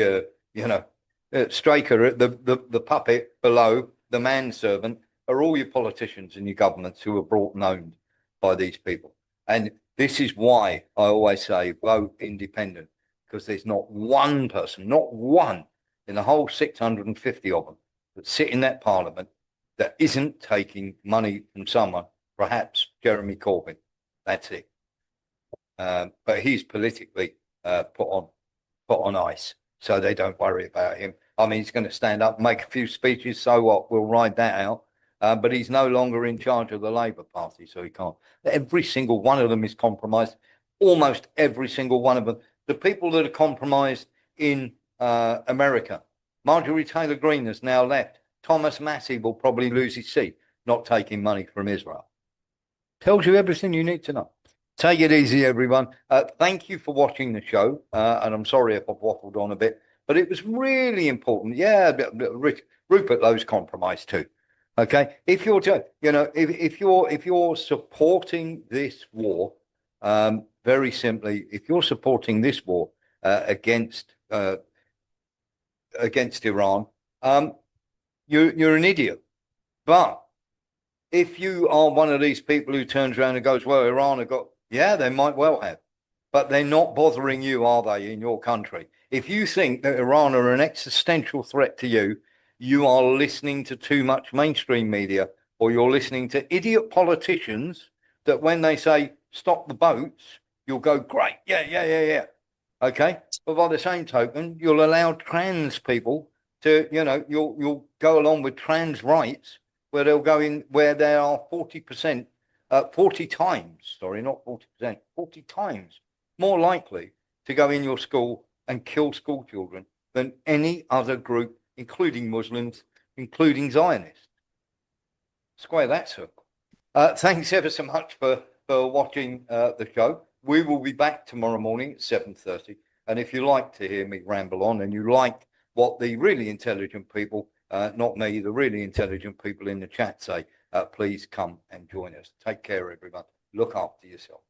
Straker, the puppet below, the manservant, are all your politicians and your governments who are brought and owned by these people. And this is why I always say vote independent, because there's not one person, not one in the whole 650 of them that sit in that parliament that isn't taking money from someone, perhaps Jeremy Corbyn. That's it. But he's politically put on ice, so they don't worry about him. I mean, he's going to stand up and make a few speeches, so what? We'll ride that out. But he's no longer in charge of the Labour Party, so he can't. Every single one of them is compromised. Almost every single one of them. The people that are compromised in America, Marjorie Taylor Greene has now left. Thomas Massey will probably lose his seat, not taking money from Israel. Tells you everything you need to know. Take it easy, everyone. Thank you for watching the show. And I'm sorry if I've waffled on a bit, but it was really important. Yeah, Rupert Lowe's compromised too. Okay, if you're supporting this war, very simply, if you're supporting this war against Iran, you're an idiot. But if you are one of these people who turns around and goes, well, Iran have got, yeah, they might well have, but they're not bothering you, are they, in your country? If you think that Iran are an existential threat to you, you are listening to too much mainstream media, or you're listening to idiot politicians that when they say stop the boats, you'll go, great, yeah. Okay, but by the same token, you'll allow trans people to, you'll go along with trans rights where they'll go in where there are 40%, 40 times, sorry, not 40%, 40 times more likely to go in your school and kill school children than any other group, including Muslims, including Zionists. Square that circle. Thanks ever so much for watching the show. We will be back tomorrow morning at 7:30. And if you like to hear me ramble on and you like what the really intelligent people, not me, the really intelligent people in the chat say, please come and join us. Take care, everyone. Look after yourself.